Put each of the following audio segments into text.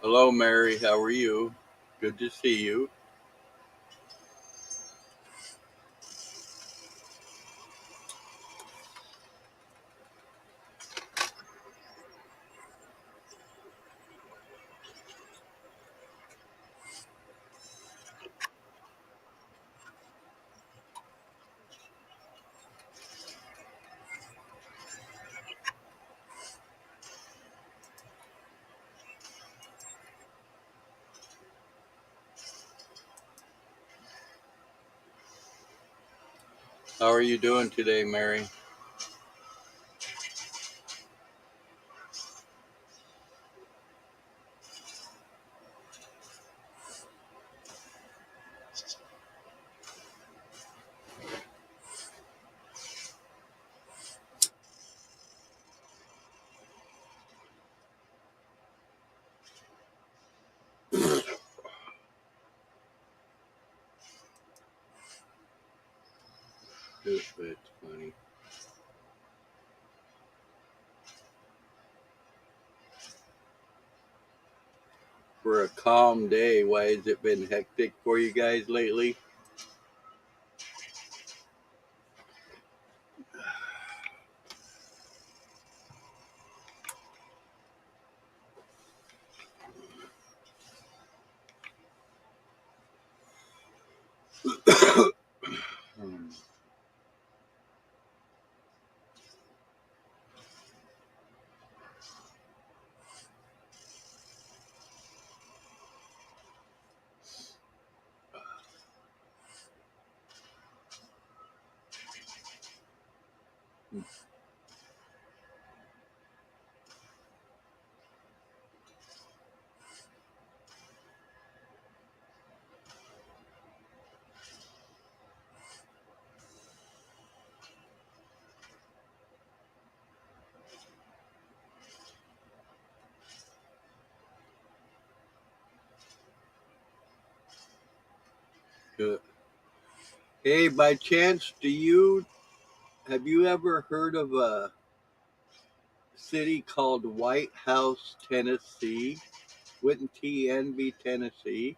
Hello, Mary. How are you? Good to see you. How are you doing today, Mary? It's funny. For a calm day, why has it been hectic for you guys lately? Hmm. Good. Hey, by chance, do you have you ever heard of a city called White House, Tennessee? Wouldn't TN be Tennessee?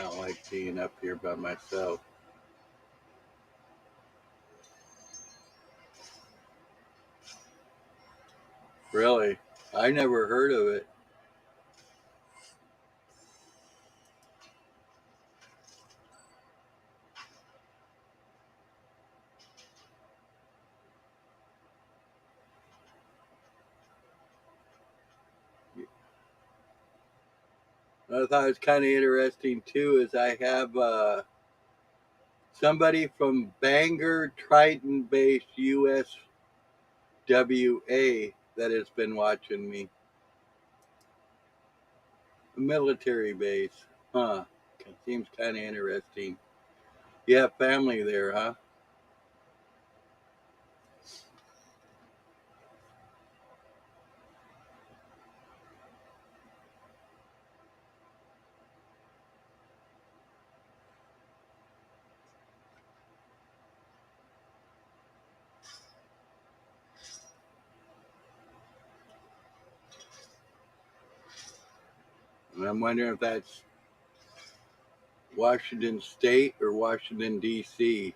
I don't like being up here by myself. Really? I never heard of it. I thought it was kind of interesting too. Is I have somebody from Bangor Triton based USWA that has been watching me. A military base. Huh. Seems kind of interesting. You have family there, huh? And I'm wondering if that's Washington State or Washington, D.C.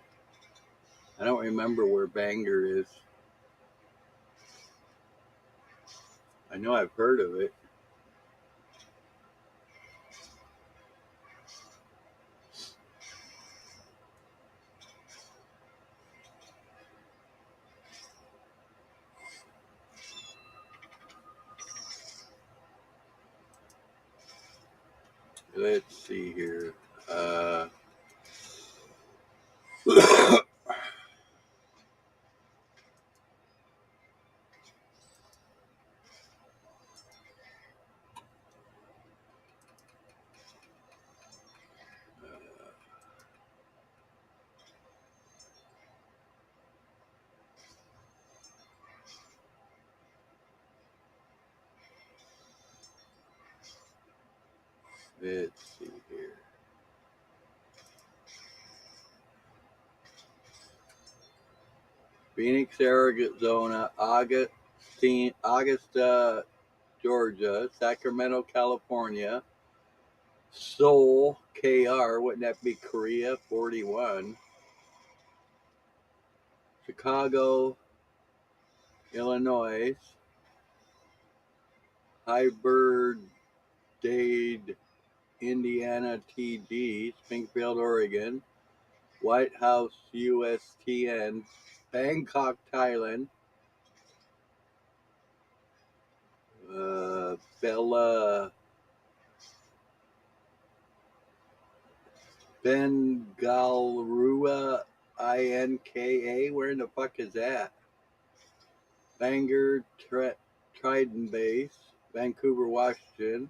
I don't remember where Bangor is. I know I've heard of it. Let's see here. Uh, Let's see here. Phoenix, Arizona, Augusta, Georgia, Sacramento, California, Seoul, KR, wouldn't that be Korea, 41, Chicago, Illinois, Hybrid, Indiana, TG, Springfield, Oregon, White House, USTN, Bangkok, Thailand, Bella, Bengaluru, INKA. Where in the fuck is that? Bangor, Trident Base, Vancouver, Washington,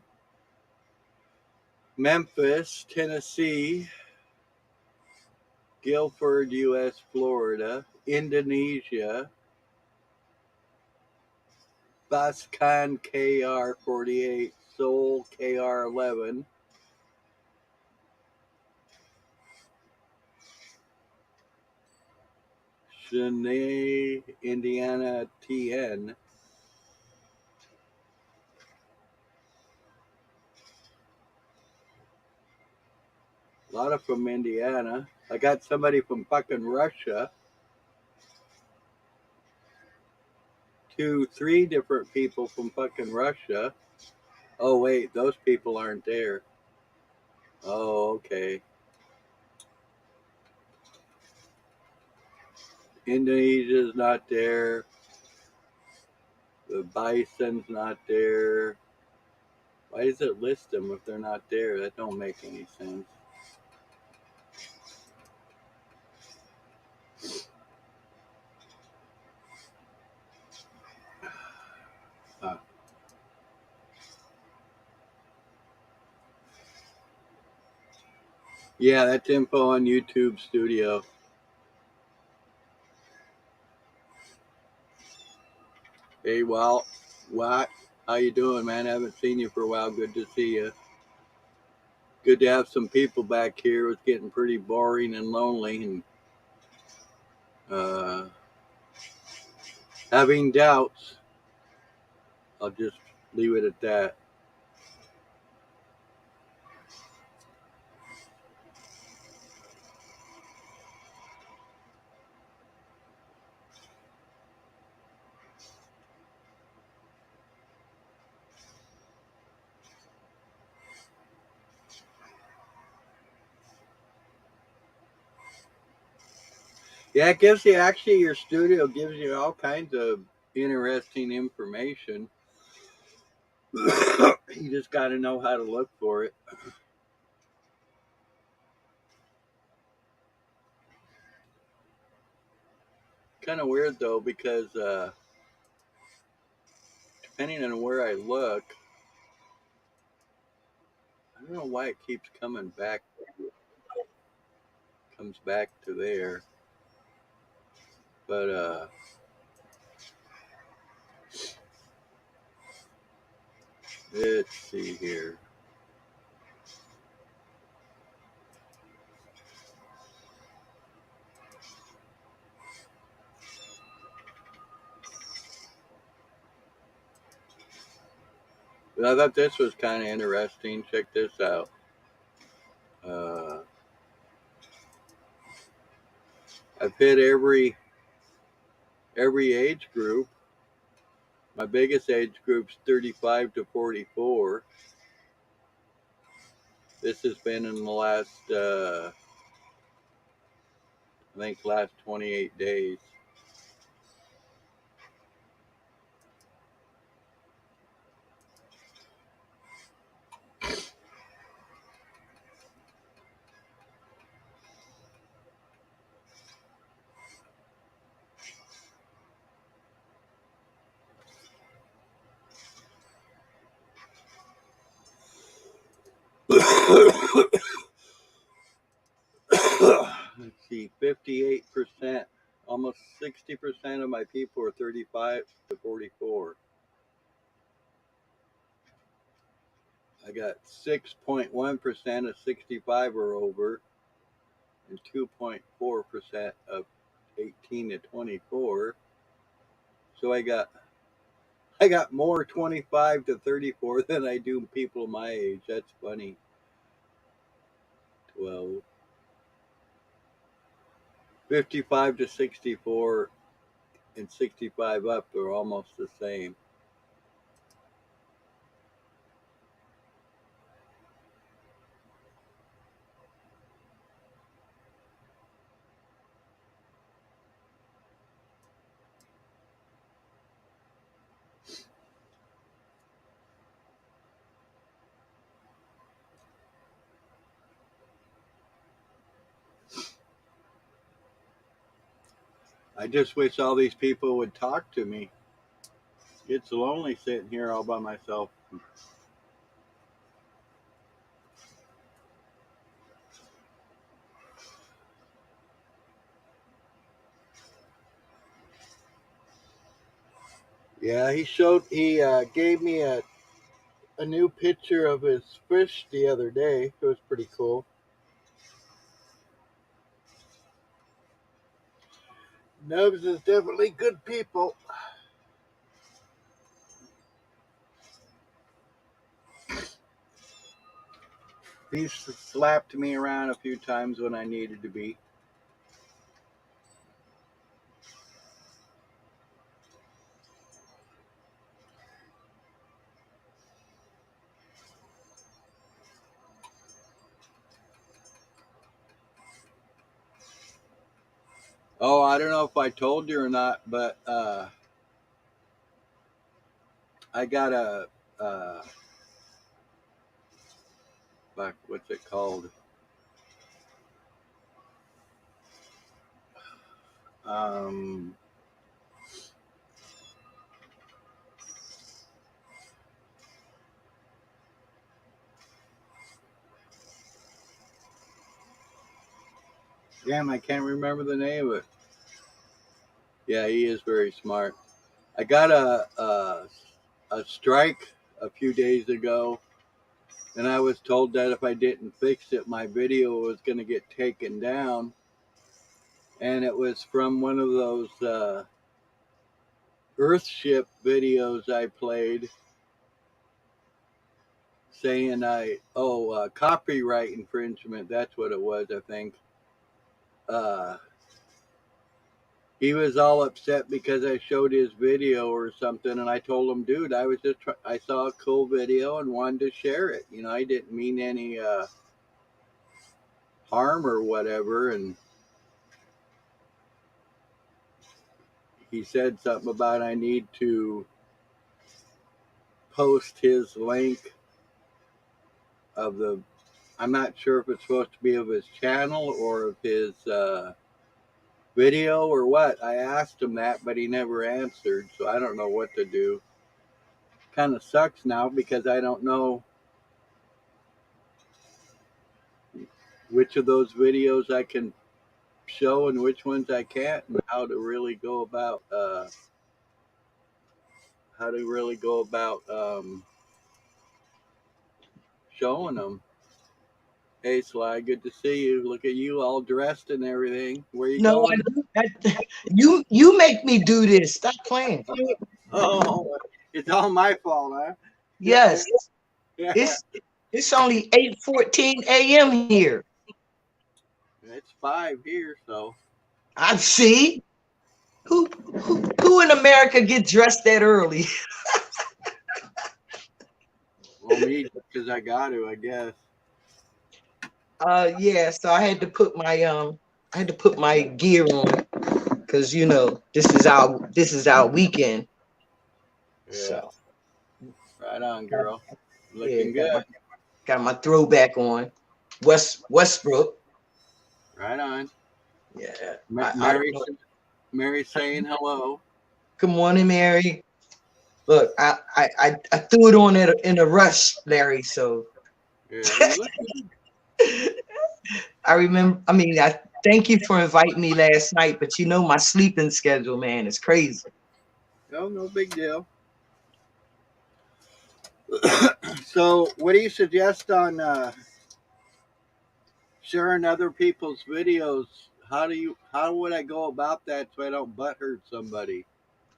Memphis, Tennessee, Guilford, U.S., Florida, Indonesia, Baskan, KR 48, Seoul, KR 11, Chennai, Indiana, TN. A lot of from Indiana. I got somebody from fucking Russia. 2, 3 different people from fucking Russia. Oh, wait, those people aren't there. Oh, okay. Indonesia's not there. The bison's not there. Why does it list them if they're not there? That don't make any sense. Huh. Yeah, that's info on YouTube Studio. Hey, Walt. What? How you doing, man? I haven't seen you for a while. Good to see you. Good to have some people back here. It's getting pretty boring and lonely, and uh, having doubts. I'll just leave it at that. Yeah, it gives you actually your studio gives you all kinds of interesting information. You just got to know how to look for it. Kind of weird though, because depending on where I look, I don't know why it keeps coming back, comes back to there. But let's see here. But I thought this was kind of interesting. Check this out. Uh, I've hit every age group. My biggest age group's 35 to 44. This has been in the last, I think, last 28 days. Let's see, 58%, almost 60% of my people are 35 to 44. I got 6.1% of 65 or over, and 2.4% of 18 to 24. So I got more 25 to 34 than I do people my age. That's funny. 12. 55 to 64 and 65 up are almost the same. I just wish all these people would talk to me. It's lonely sitting here all by myself. Yeah, he gave me a new picture of his fish the other day. It was pretty cool. Nubs is definitely good people. He slapped me around a few times when I needed to be. Oh, I don't know if I told you or not, but I got a fuck, what's it called? Um, Damn, I can't remember the name of it. Yeah, he is very smart. I got a strike a few days ago, and I was told that if I didn't fix it, my video was going to get taken down. And it was from one of those Earthship videos I played, saying copyright infringement. That's what it was, I think. Uh, he was all upset because I showed his video or something, and I told him, dude, I saw a cool video and wanted to share it. You know, I didn't mean any harm or whatever. And he said something about I need to post his link of the. I'm not sure if it's supposed to be of his channel or of his video or what. I asked him that, but he never answered, so I don't know what to do. Kind of sucks now because I don't know which of those videos I can show and which ones I can't, and how to really go about showing them. Hey Sly, good to see you. Look at you all dressed and everything. Where you No, going? you make me do this. Stop playing. Oh, it's all my fault, huh? Yes, Yeah, it's only 8:14 a.m. here. it's 5 here, so. I see. Who in America get dressed that early? Well, me, because I got to, I guess. Yeah. So I had to put my gear on because this is our weekend. Yeah, So right on, girl. yeah, Looking good. got my throwback on. Westbrook. Right on. Yeah. I don't Mary, know. Mary saying hello. Good morning, Mary. Look, I threw it on in a rush, Larry. So Yeah, you look. I remember. I mean, I thank you for inviting me last night, but you know my sleeping schedule, man, is crazy. No big deal. So, what do you suggest on sharing other people's videos? How would I go about that so I don't butthurt somebody?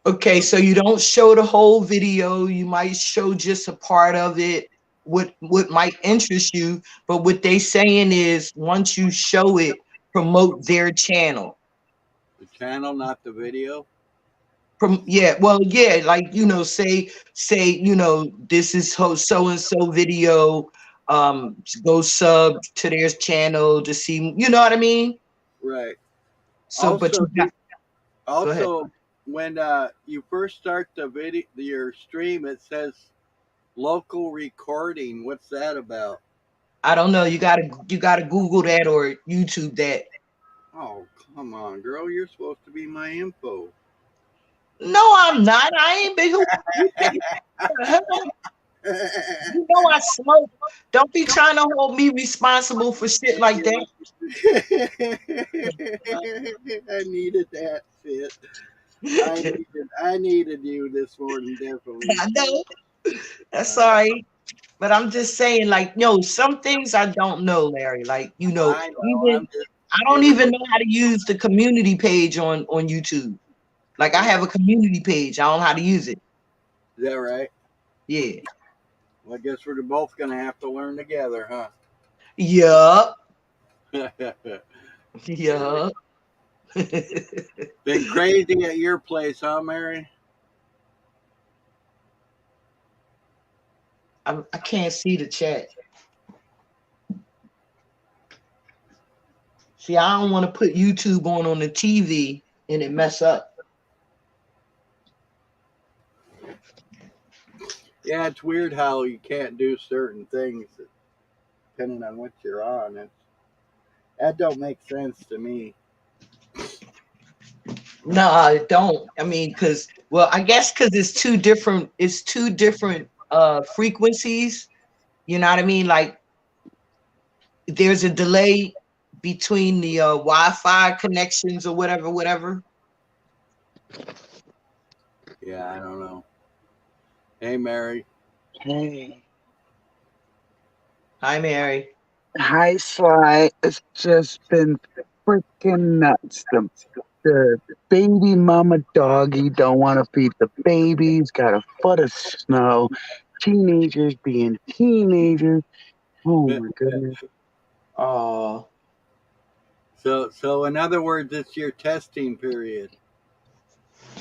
Okay, so you don't show the whole video. You might show just a part of it, what might interest you. But what they saying is once you show it, promote their channel. The channel, not the video. Yeah, well, yeah, like say this is so and so video. Go sub to their channel to see. You know what I mean? Right. So, but Also, you got go ahead. also when you first start the video, your stream, it says local recording. What's that about? I don't know. You gotta Google that or YouTube that. Oh, come on, girl. You're supposed to be my info. No, I'm not. I ain't been who. You think- you know I smoke. Don't be trying to hold me responsible for shit like that. I needed that shit. I needed you this morning, definitely. I know. That's all right. But I'm just saying, like, some things I don't know, Larry. Like, I know. even I'm just I don't giving. even know how to use the community page on YouTube. Like, I have a community page. I don't know how to use it. Is that right? Yeah. Well, I guess we're both gonna have to learn together, huh? Yup. Yup. Been crazy at your place, huh, Mary? I can't see the chat. See, I don't want to put YouTube on the TV and it mess up. Yeah, it's weird how you can't do certain things depending on what you're on. That don't make sense to me. No, I don't. I mean, I guess because it's two different frequencies. You know what I mean? Like there's a delay between the Wi-Fi connections or whatever. Yeah, I don't know. Hey, Mary. Hey. Hi, Mary. Hi, Sly. It's just been freaking nuts. The baby mama doggy don't want to feed the babies, got a foot of snow, teenagers being teenagers. Oh my goodness. Oh, So in other words, it's your testing period.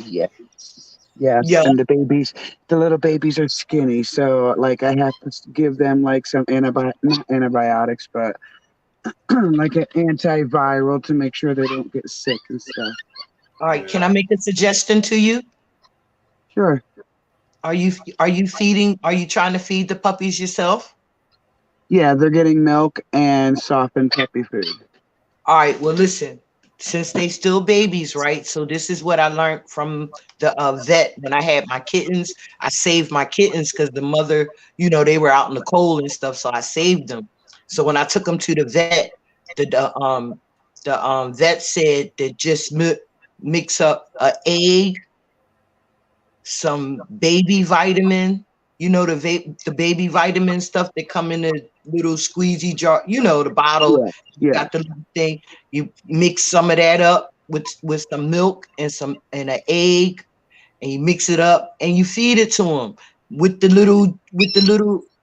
Yes. Yes. yeah. And the little babies are skinny. So, like, I have to give them, like, some not antibiotics, but like an antiviral to make sure they don't get sick and stuff. All right. Can I make a suggestion to you? Sure. Are you feeding? Are you trying to feed the puppies yourself? Yeah, they're getting milk and softened puppy food. All right. Well, listen. Since they still babies, right? So this is what I learned from the vet when I had my kittens. I saved my kittens because the mother, they were out in the cold and stuff. So I saved them. So when I took them to the vet, the vet said that just mix up an egg, some baby vitamin, the baby vitamin stuff that come in a little squeezy jar, the bottle. Yeah. You Yeah. got the little thing. You mix some of that up with some milk and an egg, and you mix it up and you feed it to them with the little.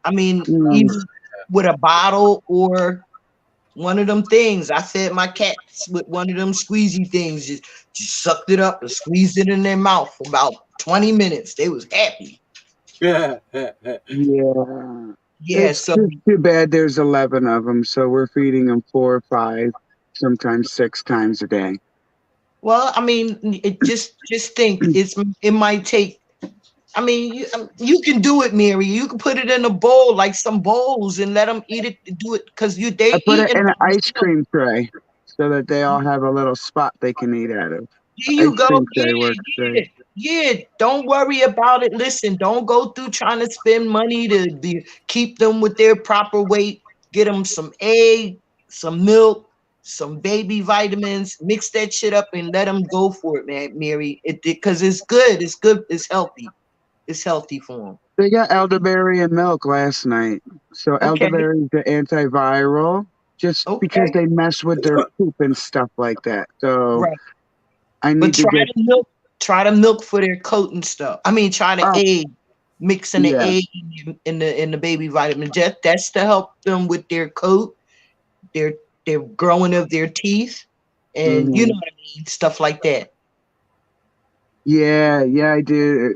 I mean, even with a bottle or one of them things. I fed my cats with one of them squeezy things. Just sucked it up and squeezed it in their mouth for about 20 minutes. They was happy. Yeah. Yeah, It's so just too bad there's 11 of them, so we're feeding them 4 or 5, sometimes 6 times a day. well, I mean, just think it might take. I mean, you can do it, Mary. You can put it in a bowl, like some bowls, and let them eat it. Do it because I they put it eating. in an ice cream tray so that they all have a little spot they can eat out of. Here you Ice go. cream Yeah, tray works great. yeah. Don't worry about it. Listen, don't go through trying to spend money to keep them with their proper weight. Get them some egg, some milk, some baby vitamins. Mix that shit up and let them go for it, man, Mary. Because it's good. It's good. It's healthy. It's healthy for them. They got elderberry and milk last night. So Okay, elderberry is the antiviral, just because okay, they mess with their poop and stuff like that. So right. I But need to get. try the milk for their coat and stuff. I mean, try the Oh egg, mixing the yeah. egg in the baby vitamin. That's to help them with their coat, their their growing of their teeth, and you Hmm. know what I mean, stuff like that. Yeah, yeah, I do.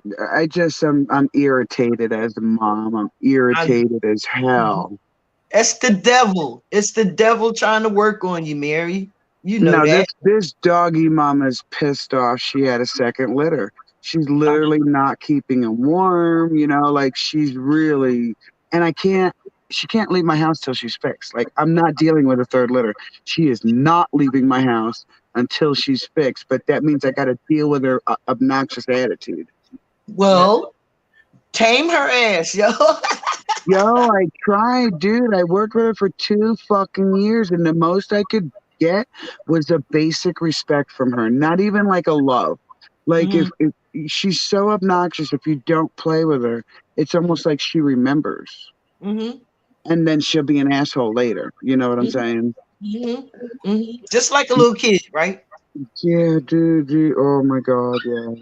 I'm irritated as a mom. I'm I, irritated as mhm. hell. That's the devil. It's the devil trying to work on you, Mary. You know No, that. this doggy mama's pissed off. She had a second litter. She's literally not keeping him warm, like she's really, and I can't she can't leave my house till she's fixed. Like I'm not dealing with a third litter. She is not leaving my house until she's fixed, but that means I got to deal with her obnoxious attitude. Well, tame her ass, yo. Yo, I tried, dude. I worked with her for 2 fucking years, and the most I could get was a basic respect from her. Not even like a love. Like Hmm. if she's so obnoxious, if you don't play with her, it's almost like she remembers, Hmm. and then she'll be an asshole later. You know what I'm saying? Hmm. Hmm. Just like a little kid, right? Yeah, dude. Oh my god, yeah.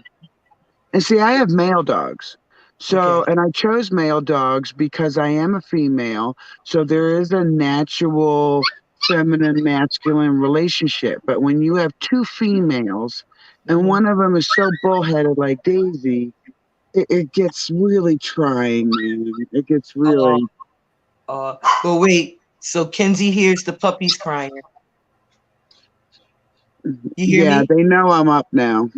And see, I have male dogs. So, Okay. and I chose male dogs because I am a female. So there is a natural feminine masculine relationship. But when you have two females and Hmm. one of them is so bullheaded like Daisy, it gets really trying, man. It gets Uh, really, but wait. So Kenzie hears the puppies crying. You hear yeah, me? they know I'm up now.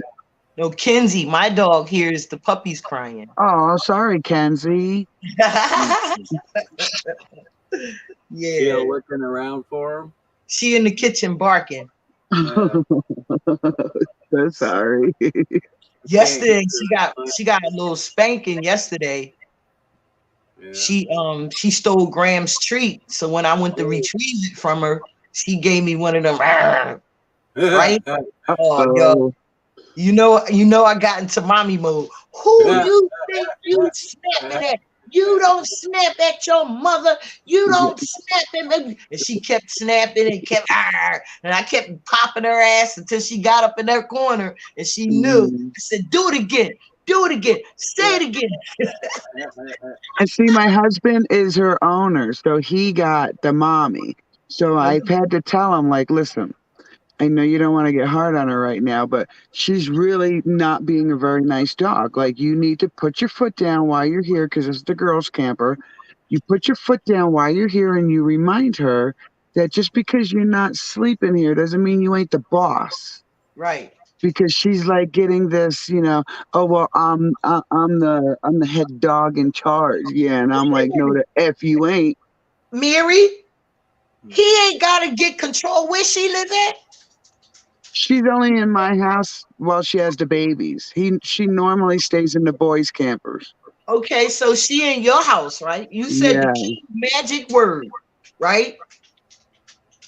No, Kenzie, my dog hears the puppies crying. Oh, sorry, Kenzie. Yeah. Still looking around for him. She in the kitchen barking. Yeah, So sorry. I can't Yesterday hear she got a little spanking yesterday. her. She stole Graham's treat. So when I went to retrieve it from her, she gave me one of them, "Arr," right? Yeah. Oh, yo, Oh, you know I got into mommy mode. Who you think you snapping at? You don't snap at your mother. You yeah. don't snap at me. And she kept snapping and kept, "Arr," and I kept popping her ass until she got up in that corner and she knew. Mm. I said, do it again. Do it again. Say it again. And see, my husband is her owner, so he got the mommy. So I've had to tell him, like, listen, I know you don't want to get hard on her right now, but she's really not being a very nice dog. Like, you need to put your foot down while you're here because it's the girls' camper. You put your foot down while you're here and you remind her that just because you're not sleeping here doesn't mean you ain't the boss. Right. Because she's like getting this, oh well, I'm the head dog in charge, yeah, and I'm like, no, the f you ain't. Mary, he ain't gotta get control. Where she live at? She's only in my house while she has the babies. She normally stays in the boys' campers. Okay, so she in your house, right? You said the Yeah, key magic word, right?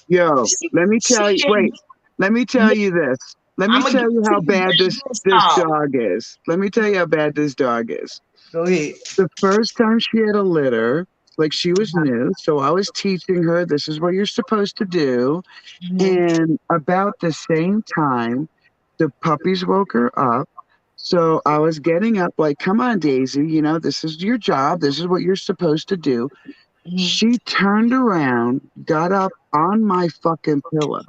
yo, She, let me she tell you. in. Wait, let me tell you this. Let me I'm gonna give tell you it to how you bad Benjamin this style. dog is. Let me tell you how bad this dog is. Go ahead. The first time she had a litter, like she was new, so I was teaching her this is what you're supposed to do. Mhm. And about the same time, the puppies woke her up. So I was getting up, like, come on, Daisy, this is your job. This is what you're supposed to do. Mhm. She turned around, got up on my fucking pillow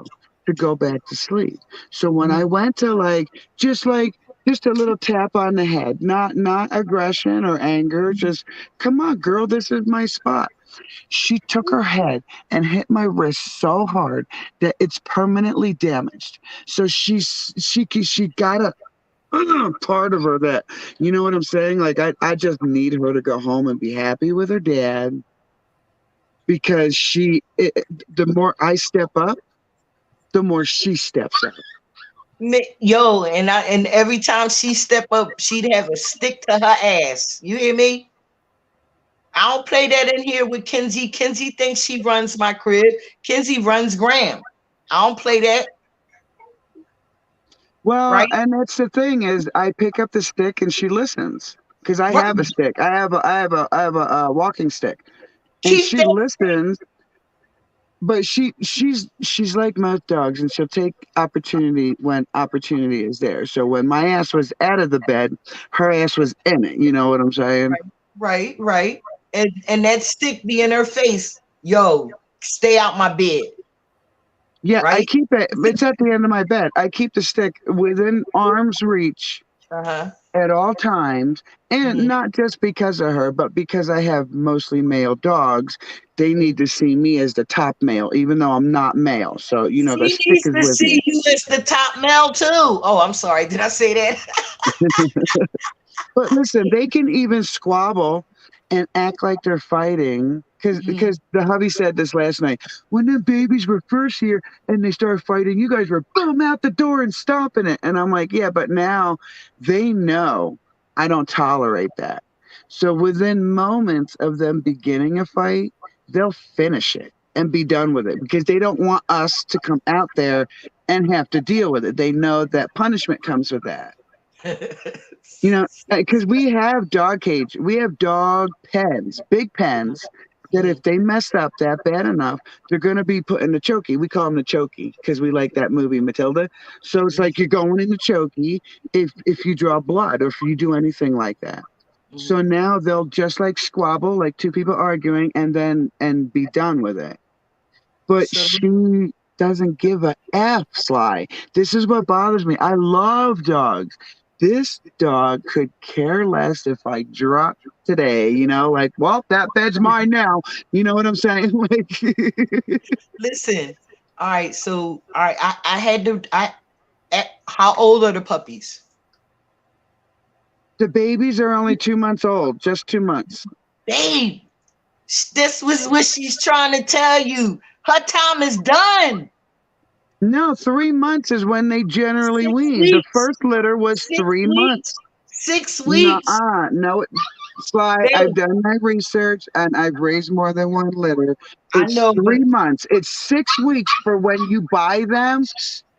to go back to sleep. So when I Mhm. went to just a little tap on the head, not aggression or anger, just come on, girl, this is my spot. She took her head and hit my wrist so hard that it's permanently damaged. So she got a part of her that, you know what I'm saying? Like I just need her to go home and be happy with her dad because the more I step up, the more she steps up. Yo, and every time she step up, she'd have a stick to her ass. You hear me? I don't play that in here with Kenzie. Kenzie thinks she runs my crib. Kenzie runs Graham. I don't play that, Well, right? and that's the thing is I pick up the stick and she listens. because I Right. have a stick. I have a walking stick, and Keep she that. listens. But she's like most dogs, and she'll take opportunity when opportunity is there. So when my ass was out of the bed, her ass was in it. You know what I'm saying? Right. And that stick be in her face. Yo, stay out my bed. Yeah, I Right? keep it. It's at the end of my bed. I keep the stick within arm's reach Uh-huh. at all times, and Mhm. not just because of her, but because I have mostly male dogs. They need to see me as the top male, even though I'm not male. So the She stick needs is to with me. see you as the top male too. Oh, I'm sorry. Did I say that? But listen, they can even squabble and act like they're fighting. Because Mhm. because the hubby said this last night. When the babies were first here and they started fighting, you guys were boom out the door and stomping it. And I'm like, yeah, but now they know I don't tolerate that. So within moments of them beginning a fight, they'll finish it and be done with it because they don't want us to come out there and have to deal with it. They know that punishment comes with that. Because we have dog cage, we have dog pens, big pens, that if Mhm. they mess up that bad enough, they're going to be put in the chokey. We call them the chokey because we like that movie Matilda. So it's like you're going in the chokey if you draw blood or if you do anything like that. So Mhm. now they'll just like squabble, like two people arguing, and be done with it. But So she doesn't give a F, Sly. This is what bothers me. I love dogs. This dog could care less if I drop today, like, well, that bed's mine now. You know what I'm saying? Like, listen. All right. So all right. I had to. How old are the puppies? the babies are only 2 months old, just 2 months. Babe, this was what she's trying to tell you. Her time is done. No, 3 months is when they generally Six wean. The weeks. first litter was Six 3 months. weeks. 6 weeks. Nuh-uh. No, Sly, I've Babe, done my research and I've raised more than one litter. I It's know, but 3 months. It's 6 weeks for when you buy them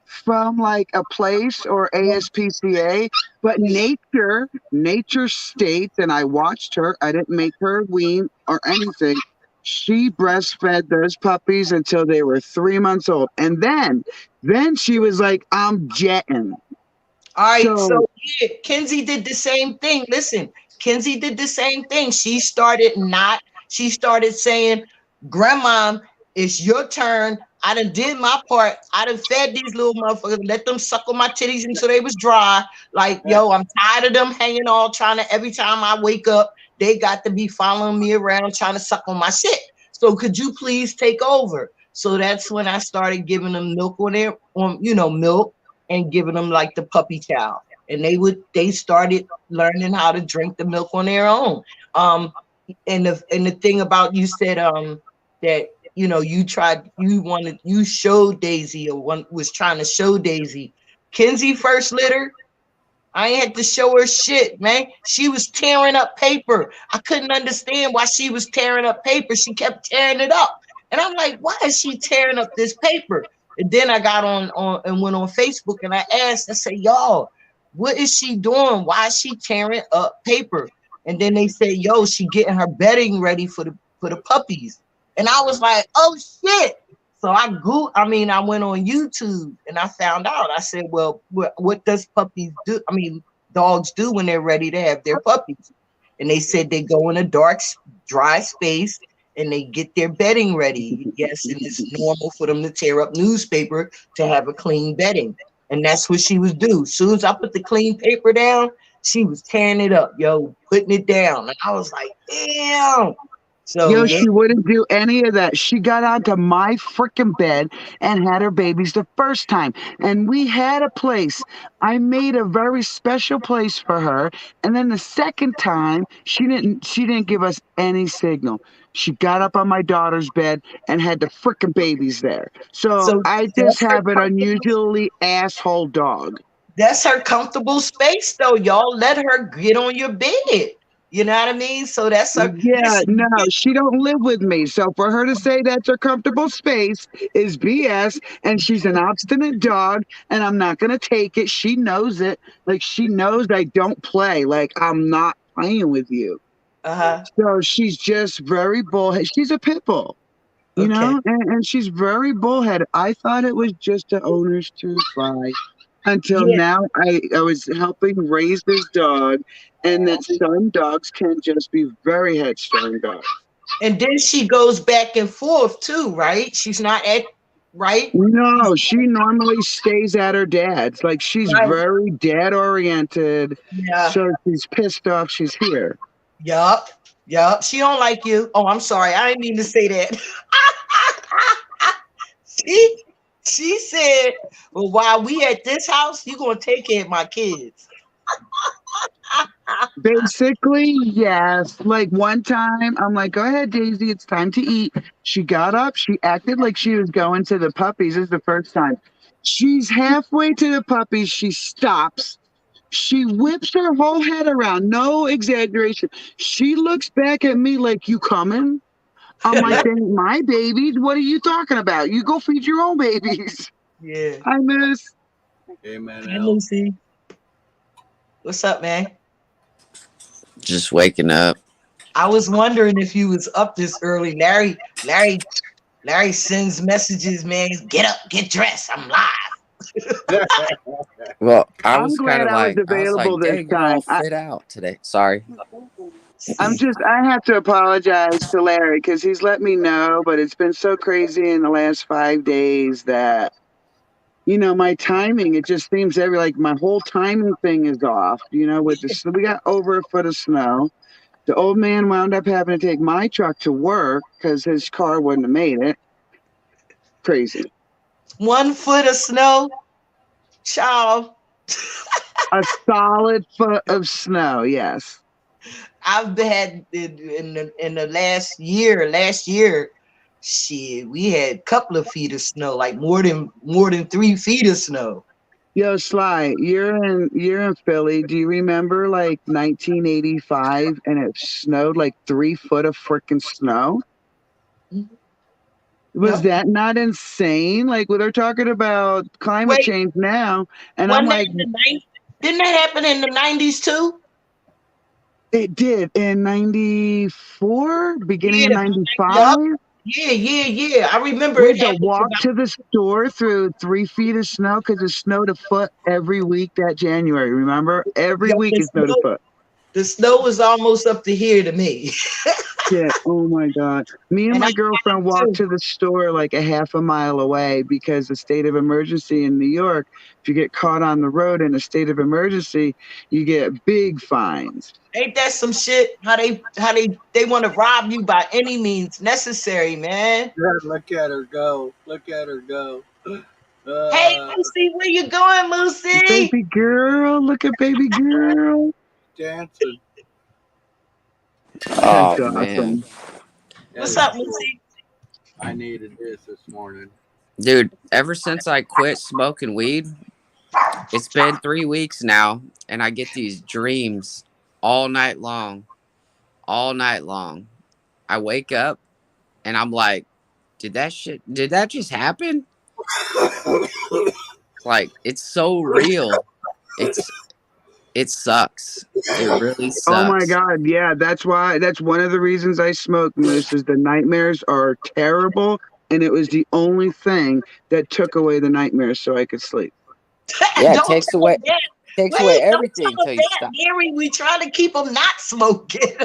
from like a place or ASPCA. But nature states, and I watched her, I didn't make her wean or anything. She breastfed those puppies until they were 3 months old. And then she was like, I'm jetting. all right, so So yeah, Kenzie did the same thing. Listen, Kenzie did the same thing. She started saying, Grandma, it's your turn. I done did my part. I done fed these little motherfuckers, let them suckle my titties until they was dry. Like, yo, I'm tired of them hanging on, trying to, every time I wake up, they got to be following me around, trying to suck on my shit. So could you please take over? So that's when I started giving them milk milk and giving them like the puppy chow. And they started learning how to drink the milk on their own. Um, and the thing about you said that you showed Daisy or one was trying to show Daisy. Kenzie first litter, I ain't had to show her shit, man. She was tearing up paper. I couldn't understand why she was tearing up paper. She kept tearing it up. And I'm like, why is she tearing up this paper? And then I got on and went on Facebook and I asked, I said, y'all, what is she doing? Why is she tearing up paper? And then they said, yo, she getting her bedding ready for the puppies. And I was like, oh shit. So I went on YouTube and I found out. I said, well, what does puppies do? I mean, dogs do when they're ready to have their puppies. And they said they go in a dark, dry space and they get their bedding ready. Yes, and it's normal for them to tear up newspaper to have a clean bedding. And that's what she was doing. As soon as I put the clean paper down, she was tearing it up, yo, putting it down. And I was like, damn. So Yo, yeah, she wouldn't do any of that. She got onto my freaking bed and had her babies the first time. And we had a place. I made a very special place for her. And then the second time, she didn't give us any signal. She got up on my daughter's bed and had the freaking babies there. So so I just that's her have an comfortable. unusually asshole dog. That's her comfortable space, though. Y'all let her get on your bed. You know what I mean? So that's her. Yeah, Listen, no, she don't live with me. So for her to say that's her comfortable space is BS. And she's an obstinate dog, and I'm not gonna take it. She knows it. Like she knows I don't play. Like I'm not playing with you. Uh-huh. So she's just very bullhead. She's a pit bull, you Okay. know, and she's very bullheaded. I thought it was just the owner's too fly until Yeah. now. I was helping raise this dog, and that some dogs can just be very headstrong dogs. And then she goes back and forth too, right? She's not at right. No, she normally stays at her dad's. Like she's Right. very dad oriented. Yeah. So she's pissed off she's here. Yup. Yup. She don't like you. Oh, I'm sorry. I didn't mean to say that. she said, well, while we at this house, you gonna take care of my kids. Basically, yes. Like one time, I'm like, go ahead, Daisy, it's time to eat. She got up, she acted like she was going to the puppies. This is the first time. She's halfway to the puppies, she stops. She whips her whole head around, no exaggeration. She looks back at me like, you coming? I'm like, they ain't my babies. What are you talking about? You go feed your own babies. Yeah. I miss. Hey, man. Hey, Lucy. What's up, man? Just waking up. I was wondering if you was up this early. Larry sends messages, man. Get up, get dressed. I'm live. Well, I I'm was glad kind of I was like, available this dang, you're all time. fit out today. Sorry. I have to apologize to Larry because he's let me know, but it's been so crazy in the last 5 days that, you know, my timing, it just seems my whole timing thing is off, you know, with the, we got over a foot of snow. The old man wound up having to take my truck to work because his car wouldn't have made it. Crazy. 1 foot of snow, child. A solid foot of snow, yes. I've had in the last year, shit, we had a couple of feet of snow, like more than 3 feet of snow. Yo, Sly, you're in Philly. Do you remember like 1985 and it snowed like 3 foot of freaking snow? Was that not insane? Like, they're talking about climate change now, and I'm like, didn't that happen in the 90s too? It did in 94, beginning of 95. Yeah. I remember We it had to walk to the store through 3 feet of snow because it snowed a foot every week that January. Remember? Every week it snowed a foot. The snow was almost up to here to me. Yeah. Oh my God. Me and my girlfriend walked to the store like a half a mile away because the state of emergency in New York, if you get caught on the road in a state of emergency, you get big fines. Ain't that some shit? How they want to rob you by any means necessary, man. Look at her go. Look at her go. Hey, Lucy, where you going, Lucy? Baby girl, look at baby girl. Dancing. Oh, That's man. awesome. What's up, Lucy? I needed this morning. Dude, ever since I quit smoking weed, it's been 3 weeks now, and I get these dreams all night long. All night long. I wake up, and I'm like, did that just happen? Like, it's so real. It sucks. It really sucks. Oh my God. Yeah, that's one of the reasons I smoke, Moose, is the nightmares are terrible. And it was the only thing that took away the nightmares so I could sleep. Yeah, it takes away everything until you stop. Gary, we try to keep them not smoking.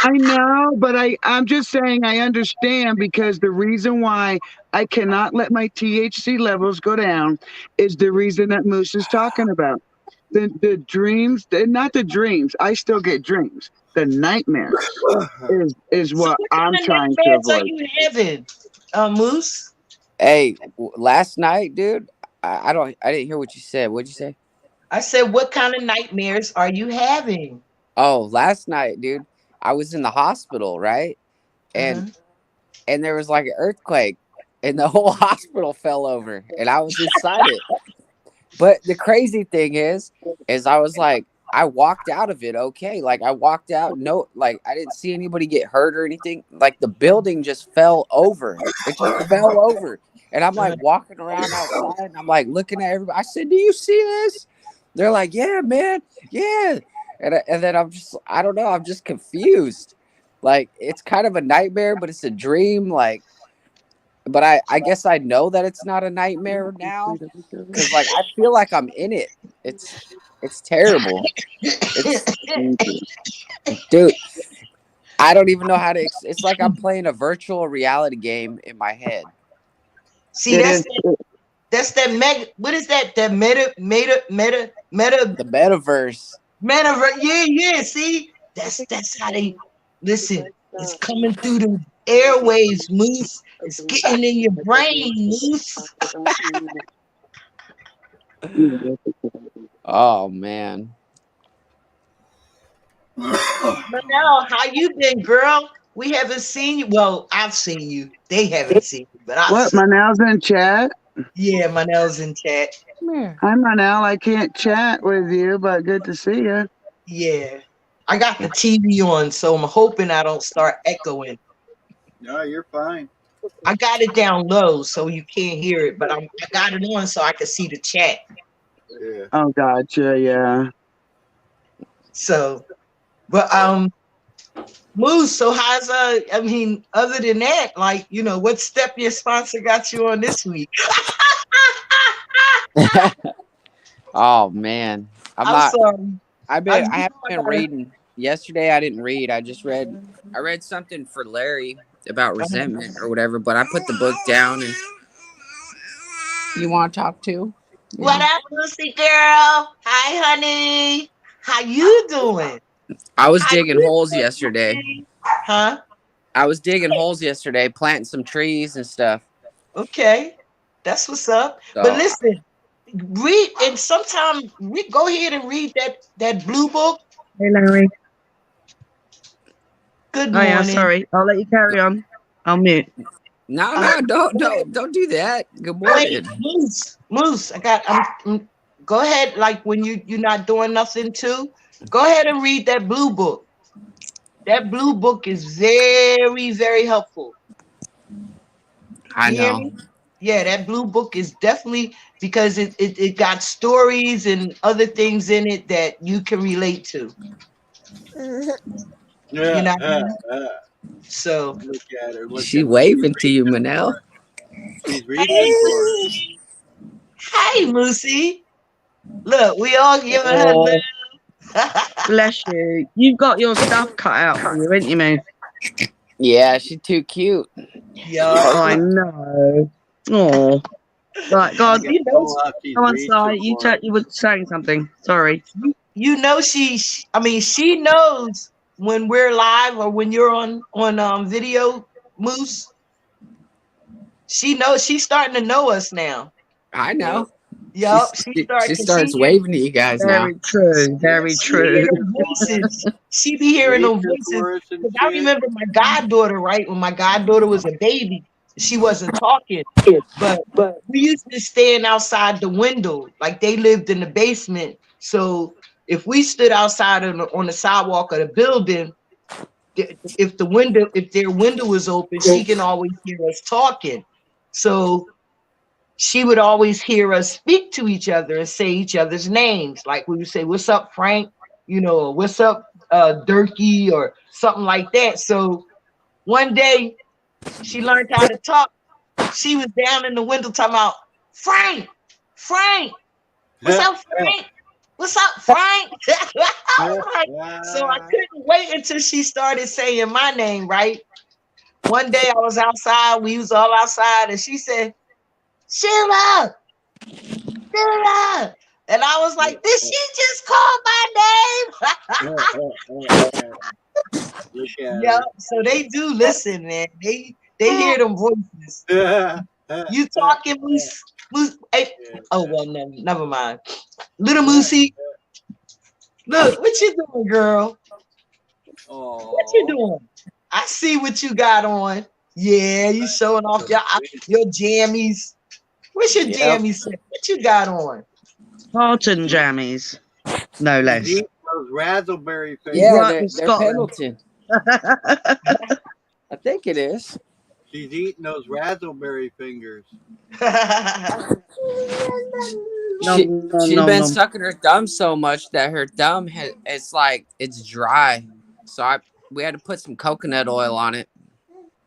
I know, but I'm just saying I understand because the reason why I cannot let my THC levels go down is the reason that Moose is talking about. The dreams, not the dreams. I still get dreams. The nightmares is what I'm trying to avoid. Are you having, Moose? Hey, last night, dude, I didn't hear what you said. What'd you say? I said, what kind of nightmares are you having? Oh, last night, dude, I was in the hospital, right? And there was like an earthquake, and the whole hospital fell over, and I was inside it. But the crazy thing is I was like, I walked out of it okay. Like, I walked out, I didn't see anybody get hurt or anything. Like, the building just fell over. It just fell over. And I'm like walking around outside, and I'm like looking at everybody. I said, do you see this? They're like, yeah, man. Yeah. and then I don't know, I'm just confused. Like it's kind of a nightmare, but it's a dream. Like, but I guess I know that it's not a nightmare now because like I feel like I'm in it. It's terrible. It's dude. I don't even know how to. It's like I'm playing a virtual reality game in my head. See, It that's is. that's that mega. What is that? That meta The metaverse. metaverse. Yeah. See, that's how they listen. It's coming through the airwaves, Moose. It's getting in your brain, Moose. Oh man. Manel, how you been, girl? We haven't seen you. Well, I've seen you. They haven't seen you, but I've What? seen. Manel's in chat. Yeah, Manel's in chat. Hi, Manel. I can't chat with you, but good to see you. Yeah, I got the TV on, so I'm hoping I don't start echoing. No, you're fine. I got it down low so you can't hear it, but I got it on so I can see the chat. Yeah. Oh, gotcha. Yeah. So, but Moose. So how's I mean, other than that, like what step your sponsor got you on this week? Oh man. I'm sorry. I I haven't been reading. Yesterday I didn't read. I read something for Larry about resentment or whatever, but I put the book down and you want to talk too? What up, Lucy girl? Hi, honey. How you doing? I was How digging you holes doing, yesterday. honey? Huh? I was digging holes yesterday, planting some trees and stuff. Okay, that's what's up. So, But listen, read and sometime go ahead and read that blue book. Hey, Larry. Good Oh, yeah, morning. sorry. I'll let you carry on. I'll mute. no, don't do that. Good Wait, morning. Moose. Go ahead. Like when you're not doing nothing too. Go ahead and read that blue book. That blue book is very, very helpful. I You hear know. me? Yeah, that blue book is definitely because it got stories and other things in it that you can relate to. Yeah. You know? So Look at her. Look She at her. waving to you, Manel. She's reaching for her. hey Moosey. Look, we all giving her Oh, love. bless you. You've got your stuff cut out for you, ain't you, Moo? Yeah, she's too cute. Yeah. I know. Oh. Right, God, You can pull out she's go on, reaching side. You for her. you were saying something. Sorry. You know she knows when we're live or when you're on video, Moose. She knows, she's starting to know us now. I know. Yup, She starts waving at you guys now. Very true. Very She true. hear them voices. She be hearing them Reaching voices. for us and 'Cause I shit. remember my goddaughter, right? When my goddaughter was a baby, she wasn't talking, but we used to stand outside the window. Like they lived in the basement, so if we stood outside on the sidewalk of the building, if their window was open, she can always hear us talking. So she would always hear us speak to each other and say each other's names. Like we would say, "What's up, Frank?" Or "What's up, Durkee?" or something like that. So one day she learned how to talk. She was down in the window talking about Frank, what's up, Frank? What's up, Frank? So I couldn't wait until she started saying my name, right? One day I was outside, we was all outside, and she said, Sheila. And I was like, did she just call my name? Look at Yeah, so they do listen, man. They hear them voices. her. You talking, Moose? Hey. Oh, well, never mind. Little Moosey, look, what you doing, girl? What you doing? I see what you got on. Yeah, you showing off your jammies. What's your jammies? What you got on? Barton jammies. No less. She's eating those raspberry fingers. Yeah, Right they're in Scotland. Pendleton. I think it is. She's eating those raspberry fingers. She Nom, she's nom, been nom. sucking her thumb so much that her thumb it's like it's dry. So we had to put some coconut oil on it.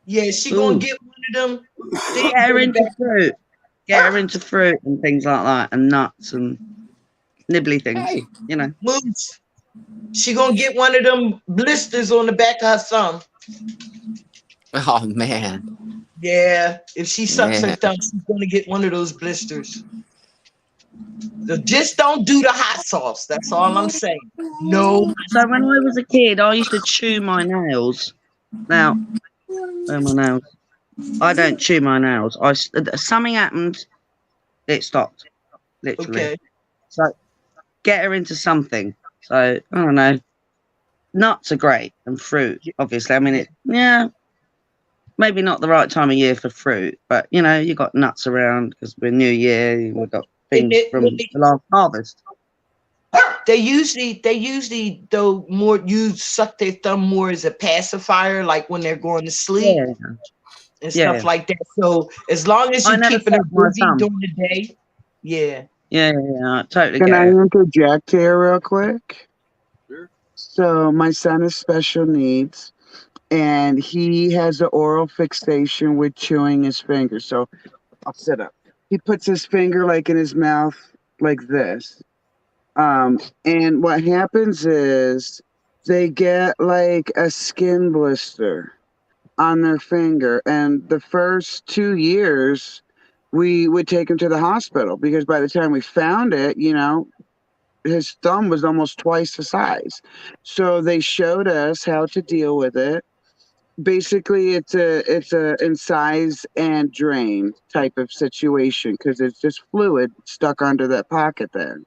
Yeah, she gonna Ooh, get one of them things get her on the into back. fruit. Get her into fruit and things like that, and nuts and nibbly things. Hey, You know. Moose. She gonna get one of them blisters on the back of her thumb. oh man, Yeah, if she sucks her man. thumb, she's gonna get one of those blisters. So just don't do the hot sauce. That's all I'm saying. No. So when I was a kid, I used to chew my nails. Now, where are my nails? I don't chew my nails. Something happened. It stopped. Literally. Okay. So get her into something. So I don't know. Nuts are great and fruit, obviously. I mean, maybe not the right time of year for fruit, but you know, you got nuts around because we're New Year. We've got things from the last harvest. They usually though more you suck their thumb more as a pacifier, like when they're going to sleep Yeah, and yeah. stuff like that. So as long as I you never keeping her sucked my busy thumb. during the day, yeah. Yeah, I totally Can get I it. interject here real quick? Sure. So my son is special needs, and he has an oral fixation with chewing his fingers. So I'll sit up. He puts his finger like in his mouth like this. And what happens is they get like a skin blister on their finger. And the first 2 years, we would take him to the hospital because by the time we found it, his thumb was almost twice the size. So they showed us how to deal with it. Basically, it's a incise and drain type of situation because it's just fluid stuck under that pocket there.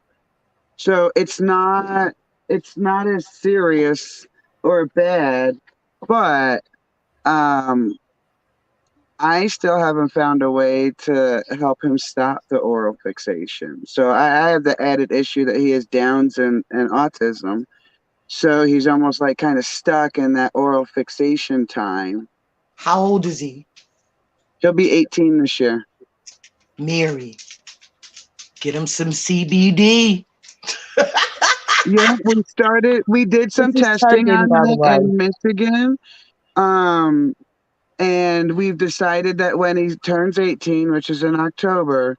So it's not as serious or bad, but um I still haven't found a way to help him stop the oral fixation. So I have the added issue that he has Downs and autism. So he's almost like kind of stuck in that oral fixation time. How old is he? He'll be 18 this year. Mary. Get him some CBD. Yeah, we did some This is testing Tobin, on by the it way. in Michigan. Um, and we've decided that when he turns 18, which is in October,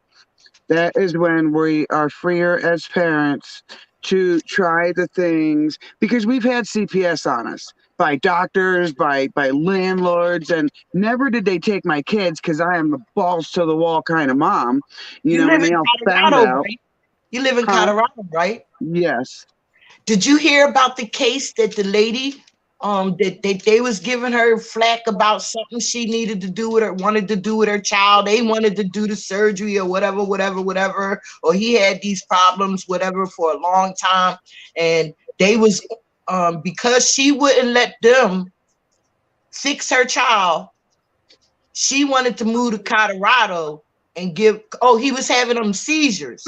that is when we are freer as parents to try the things because we've had CPS on us by doctors, by landlords, and never did they take my kids because I am a balls to the wall kind of mom, You and live in they all found Colorado, out. right? You live in Huh? Colorado, right? Yes. Did you hear about the case that the lady that they was giving her flack about something she needed to do with her, wanted to do with her child? They wanted to do the surgery or whatever, or he had these problems, whatever, for a long time. And they was because she wouldn't let them fix her child, she wanted to move to Colorado and he was having them seizures,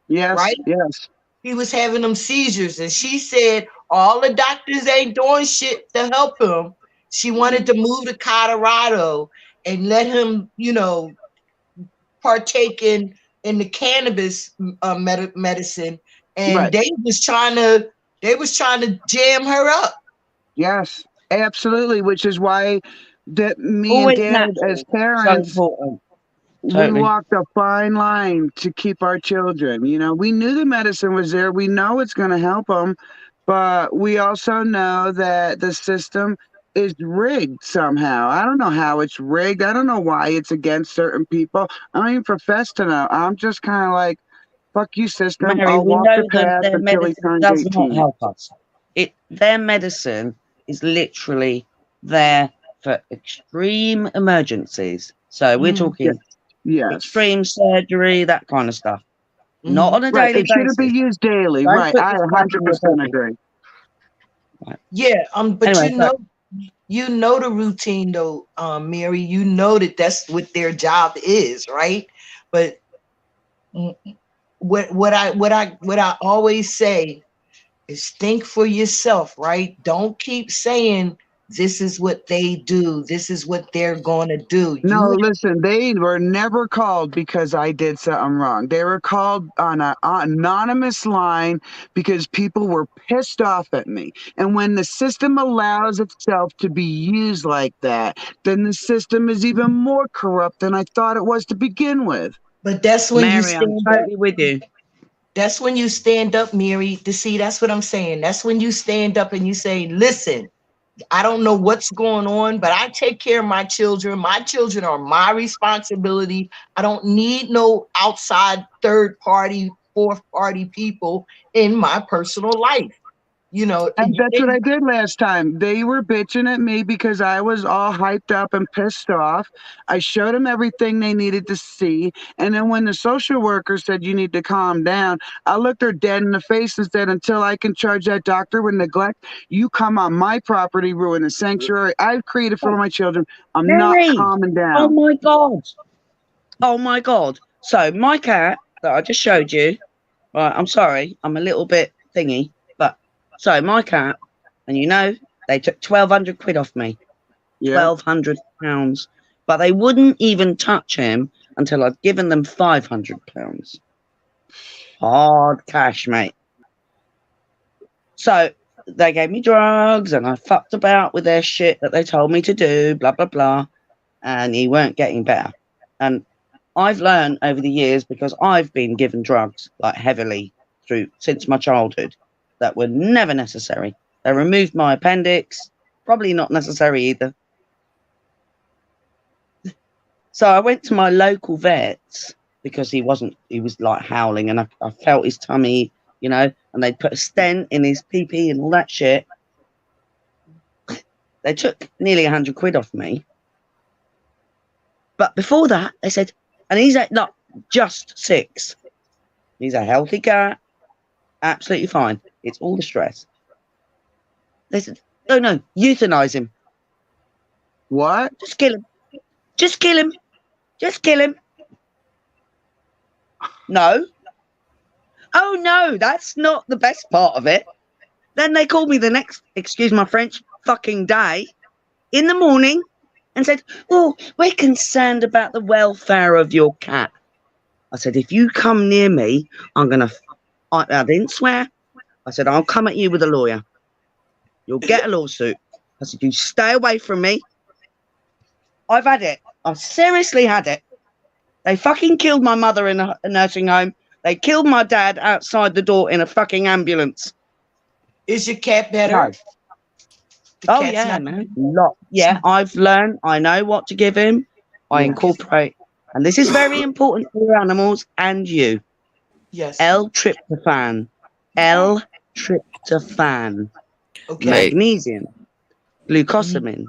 Yes. right? Yes. He was having them seizures, and she said all the doctors ain't doing shit to help him. She wanted to move to Colorado and let him, partake in the cannabis medicine, and Right. they was trying to jam her up. Yes. Absolutely. Which is why that me and Always Dad, as natural. So parents, important. we Totally. walked a fine line to keep our children. We knew the medicine was there. We know it's going to help them, but we also know that the system is rigged somehow. I don't know how it's rigged. I don't know why it's against certain people. I don't even profess to know. I'm just kind of like, fuck you, system. Mary, I'll we walk know the that path their until he medicine turns does not 18. help us. Their medicine is literally there for extreme emergencies. So we're Mhm, Yes. talking Yes. extreme surgery, that kind of stuff. Not mhm. on a Right. daily It shouldn't be basis. used daily. Don't Right. put I this stuff in your 100% body. agree. Right. Yeah, but Anyway, so you know the routine though, Mary. You know that's what their job is, right? But what I always say is think for yourself, right? Don't keep saying This is what they do. This is what they're going to do. No, You listen, they were never called because I did something wrong. They were called on an anonymous line because people were pissed off at me. And when the system allows itself to be used like that, then the system is even more corrupt than I thought it was to begin with. but that's when you Mary, I'm stand up. totally with you. That's when you stand up, Mary. To see, that's what I'm saying. That's when you stand up and you say, listen, I don't know what's going on, but I take care of my children. My children are my responsibility. I don't need no outside third party, fourth party people in my personal life. You know, And that's what I did last time. They were bitching at me because I was all hyped up and pissed off. I showed them everything they needed to see. And then when the social worker said, you need to calm down, I looked her dead in the face and said, until I can charge that doctor with neglect, you come on my property, ruin the sanctuary I've created for my children. I'm not Mary! calming Oh down. my God. Oh my God. So my cat that I just showed you, right, I'm sorry, I'm a little bit thingy, but so my cat, and you know, they took 1,200 quid off me, Yeah. £1,200, but they wouldn't even touch him until I'd given them £500. Hard cash, mate. So they gave me drugs and I fucked about with their shit that they told me to do, blah, blah, blah. And he weren't getting better. And I've learned over the years, because I've been given drugs like heavily through since my childhood that were never necessary. They removed my appendix, probably not necessary either. So I went to my local vets because he was like howling and I felt his tummy, you know, and they'd put a stent in his pee and all that shit. They took nearly 100 quid off me. But before that, they said, and he's not just 6. He's a healthy cat, absolutely fine. It's all the stress. They said, no, euthanize him. What? Just kill him. Just kill him. Just kill him. No. Oh, no, that's not the best part of it. Then they called me the next, excuse my French, fucking day in the morning and said, oh, we're concerned about the welfare of your cat. I said, if you come near me, I'm going to, I didn't swear. I said, I'll come at you with a lawyer. You'll get a lawsuit. I said, you stay away from me. I've had it. I seriously had it. They fucking killed my mother in a nursing home. They killed my dad outside the door in a fucking ambulance. is your cat better? No. The Oh, cat's yeah, not- man. Yeah, I've learned. I know what to give him. I Yeah. incorporate. And this is very important for your animals and you. Yes. L-tryptophan. L-tryptophan. Okay. Mate. Magnesium. Glucosamine.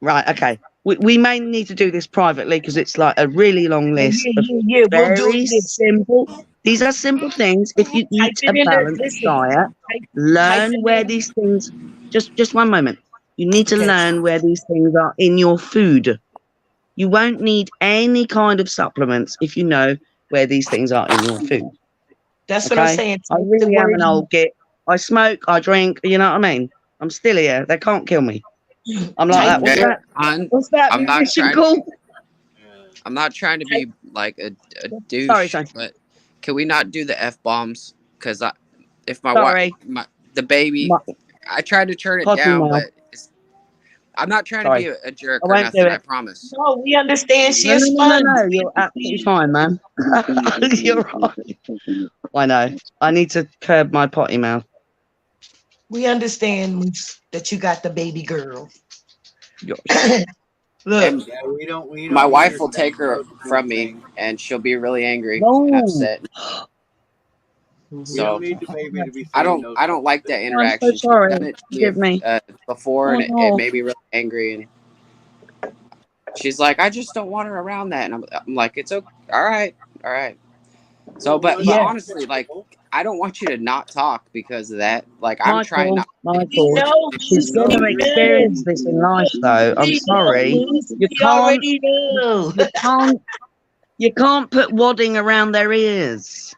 Right, okay. We may need to do this privately because it's like a really long list of Yeah, we'll do very this. simple. These are simple things. If you eat a balanced diet, learn where these things. Just one moment. You need to Okay. learn where these things are in your food. You won't need any kind of supplements if you know where these things are in your food. That's what I'm Okay? saying. I really am an old git. I smoke, I drink. You know what I mean? I'm still here. They can't kill me. I'm like that. What's Okay, that? What's that I'm not musician trying- called? I'm not trying to be like a douche, Sorry. but can we not do the F-bombs? Because if my Sorry. wife, the baby, I tried to turn it Potty down, mouth. but I'm not trying Sorry. to be a jerk I or won't do nothing, I it. promise. No, we understand. She is No. fun. You're absolutely fine, man. You're right. I know. I need to curb my potty mouth. We understand, Moose, that you got the baby girl. You're- Look, And Yeah, we don't. my wife will take her from me, and she'll be really angry and No. upset. We So don't need the baby to be. I saying don't. those I don't like that things. interaction. so sorry. She's done it to Forgive me. before, Oh, and it no. made me really angry. And she's like, "I just don't want her around that." And I'm like, "It's okay. All right. So, but Yeah. honestly, like, I don't want you to not talk because of that. Like, I'm trying not. Michael, she's going to experience this in life, though. I'm sorry. You We can't. already know. You can't put wadding around their ears.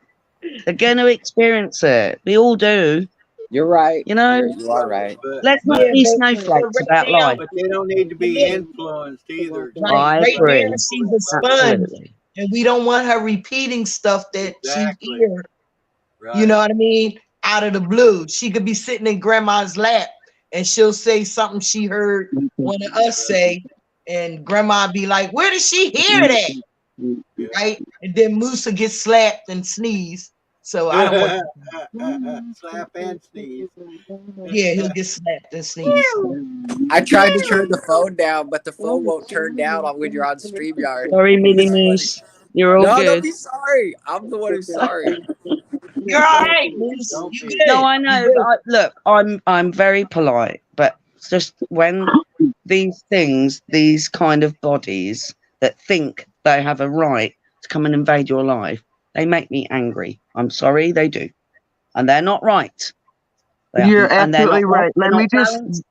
They're going to experience it. We all do. You're right. You know, You are right. let's not but be but snowflakes right about now, life. but they don't need to be yeah, influenced either. right, I right now agree. she's a sponge, Absolutely. and we don't want her repeating stuff that she Exactly. hear. You Right. know what I mean? Out of the blue, she could be sitting in grandma's lap, and she'll say something she heard one of us say, and grandma be like, "Where did she hear that?" Yeah. Right? And then Musa gets slapped and sneeze. So I don't want. Slap and sneeze. Yeah, he'll get slapped and sneeze. I tried to turn the phone down, but the phone won't turn down when you're on StreamYard. Sorry, Minnie It's funny. Moose. You're all No, don't good. be sorry. I'm the one who's sorry. You're all right, Moose. Don't You be. good? No, I You know. good. But look, I'm very polite, but it's just when these things, these kind of bodies that think they have a right to come and invade your life, they make me angry. I'm sorry, they do, and they're not right. You're And they're not absolutely right. they're Let me not just, balanced.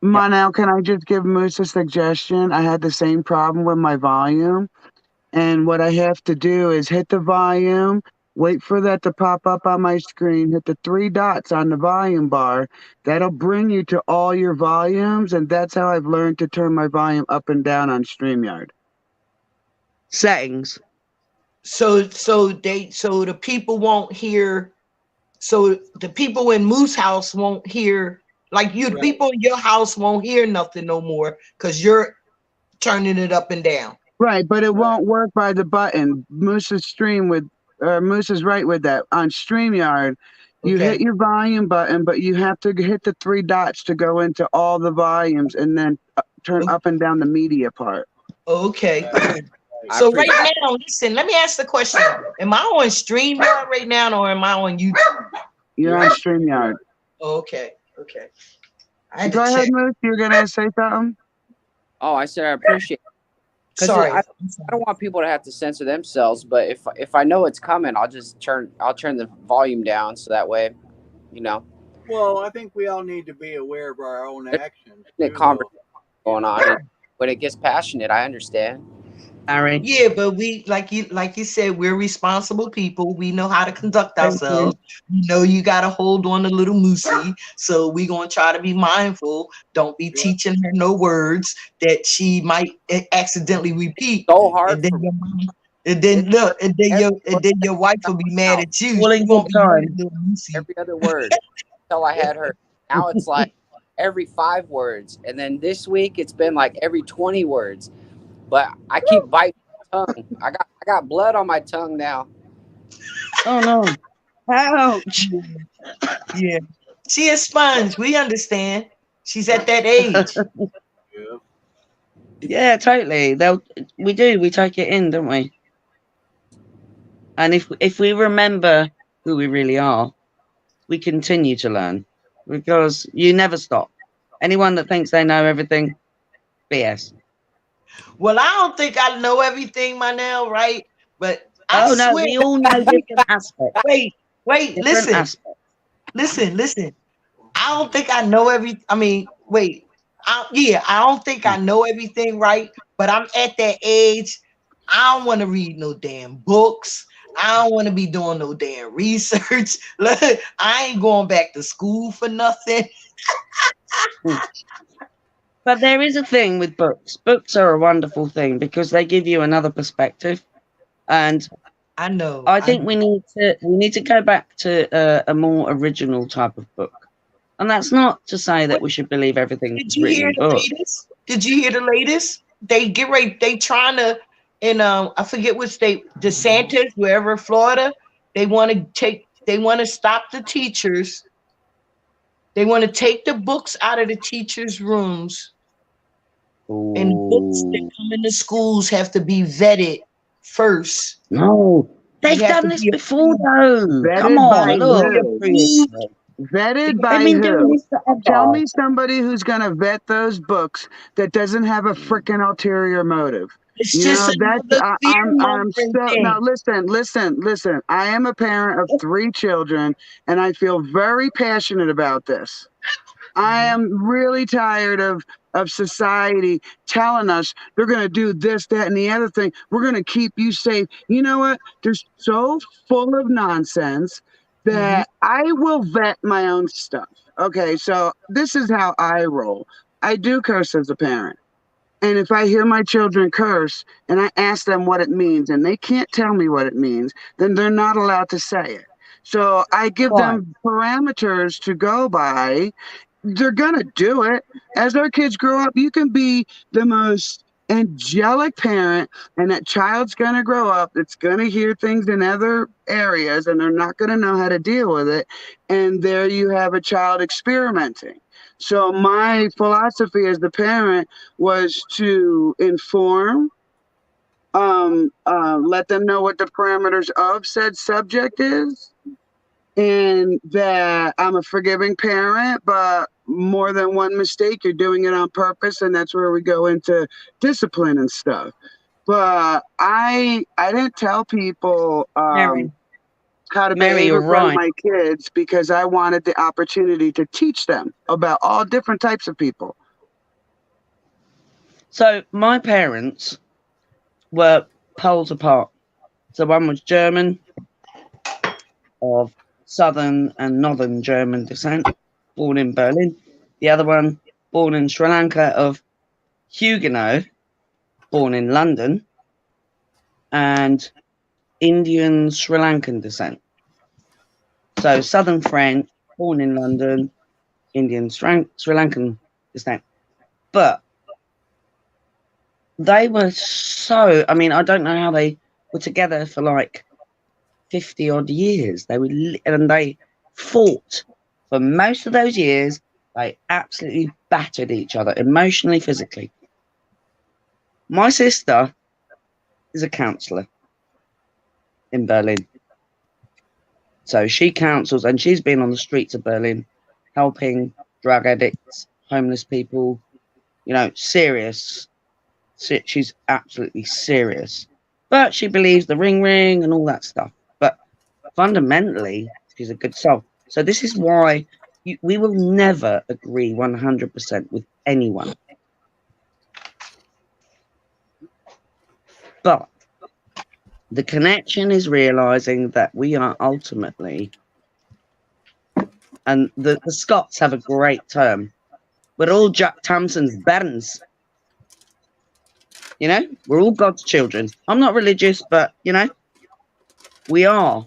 Monel, can I just give Moose a suggestion? I had the same problem with my volume. And what I have to do is hit the volume, wait for that to pop up on my screen, hit the three dots on the volume bar. That'll bring you to all your volumes. And that's how I've learned to turn my volume up and down on StreamYard. Settings. So the people won't hear. So the people in Moose house won't hear. Like you, Right. people in your house won't hear nothing no more because you're turning it up and down. Right, but it Right. won't work by the button. Moose is right with that. On StreamYard, you Okay. hit your volume button, but you have to hit the three dots to go into all the volumes and then turn up and down the media part. Okay. Right. I So right appreciate now, listen, let me ask the question. Am I on StreamYard right now or am I on YouTube? You're on StreamYard. Okay. Okay. I had Go to ahead, check. Moose. You're gonna say something? Oh, I said I appreciate it. 'Cause Sorry. I don't want people to have to censor themselves, but if I know it's coming, I'll turn the volume down so that way, you know, Well, I think we all need to be aware of our own actions the too, conversation though. going on. And when it gets passionate, I understand. Harry. Yeah, but we like you said, we're responsible people. We know how to conduct Thank you. ourselves. You know, you gotta hold on to little Moosey. So we gonna try to be mindful. Don't be Yeah. teaching her no words that she might accidentally repeat. So hard And then for your mama, and then look, and then your wife will be mad at you. All She in won't good be mad time. at little Moosey. every other word until I had her. Now it's like every 5 words, and then this week it's been like every 20 words. But I keep biting my tongue. I got blood on my tongue now. Oh no. Ouch. Yeah. She a sponge. We understand. She's at that age. Yeah. Yeah, totally. We take it in, don't we? And if we remember who we really are, we continue to learn because you never stop. Anyone that thinks they know everything, BS. Well, I don't think I know everything, Manel, right? But I Oh no, swear. we all know different aspects. Wait, Different listen, aspects. listen. I don't think I know wait. I don't think I know everything, right? But I'm at that age. I don't want to read no damn books. I don't want to be doing no damn research. Look, I ain't going back to school for nothing. But there is a thing with books. Books are a wonderful thing because they give you another perspective, and I know. I think we need to go back to a more original type of book. And that's not to say that we should believe everything Did that's you written hear in the books. latest? Did you hear the latest? They get ready. They trying to, in I forget which state, DeSantis, wherever Florida. They want to They want to stop the teachers. They want to take the books out of the teachers' rooms, and books that Ooh. come into schools have to be vetted first. No, they've They have done to this be before though. Come Vetted on, by look. who? Seriously. Vetted They've by been doing who? this forever. Tell me somebody who's gonna vet those books that doesn't have a freaking ulterior motive. It's You just know, another fear I'm mongering so now thing. listen. I am a parent of 3 children and I feel very passionate about this. I am really tired of society telling us they're going to do this, that, and the other thing. We're going to keep you safe. You know what? They're so full of nonsense. that I will vet my own stuff. Okay, so this is how I roll. I do curse as a parent. And if I hear my children curse and I ask them what it means and they can't tell me what it means, then they're not allowed to say it. So I give Right. them parameters to go by. They're going to do it. As our kids grow up, you can be the most angelic parent, and that child's going to grow up. It's going to hear things in other areas, and they're not going to know how to deal with it. And there you have a child experimenting. So my philosophy as the parent was to inform, let them know what the parameters of said subject is, and that I'm a forgiving parent, but more than one mistake, you're doing it on purpose, and that's where we go into discipline and stuff. But I didn't tell people Mary, how to Mary, behave you're in front of right. my kids because I wanted the opportunity to teach them about all different types of people. So my parents were poles apart. So one was German, of southern and northern German descent, born in Berlin. The other one, born in Sri Lanka, of Huguenot, born in London, and Indian Sri Lankan descent. So southern French, born in London, Indian Sri Lankan descent. But they were so, I mean, I don't know how they were together for like 50 odd years. And they fought for most of those years. They absolutely battered each other emotionally, physically. My sister is a counsellor in Berlin. So she counsels, and she's been on the streets of Berlin helping drug addicts, homeless people, you know, serious. She's absolutely serious. But she believes the ring and all that stuff. But fundamentally, she's a good soul. So this is why we will never agree 100% with anyone. But the connection is realizing that we are ultimately, and the Scots have a great term, we're all Jack Thompson's bairns. You know, we're all God's children. I'm not religious, but, you know, we are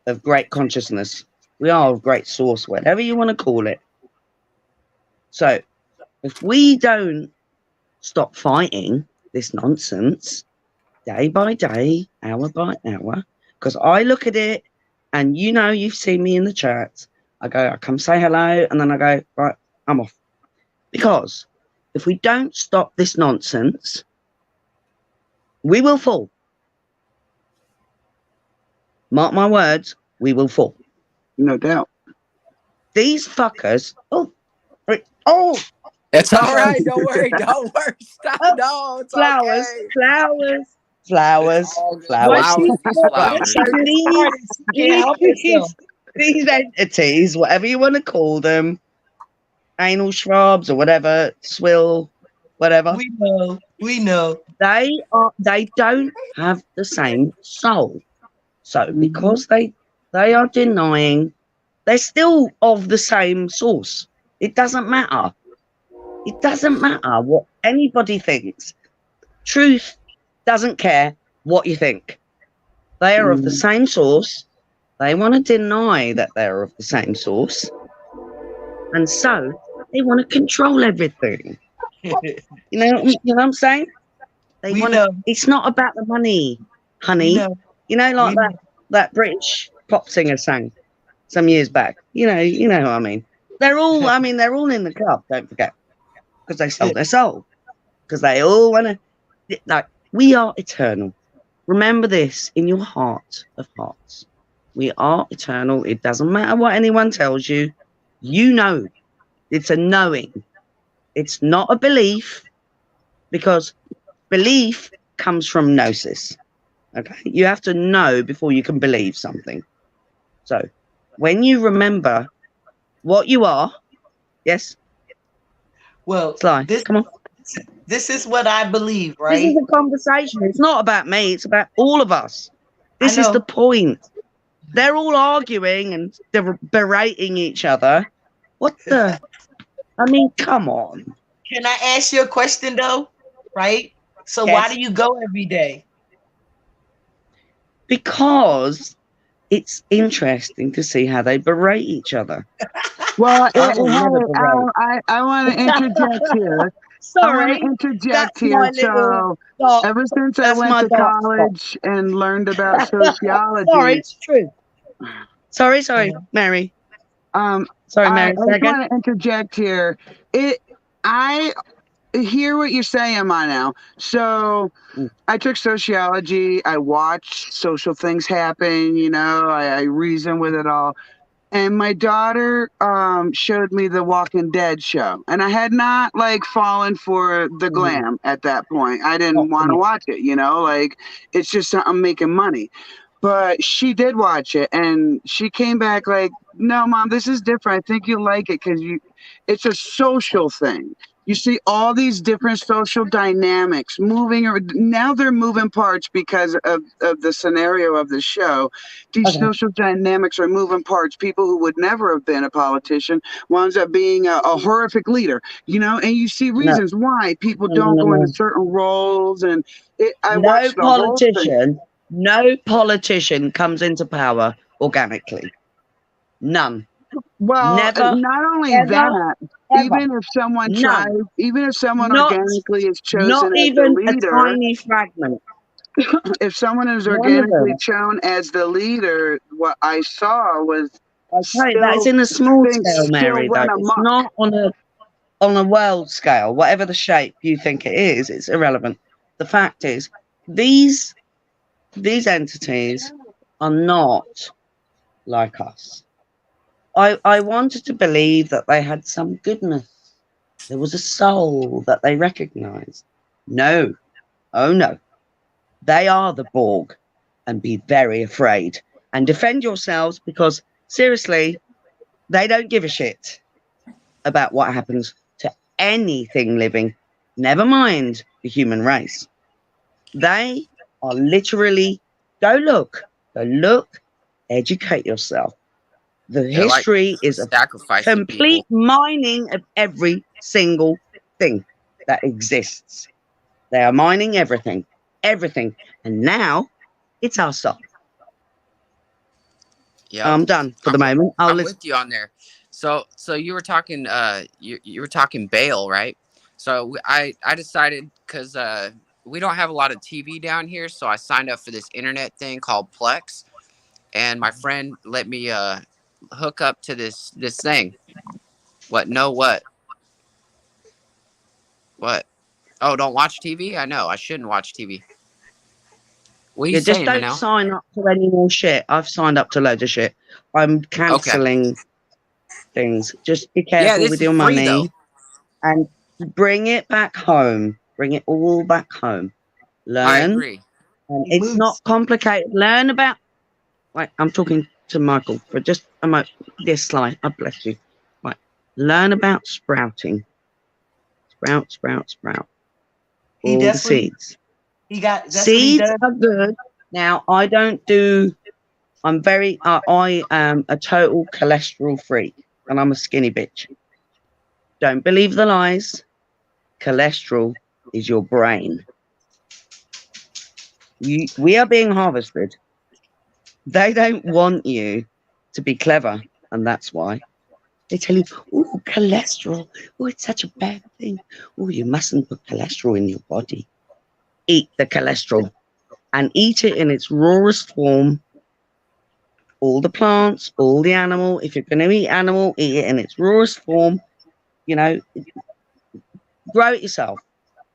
of great consciousness. We are of great source, whatever you want to call it. So if we don't stop fighting this nonsense day by day, hour by hour, because I look at it and, you know, you've seen me in the chat. I come say hello, and then I go, right, I'm off. Because if we don't stop this nonsense, we will fall. Mark my words, we will fall. No doubt. These fuckers. Oh, It's all right. Don't worry. Don't worry. Stop. Oh, No, it's flowers, okay. flowers. It's all good. Flowers. Flowers. These entities, whatever you want to call them, anal shrubs or whatever, swill, whatever. We know. They don't have the same soul. So because they are denying, they're still of the same source. It doesn't matter. It doesn't matter what anybody thinks. Truth doesn't care what you think. They are of the same source. They want to deny that they're of the same source. And so they want to control everything. You know what I'm saying? They want to. It's not about the money, honey. You know, like that British pop singer sang some years back. You know what I mean. They're all in the club. Don't forget, because they sold their soul. Because they all want to. Like, we are eternal. Remember this in your heart of hearts. We are eternal. It doesn't matter what anyone tells you. You know, it's a knowing. It's not a belief, because belief comes from gnosis. Okay, you have to know before you can believe something. So when you remember what you are, yes. Well, Sly, come on. This is what I believe, right? This is a conversation. It's not about me. It's about all of us. This is the point. They're all arguing and they're berating each other. What the? I mean, come on. Can I ask you a question though? Right? So why Yes. do you go every day? Because it's interesting to see how they berate each other. Well, I will never berate. I want to interject here. I want to Sorry, interject that's my here. little So, dark. ever since I That's went my to dark spot. college and learned about Sorry, sociology, it's true. Sorry, Mary. Sorry, I Mary. Say just again. want to interject here. I hear what you're saying, Mono. So Mm. I took sociology. I watched social things happen. I reason with it all. And my daughter showed me the Walking Dead show, and I had not like fallen for the glam at that point. I didn't Not for want to me. watch it, like it's just something making money. But she did watch it, and she came back like, "No, Mom, this is different. I think you'll like it because it's a social thing. You see all these different social dynamics moving, or now they're moving parts because of the scenario of the show. These Okay. social dynamics are moving parts. People who would never have been a politician winds up being a horrific leader, and you see No, reasons why people no, don't no, go into no. certain roles. And I No watched the whole thing. no politician comes into power organically. None. Well, Never, not only ever, that, ever. None. even if someone Not, organically is not chosen as the even a leader, tiny fragment. if someone is None of organically them. chosen as the leader, what I saw was Okay, that is still in a small things scale, still Mary. Though run it's amok. not on a world scale. Whatever the shape you think it is, it's irrelevant. The fact is, these entities are not like us. I wanted to believe that they had some goodness. There was a soul that they recognized. No. Oh no. They are the Borg, and be very afraid and defend yourselves because seriously, they don't give a shit about what happens to anything living, never mind the human race. They are literally go look, educate yourself. The They're like history is a sacrificing complete people. mining of every single thing that exists. They are mining everything, and now it's our stop. Yeah, I'm done for the moment. I'll I'm listen. with you on there. So you were talking you were talking bail, right? So I decided because we don't have a lot of TV down here, so I signed up for this internet thing called Plex, and my friend let me hook up to this thing. What? No, what? What? Oh, don't watch TV? I know I shouldn't watch TV. What are you Yeah, just saying, don't Manel? sign up to any more shit. I've signed up to loads of shit. I'm Okay. cancelling things. Just be Yeah, careful this with is your free money though. and bring it back home. Bring it all back home. I Learn, agree. and it's not complicated. Learn about. Right, I'm talking to Michael for just a moment. This slide, I bless you. Right, learn about sprouting. Sprout. He All the definitely seeds. that's what he Seeds does. are good. Now, I don't do. I am a total cholesterol freak, and I'm a skinny bitch. Don't believe the lies. Cholesterol is your brain. We are being harvested. They don't want you to be clever, and that's why they tell you, "Oh, cholesterol. Oh, it's such a bad thing. Oh, you mustn't put cholesterol in your body. Eat the cholesterol, and eat it in its rawest form. All the plants, all the animal. If you're going to eat animal, eat it in its rawest form. You know, grow it yourself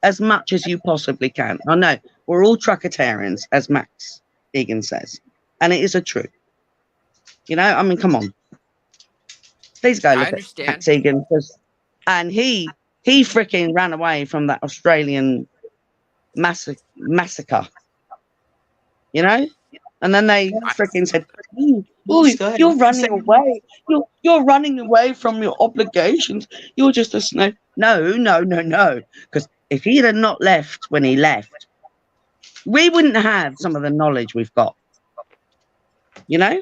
as much as you possibly can. I know we're all truckatarians, as Max Egan says, and it is a truth. You know, I mean, come on, please go I look at understand. Max Egan, and he freaking ran away from that Australian massacre. You know, and then they freaking said, "Oh, you're running away. You're running away from your obligations. You're just a snake." No. Because if he had not left when he left, we wouldn't have some of the knowledge we've got. You know?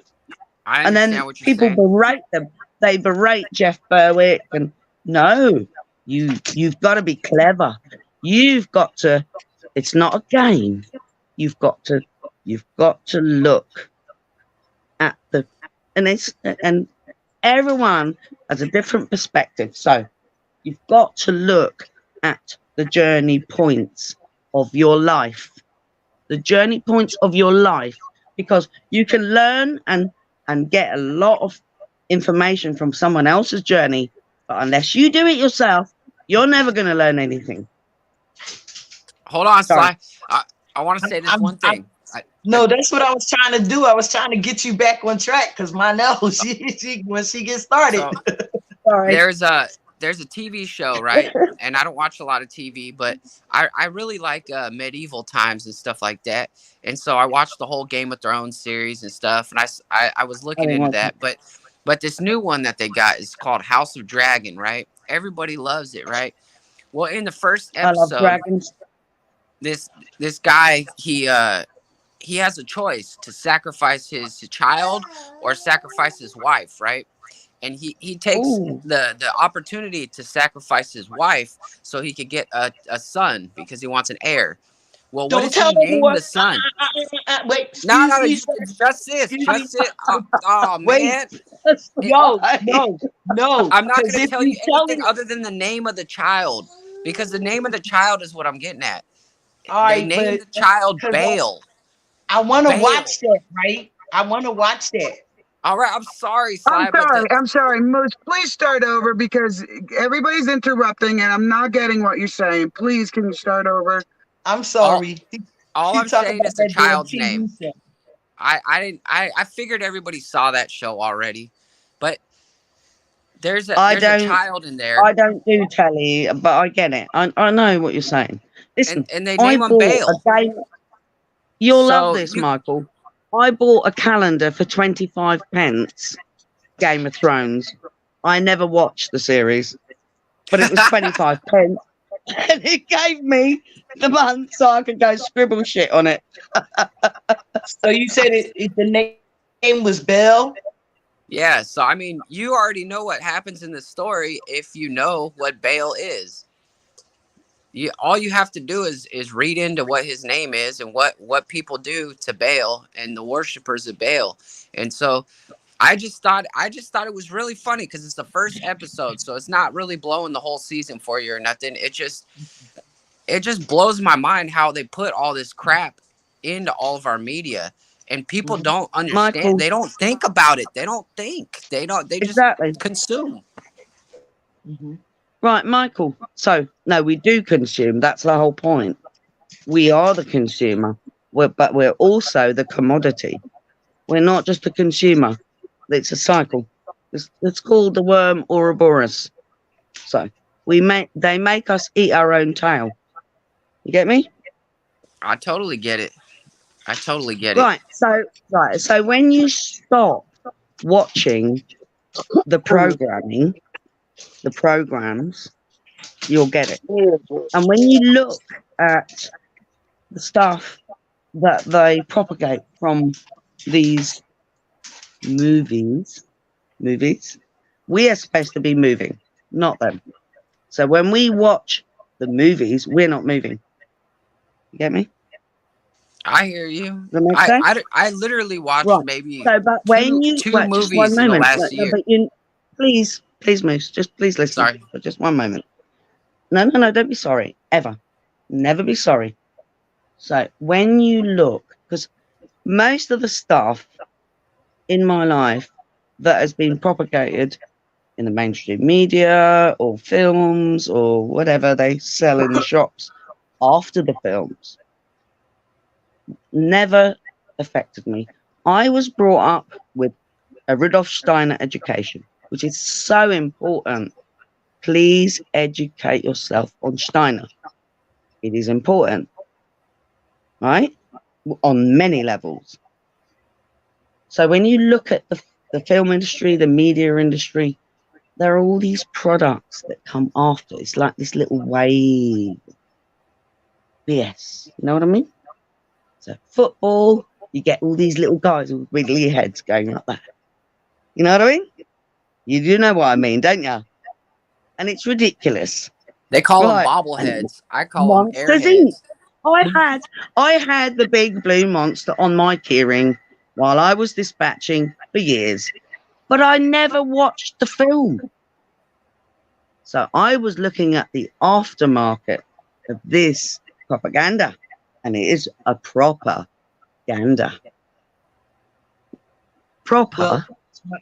I And then understand what you're people saying. berate them. They berate Jeff Berwick, and no, you've got to be clever. You've got to. It's not a game. You've got to. You've got to look at the, and everyone has a different perspective. So you've got to look at the journey points of your life. The journey points of your life, because you can learn and get a lot of information from someone else's journey, but unless you do it yourself, you're never going to learn anything. Hold on, Sorry. Sly. I want to say this I'm- one I'm- thing. No, that's what I was trying to do. I was trying to get you back on track because my nose, when she gets started. So Sorry. there's a TV show, right? And I don't watch a lot of TV, but I really like medieval times and stuff like that. And so I watched the whole Game of Thrones series and stuff, and I was looking didn't into watch that. But this new one that they got is called House of Dragon, right? Everybody loves it, right? Well, in the first I love episode, dragons. this guy he has a choice to sacrifice his child or sacrifice his wife, right? And he takes Ooh. the opportunity to sacrifice his wife so he could get a son because he wants an heir. Well, what Don't does tell he me name what. the son? Wait, No, excuse me. just this, just it. Oh Wait. man, No, no. I'm not 'cause going to if tell you tell anything me- other than the name of the child, because the name of the child is what I'm getting at. All They right, named but the child 'cause Bale. I want to Bale. watch that, right? I want to watch that. All right, I'm sorry, Sly, I'm sorry. Moose, please start over because everybody's interrupting and I'm not getting what you're saying. Please, can you start over? I'm sorry. all He I'm talking saying about is the that damn child's TV name. show. I figured everybody saw that show already, but there's a don't- child in there, I don't do telly, but I get it. I know what you're saying. Listen, and they I name him bought Bale. a game. You'll So love this, you- Michael. I bought a calendar for 25 pence. Game of Thrones. I never watched the series, but it was 25 pence, and it gave me the month so I could go scribble shit on it. So you said the name was Belle? Yeah, so I mean, you already know what happens in the story if you know what Bale is. All you have to do is read into what his name is and what people do to Bale and the worshippers of Bale. And so I just thought it was really funny because it's the first episode, so it's not really blowing the whole season for you or nothing. It just blows my mind how they put all this crap into all of our media, and people don't understand. Michael. They don't think about it. They don't think. They just Exactly. consume. Right, Michael. So, no, we do consume. That's the whole point. We are the consumer, but we're also the commodity. We're not just the consumer. It's a cycle. It's called the worm Ouroboros. So they make us eat our own tail. You get me? I totally get it. Right. So when you stop watching the programs, you'll get it. And when you look at the stuff that they propagate from these movies, we are supposed to be moving, not them. So when we watch the movies, we're not moving. You get me? I hear you. Does that make sense? I literally watched Right. maybe So, but when you two wait, just one movies in the moment. last year. But please, Moose, just please listen. Sorry. For just one moment. No, don't be sorry. Ever. Never be sorry. So when you look, because most of the stuff in my life that has been propagated in the mainstream media or films or whatever they sell in the shops after the films never affected me. I was brought up with a Rudolf Steiner education, which is so important. Please educate yourself on Steiner. It is important, right? On many levels. So when you look at the film industry, the media industry, there are all these products that come after. It's like this little wave. Yes, you know what I mean? So football, you get all these little guys with wiggly heads going like that. You know what I mean? You do know what I mean, don't you? And it's ridiculous. They call them Right. bobbleheads. I call them Monsters Inc. airheads. I had the big blue monster on my keyring while I was dispatching for years, but I never watched the film. So I was looking at the aftermarket of this propaganda, and it is a proper gander. Proper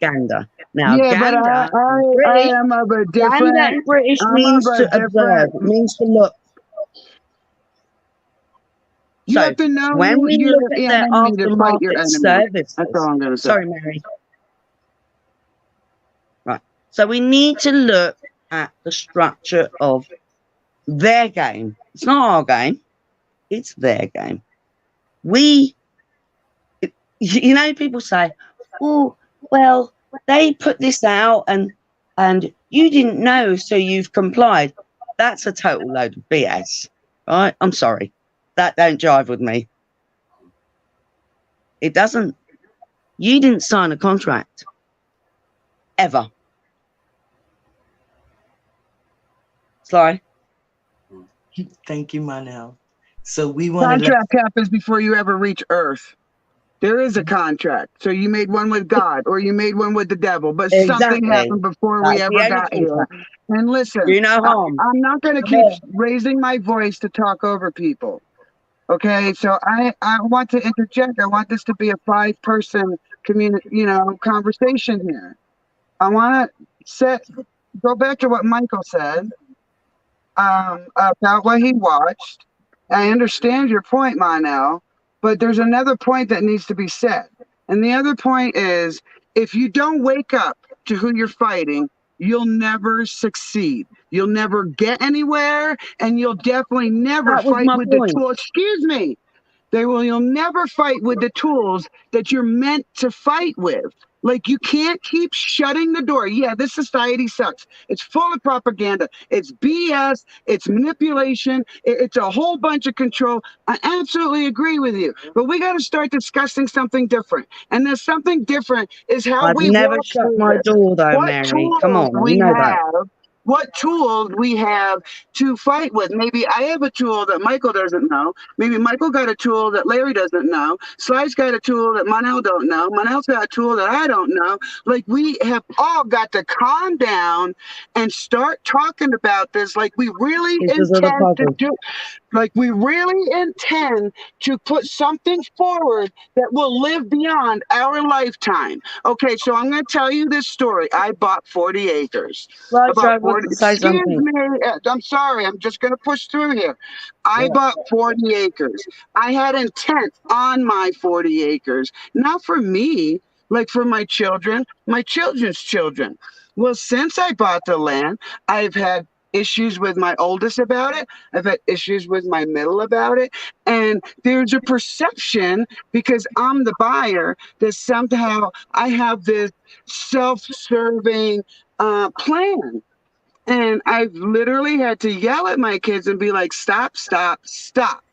gander. Now, Yeah, but gander I British, am of a gander different. in British I'm means of a to observe. different. It means to look. You So have to know when who we your look at their enemy to fight your aftermarket enemy. services, That's all I'm going to say. sorry, Mary. Right. So we need to look at the structure of their game. It's not our game. It's their game. You know, people say, "Oh, well, they put this out and you didn't know, so you've complied." That's a total load of BS. Right? I'm sorry. That don't jive with me. It doesn't. You didn't sign a contract. Ever. Sly? Thank you, Manel. So we want to Contract happens before you ever reach Earth. There is a contract. So you made one with God or you made one with the devil, but something Exactly. happened before we That's ever the only got here. contract. And listen, Do no harm. I'm not going to keep raising my voice to talk over people. Okay, so I want to interject. I want this to be a 5-person conversation here. I want to go back to what Michael said about what he watched. I understand your point, Monel, but there's another point that needs to be said. And the other point is, if you don't wake up to who you're fighting, you'll never succeed. You'll never get anywhere, and you'll definitely never That was fight my with point. the tool. Excuse me. You'll never fight with the tools that you're meant to fight with. Like, you can't keep shutting the door. Yeah, this society sucks. It's full of propaganda. It's BS. It's manipulation. It's a whole bunch of control. I absolutely agree with you. But we got to start discussing something different. And there's something different is how I've we never walk shut through my this. door, though, What Mary. tools Come on, we you know that. have. What tools we have to fight with. Maybe I have a tool that Michael doesn't know. Maybe Michael got a tool that Larry doesn't know. Sly's got a tool that Manel don't know. Manel's got a tool that I don't know. Like, we have all got to calm down and start talking about this like we really Pieces of the intend to puzzle. do. Like, we really intend to put something forward that will live beyond our lifetime. Okay, so I'm going to tell you this story. I bought 40 acres. Right, About Joe 40. wants to say Excuse something. me. I'm sorry. I'm just going to push through here. I bought 40 acres. I had intent on my 40 acres, not for me, like for my children, my children's children. Well, since I bought the land, I've had issues with my oldest about it. I've had issues with my middle about it. And there's a perception, because I'm the buyer, that somehow I have this self-serving plan. And I've literally had to yell at my kids and be like, stop, stop, stop.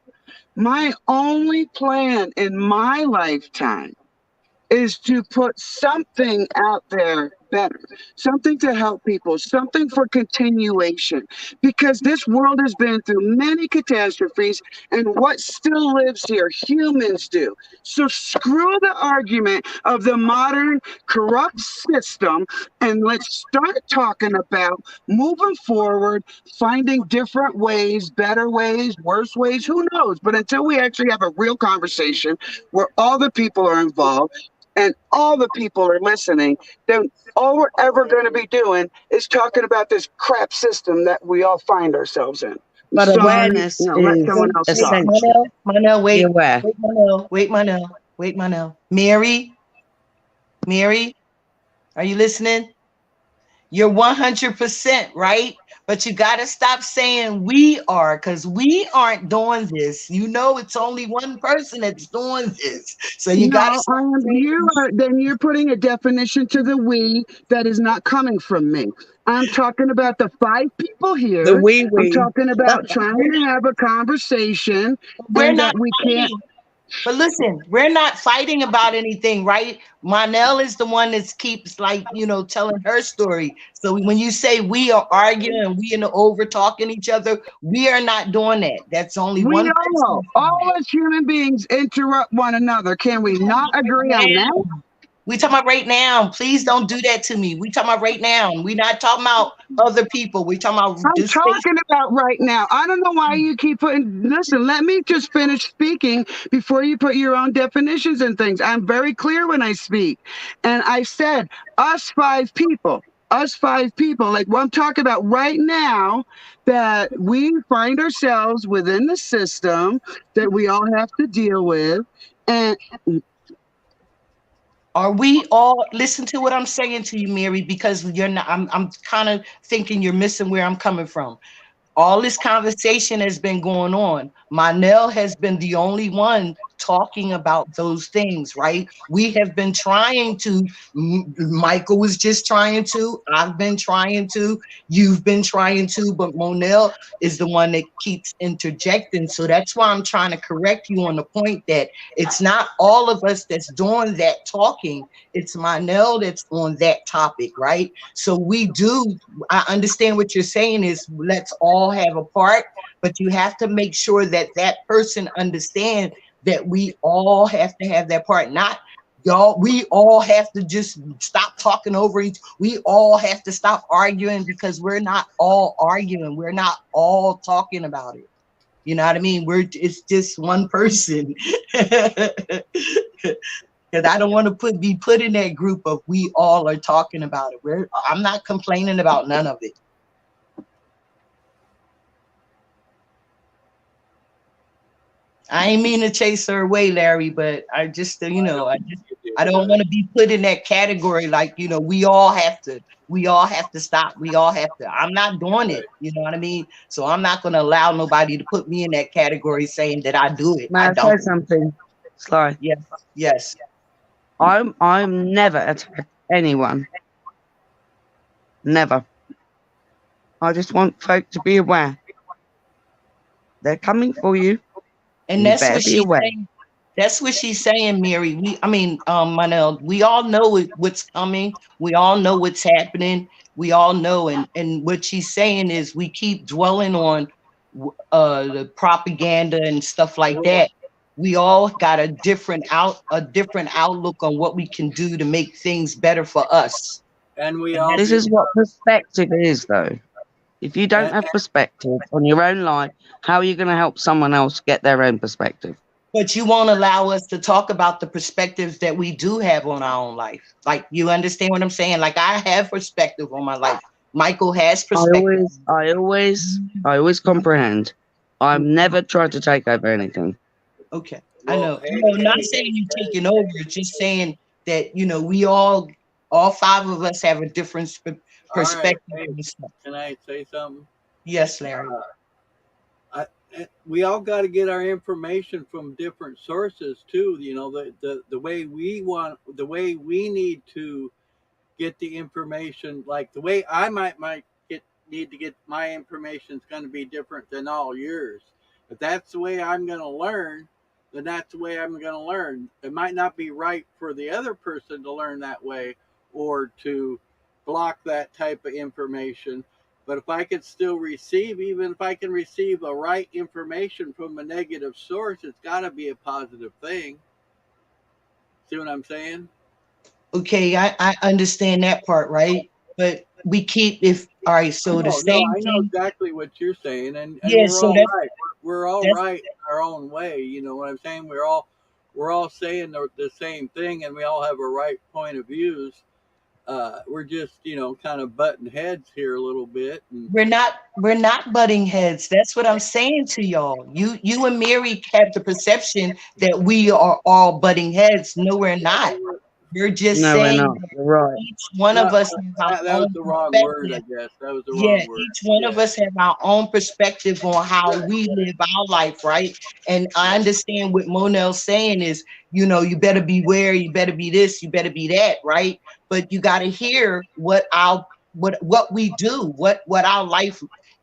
My only plan in my lifetime is to put something out there better, something to help people, something for continuation, because this world has been through many catastrophes, and what still lives here, humans do. So screw the argument of the modern corrupt system, and let's start talking about moving forward, finding different ways, better ways, worse ways, who knows? But until we actually have a real conversation where all the people are involved, and all the people are listening, then all we're ever going to be doing is talking about this crap system that we all find ourselves in. But Sorry. awareness No, let is someone else talk. essential. Manel, Be wait, aware. wait, Manel. Mary, are you listening? You're 100% right, but you got to stop saying we are, because we aren't doing this. You know, it's only one person that's doing this. So you got to. Then you're putting a definition to the we that is not coming from me. I'm talking about the 5 people here. The wee I'm talking about trying to have a conversation, We're and not that we can't. But listen, we're not fighting about anything, right? Monel is the one that keeps telling her story. So when you say we are arguing and we are over talking each other, we are not doing that. That's only We one person. all as human beings interrupt one another. Can we not agree on that? We talking about right now. Please don't do that to me. We talking about right now. We not talking about other people. We talking about I'm this. talking about right now. I don't know why you keep putting. Listen, let me just finish speaking before you put your own definitions and things. I'm very clear when I speak. And I said, us five people. Us five people. Like what I'm talking about right now, that we find ourselves within the system that we all have to deal with. And Are we all listen to what I'm saying to you, Mary? Because you're not. I'm kind of thinking you're missing where I'm coming from. All this conversation has been going on. Monel has been the only one talking about those things, right? We have been trying to. Michael was just trying to. I've been trying to. You've been trying to, but Monel is the one that keeps interjecting. So that's why I'm trying to correct you on the point that it's not all of us that's doing that talking. It's Monel that's on that topic, right? So we do. I understand what you're saying is let's all have a part, but you have to make sure that that person understands that we all have to have that part. Not y'all, we all have to just stop talking over each. We all have to stop arguing because we're not all arguing. We're not all talking about it. You know what I mean? It's just one person. Because I don't want to be put in that group of we all are talking about it. I'm not complaining about none of it. I ain't mean to chase her away, Larry, but I just, I don't want to be put in that category. Like, we all have to stop. We all have to. I'm not doing it. You know what I mean? So I'm not going to allow nobody to put me in that category saying that I do it. May I don't. say something, Sly? Yes. I'm never attacked anyone. Never. I just want folk to be aware. They're coming for you. And that's what she's saying. That's what she's saying, Mary. Monel, we all know what's coming. We all know what's happening. We all know. And what she's saying is we keep dwelling on the propaganda and stuff like that. We all got a different outlook on what we can do to make things better for us. And this is what perspective is, though. If you don't have perspective on your own life, how are you going to help someone else get their own perspective? But you won't allow us to talk about the perspectives that we do have on our own life. Like, you understand what I'm saying? Like, I have perspective on my life. Michael has perspective. I always comprehend. I'm never trying to take over anything. Okay. I know. Not saying you're taking over, just saying that, we all five of us have a different perspective. Right. Can I say something? Yes, Larry. We all got to get our information from different sources too. The way we need to get the information, like the way I might need to get my information is going to be different than all yours. If that's the way I'm going to learn, then that's the way I'm going to learn. It might not be right for the other person to learn that way or to block that type of information. But if I could still receive, even if I can receive a right information from a negative source, it's got to be a positive thing. See what I'm saying? Okay, I understand that part, right? But we keep all right. So the same. I know exactly what you're saying, and yeah, we're all right. We're all right in our own way. You know what I'm saying? We're all saying the same thing, and we all have a right point of views. We're just, kind of butting heads here a little bit. And we're not butting heads. That's what I'm saying to y'all. You and Mary have the perception that we are all butting heads. No, we're not. You're just saying we're not. You're right. Each one of us that was the wrong word, I guess. That was the wrong word. Each one of us have our own perspective on how we live our life, right? And I understand what Monel's saying is, you better beware, you better be this, you better be that, right? But you got to hear what we do, what our life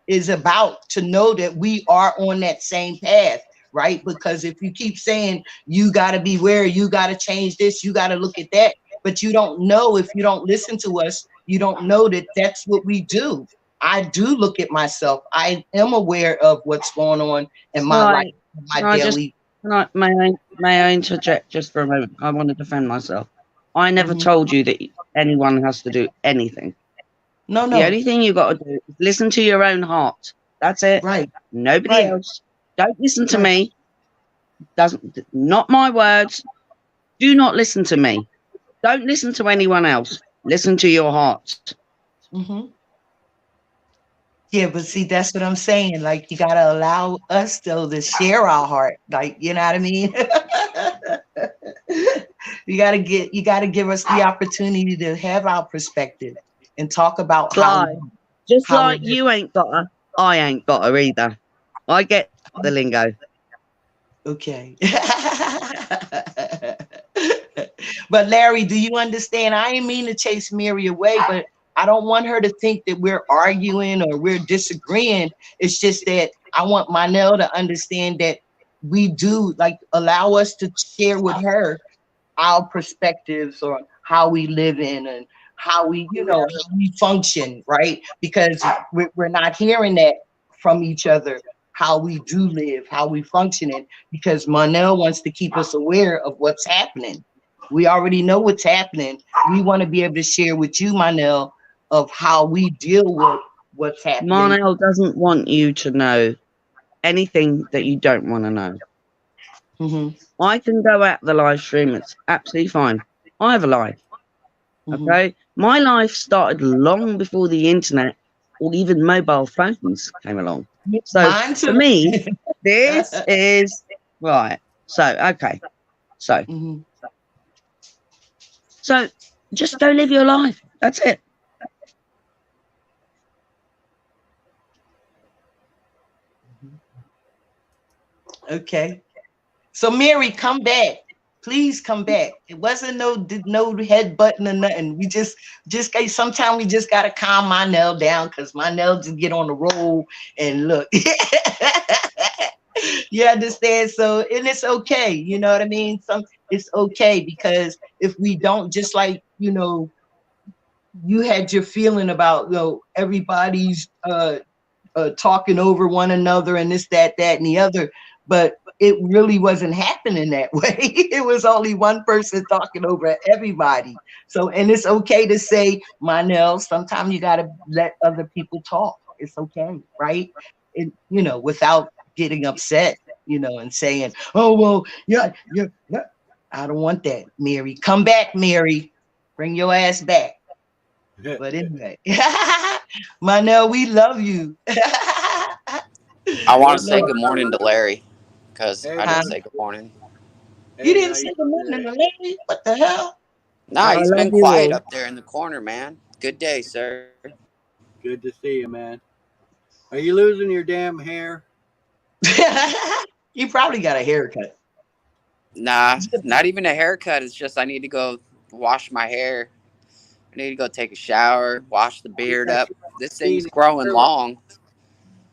is about, to know that we are on that same path, right? Because if you keep saying you got to beware, you got to change this, you got to look at that, but you don't know, if you don't listen to us, you don't know that that's what we do. I do look at myself. I am aware of what's going on in my life, Right. my Can I just daily. may I interject just for a moment? I want to defend myself. I never Mhm. told you that anyone has to do anything. No, The no, only thing you got to do is listen to your own heart. That's it. right, Nobody right, else. Don't listen to right. me. Not my words. Do not listen to me. Don't listen to anyone else. Listen to your heart. Hmm. Yeah, but see, that's what I'm saying. Like, you gotta allow us though to share our heart. Like, you know what I mean? You gotta give us the opportunity to have our perspective and talk about Sly. Just how we're like you ain't got her, I ain't got her either. I get the lingo. okay. But Larry, do you understand? I ain't mean to chase Mary away, but I don't want her to think that we're arguing or we're disagreeing. It's just that I want Manel to understand that we do, like, allow us to share with her our perspectives on how we live in and how we, how we function, right? Because we're not hearing that from each other, how we do live, how we functioning, because Manel wants to keep us aware of what's happening. We already know what's happening. We want to be able to share with you, Manel, of how we deal with what's happening. Marnell doesn't want you to know anything that you don't want to know. Mm-hmm, I can go out the live stream. It's absolutely fine. I have a life. mm-hmm. Okay. My life started long before the internet or even mobile phones came along. So Mine for too. me, this is right. So, okay. So, Mm-hmm. so just go live your life. That's it. Okay. So Mary, come back. Please come back. It wasn't no head button or nothing. We just sometimes we just gotta calm my nail down because my nail just get on the roll and look. You understand? So, and it's okay, you know what I mean? It's okay, because if we don't, just like, you had your feeling about, everybody's talking over one another and this, that, and the other, but it really wasn't happening that way. It was only one person talking over everybody. So, and it's okay to say, Manel, sometimes you got to let other people talk. It's okay, right? Without getting upset, and saying, oh, well, yeah. I don't want that, Mary. Come back, Mary. Bring your ass back. But anyway, Manel, we love you. I want to say good morning to Larry because Hey, I Huh? didn't man. say good morning. You Hey, didn't how say you good doing morning today? to Larry. What the hell? Nah, I he's love been you quiet all. up there in the corner, man. Good day, sir. Good to see you, man. Are you losing your damn hair? You probably got a haircut. Nah, not even a haircut. It's just I need to go wash my hair. I need to go take a shower, wash the I think beard I up. see a This thing's receding growing hairline. long.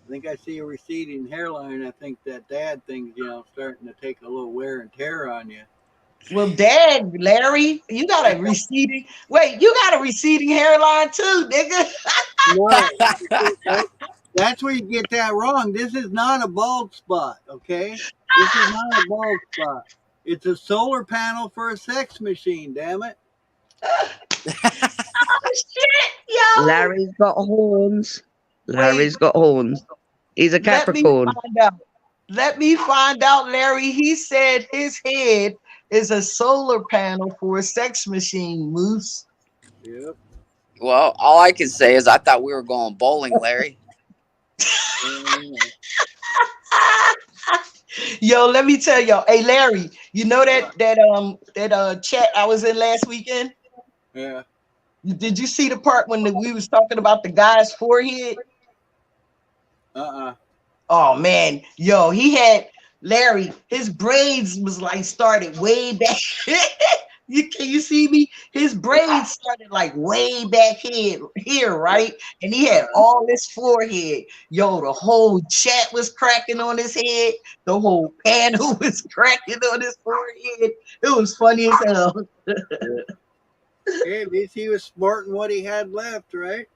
I think I see a receding hairline. I think that dad thing's, starting to take a little wear and tear on you. Well, Dad, Larry, you got a receding. Wait, you got a receding hairline too, nigga. No, that's where you get that wrong. This is not a bald spot, okay? This is not a bald spot. It's a solar panel for a sex machine, damn it. Oh shit, yo. Larry's got horns. Wait, Larry's got horns. He's a let me Capricorn. find out. Let me find out, Larry. He said his head is a solar panel for a sex machine, Moose. Yep. Well, all I can say is I thought we were going bowling, Larry. Yo, let me tell y'all. Hey, Larry, you know that chat I was in last weekend? Yeah. Did you see the part when we was talking about the guy's forehead? Uh-uh. Oh man, yo, he had Larry. His braids was like started way back. Can you see me? His braids started like way back here, right? And he had all this forehead. Yo, the whole chat was cracking on his head. The whole panel was cracking on his forehead. It was funny as hell. Hey, at least he was sporting what he had left, right?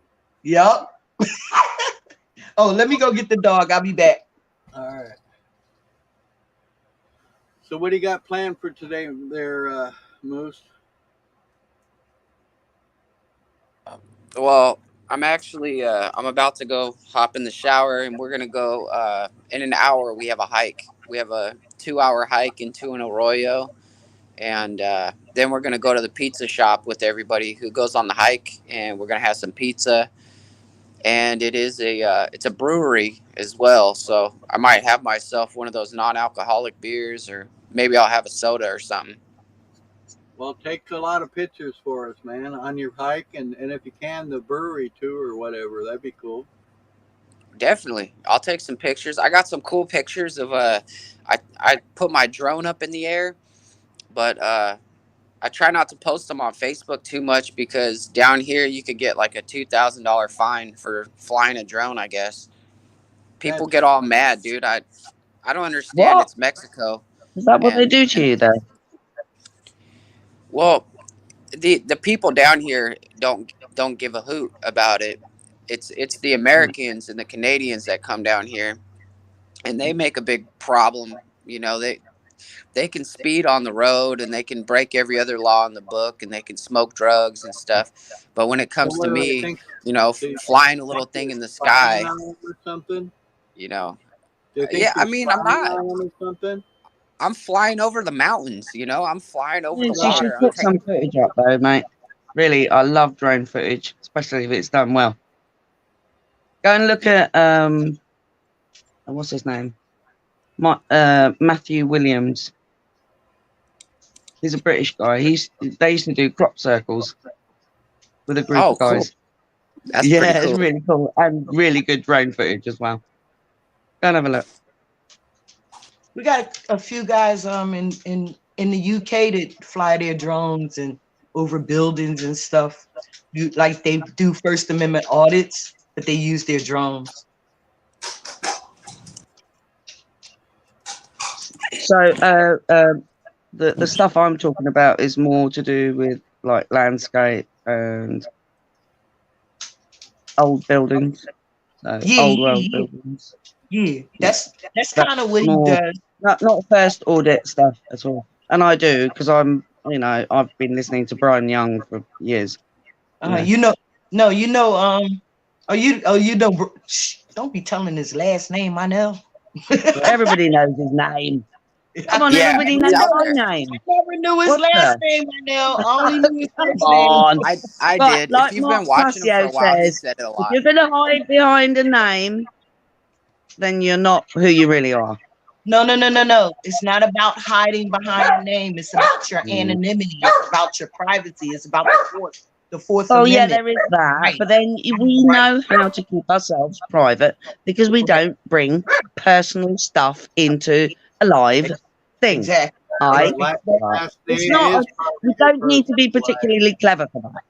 Yup. Oh, let me go get the dog. I'll be back. All right. So what do you got planned for today there, Moose? Well, I'm actually I'm about to go hop in the shower, and we're gonna go in an hour. We have a hike. We have a 2-hour hike into an arroyo, and then we're gonna go to the pizza shop with everybody who goes on the hike, and we're gonna have some pizza. And it's a brewery as well, so I might have myself one of those non-alcoholic beers, or maybe I'll have a soda or something. Well, take a lot of pictures for us, man, on your hike, and if you can, the brewery too, or whatever. That'd be cool. Definitely, I'll take some pictures. I got some cool pictures of I put my drone up in the air, but I try not to post them on Facebook too much because down here you could get like a $2,000 fine for flying a drone, I guess. People get all mad, dude. I don't understand. What? It's Mexico. Is that what they do to you, though? Well, the people down here don't give a hoot about it. It's the Americans and the Canadians that come down here, and they make a big problem. You know, they can speed on the road, and they can break every other law in the book, and they can smoke drugs and stuff. But when it comes to me, you know, flying a little thing in the sky, or something. you know, Do you think yeah, I you're mean, I'm spying not. on them or something? I'm flying over the mountains, you know. I'm flying over the You should water. I'm put taking some footage up, though, mate. Really, I love drone footage, especially if it's done well. Go and look at what's his name? Matthew Williams. He's a British guy. They used to do crop circles with a group of guys. Cool. That's Yeah, pretty cool. it's really cool and really good drone footage as well. Go and have a look. We got a few guys in the UK that fly their drones and over buildings and stuff. Like they do First Amendment audits, but they use their drones. So the stuff I'm talking about is more to do with like landscape and old buildings. So old world buildings. Yeah, that's kind of what he does. Not first audit stuff at all. And I do because I've been listening to Brian Young for years. Don't be telling his last name, I know. Everybody knows his name. Come on, Yeah, everybody knows my name. I never knew his last name, I know. I only knew his first Come on. name. I But did. like If you've Mark been watching him for a Passio while, he says, said it a if lot. you're gonna hide behind a name, then you're not who you really are. No. It's not about hiding behind a name. It's about your anonymity. It's about your privacy. It's about the fourth Oh Amendment. yeah, there is that. Right. But then we know how to keep ourselves private because we don't bring personal stuff into a live thing. Exactly. Right? Last It's name not. is You don't need to be particularly clever for that.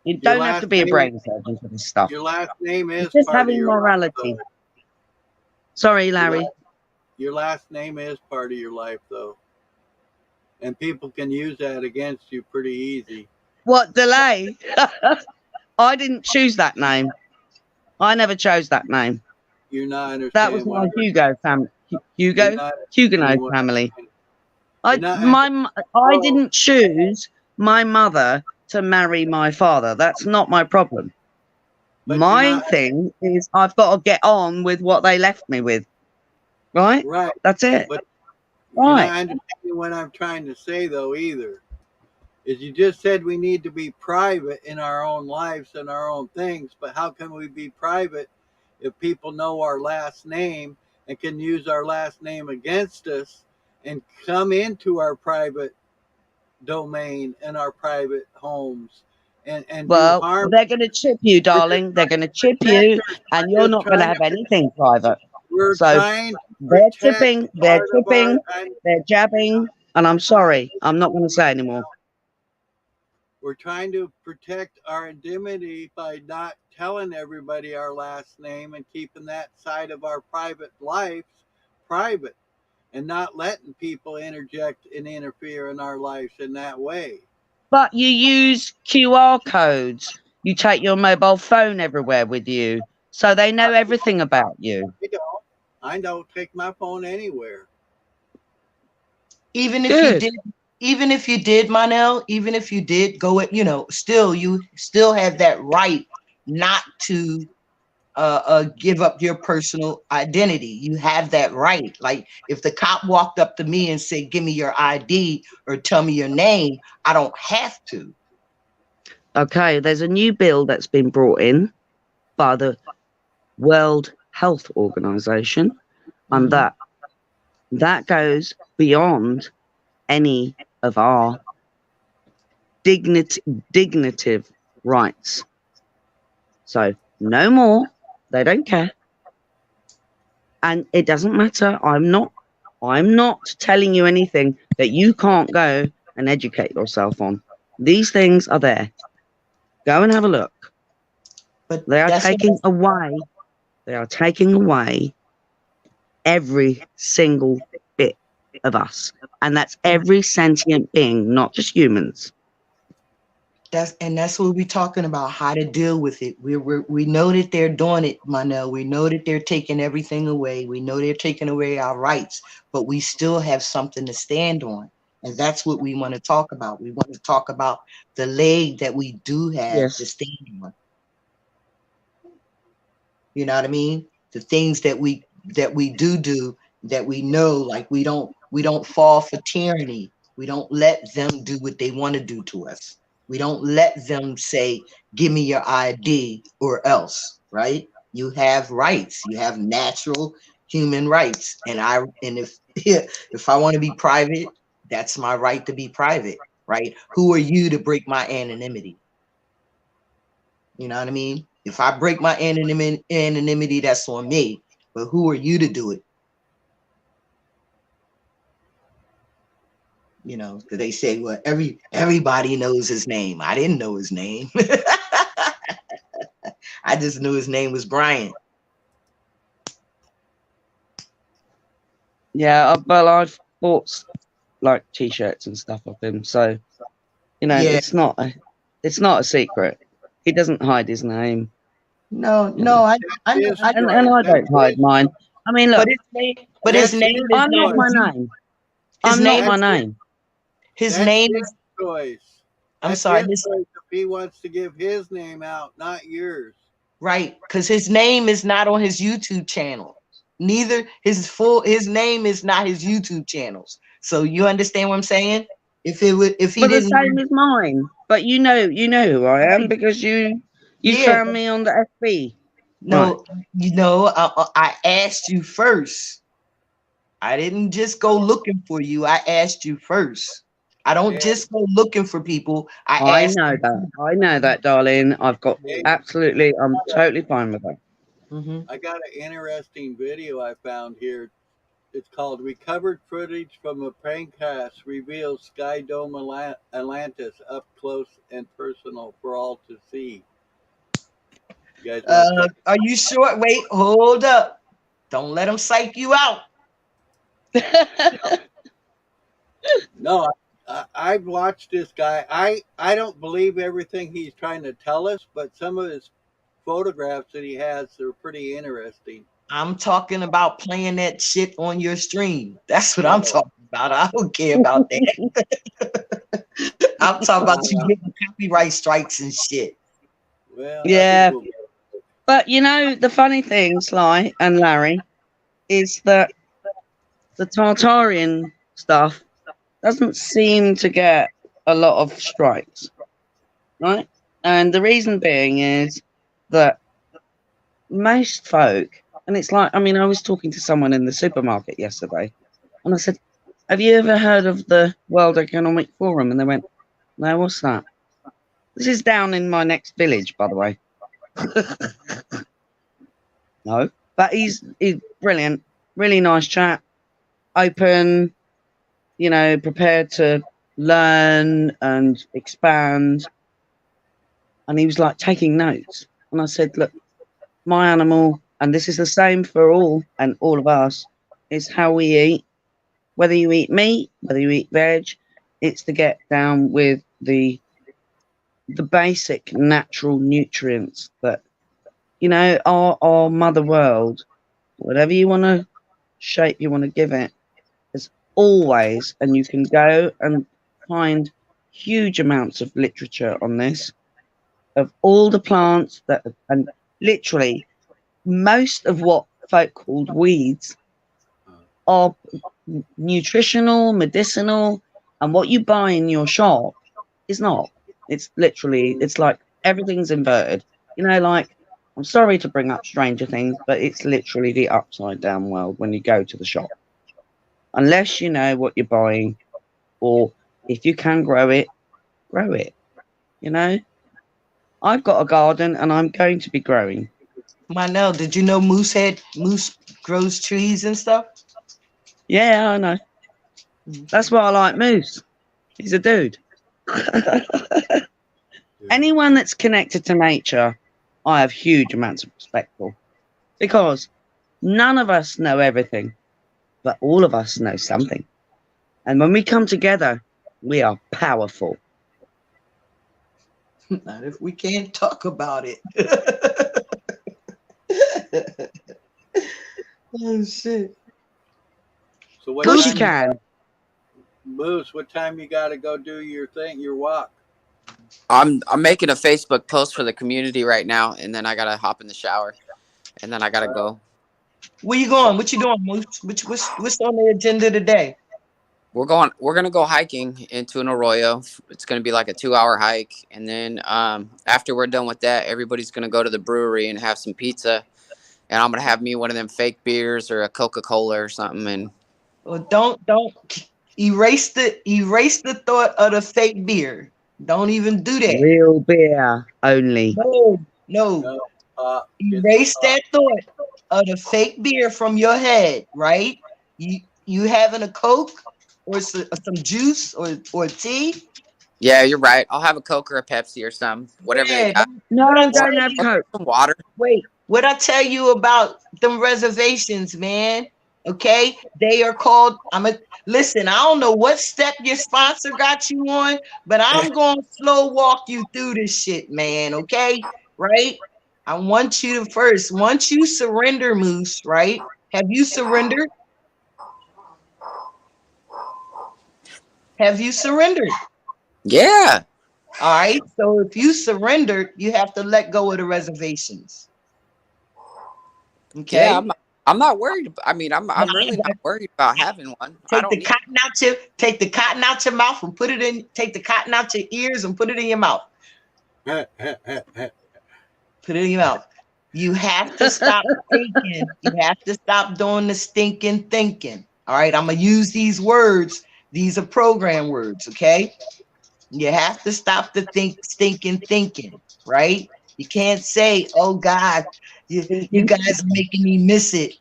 You don't have last to be a name- brain surgeon for this stuff. Your last name is It's just part of having your life, morality. though. Sorry, Larry. Your last name is part of your life, though, and people can use that against you pretty easy. What delay? I didn't choose that name. I never chose that name. You're not understanding. That was my Hugo family. Huguenot family. I didn't choose my mother to marry my father. That's not my problem. But My thing is I've got to get on with what they left me with. Right? Right. That's it. But Right. You're not understanding what I'm trying to say, though, either. Is you just said we need to be private in our own lives and our own things, but how can we be private if people know our last name and can use our last name against us and come into our private domain and our private homes and do Well, harm? they're going to chip you, darling. They're going to chip you, and you're not going to have anything private. We're So trying to they're protect chipping, they're part of our chipping, they're jabbing, and I'm sorry, I'm not going to say anymore. We're trying to protect our indemnity by not telling everybody our last name and keeping that side of our private lives private and not letting people interject and interfere in our lives in that way. But you use QR codes. You take your mobile phone everywhere with you, so they know everything about you. I don't take my phone anywhere. Even if you Good. did, even if you did, Monel, even if you did go it, still you still have that right not to give up your personal identity. You have that right. Like if the cop walked up to me and said, "Give me your ID" or "Tell me your name," I don't have to. Okay, there's a new bill that's been brought in by the World Health Organization, and Mhm. that goes beyond any of our dignitive rights. So no more. They don't care. And it doesn't matter. I'm not telling you anything that you can't go and educate yourself on. These things are there. Go and have a look. But They are that's taking away every single bit of us. And that's every sentient being, not just humans. that's what we're talking about, how to deal with it. We know that they're doing it, Monel. We know that they're taking everything away. We know they're taking away our rights, but we still have something to stand on. And that's what we want to talk about. We want to talk about the leg that we do have to Yes. stand on. You know what I mean? The things that we do that we know, like we don't fall for tyranny. We don't let them do what they want to do to us. We don't let them say, "Give me your ID or else," right? You have rights. You have natural human rights. And if if I want to be private, that's my right to be private, right? Who are you to break my anonymity? You know what I mean? If I break my anonymity, that's on me. But who are you to do it? Because they say, well, everybody knows his name. I didn't know his name. I just knew his name was Brian. Yeah, well, I've bought like t-shirts and stuff of him, so Yeah. it's not a secret. He doesn't hide his name, No, you know. I know. His And choice. I That's don't hide his, mine. I mean, look, But his that's name his is I'm not choice. my name. his I'm not name my That's his, name. his that's name his is. choice. I'm That's sorry. his choice if he wants to give his name out, not yours. Right, because his name is not on his YouTube channel. Neither his name is not his YouTube channels. So you understand what I'm saying? If he But the didn't, same as mine. But you know who I am because you yeah, found me on the FB. Right. no, I asked you first. I didn't just go looking for you. I asked you first. I don't And, just go looking for people. I I asked. know that. I know that, darling. I'm and totally fine with that. Mm-hmm. I got an interesting video I found here. It's called "Recovered Footage from a Prankcast Reveals Sky Dome Atlantis Up Close and Personal for All to See." You guys want to check it Are you sure? Wait, hold up. Don't let them psych you out. out? No, I've watched this guy. I don't believe everything he's trying to tell us, but some of his photographs that he has are pretty interesting. I'm talking about playing that shit on your stream. That's what I'm Oh, talking about. I don't care about that. I'm talking about you uh, getting copyright strikes and shit. well, I think Yeah. we'll. But the funny thing, Sly and Larry, is that the Tartarian stuff doesn't seem to get a lot of strikes, right? And the reason being is that most folk, and it's like, I mean, I was talking to someone in the supermarket yesterday, and I said, "Have you ever heard of the World Economic Forum?" And they went, "No, what's that?" This is down in my next village, by the way. No, but he's brilliant, really nice chap, open, prepared to learn and expand. And he was like taking notes. And I said, look, my animal, and this is the same for all and all of us, is how we eat. Whether you eat meat, whether you eat veg, it's to get down with the basic natural nutrients that, you know, our mother world, whatever you want to shape you want to give it, is always, and you can go and find huge amounts of literature on this, of all the plants that, and literally most of what folk called weeds are nutritional, medicinal, and what you buy in your shop is not. It's literally, it's like everything's inverted. You know, like, I'm sorry to bring up Stranger Things, but it's literally the upside down world when you go to the shop. Unless you know what you're buying, or if you can grow it, you know? I've got a garden and I'm going to be growing. Monel, did you know Moose grows trees and stuff? Yeah, I know. That's why I like Moose. He's a dude. Anyone that's connected to nature, I have huge amounts of respect for. Because none of us know everything, but all of us know something. And when we come together, we are powerful. Not if we can't talk about it. Oh shit. So Of what course you time, can. Moose? What time you got to go do your thing, your walk? I'm making a Facebook post for the community right now, and then I gotta hop in the shower, and then I gotta go. Where you going? What you doing, Moose? What's on the agenda today? We're gonna go hiking into an arroyo. It's gonna be like a 2-hour hike, and then after we're done with that, everybody's gonna go to the brewery and have some pizza, and I'm gonna have me one of them fake beers or a Coca-Cola or something. And Well, don't erase the thought of the fake beer. Don't even do that. Real beer only. No. No, Erase that thought of the fake beer from your head, right? You having a Coke or some juice or tea? yeah, you're right. I'll have a Coke or a Pepsi or something, whatever they Yeah, got. No, What I don't tell have you- Coke. Some water. Wait, what I tell you about them reservations, man? Okay, they are called. Listen. I don't know what step your sponsor got you on, but I'm going to slow walk you through this shit, man. Okay, right? I want you to first. Once you surrender, Moose, right? Have you surrendered? Have you surrendered? Yeah. All right. So if you surrendered, you have to let go of the reservations. Okay. Yeah, I'm not worried. I mean, I'm really not worried about having one. I Take don't the need. cotton out your mouth and put it in. Take the cotton out your ears and put it in your mouth. Put it in your mouth. You have to stop thinking. You have to stop doing the stinking thinking. All right. I'm gonna use these words. These are program words. Okay. You have to stop the stinking thinking. Right. You can't say, "Oh God, you guys are making me miss it.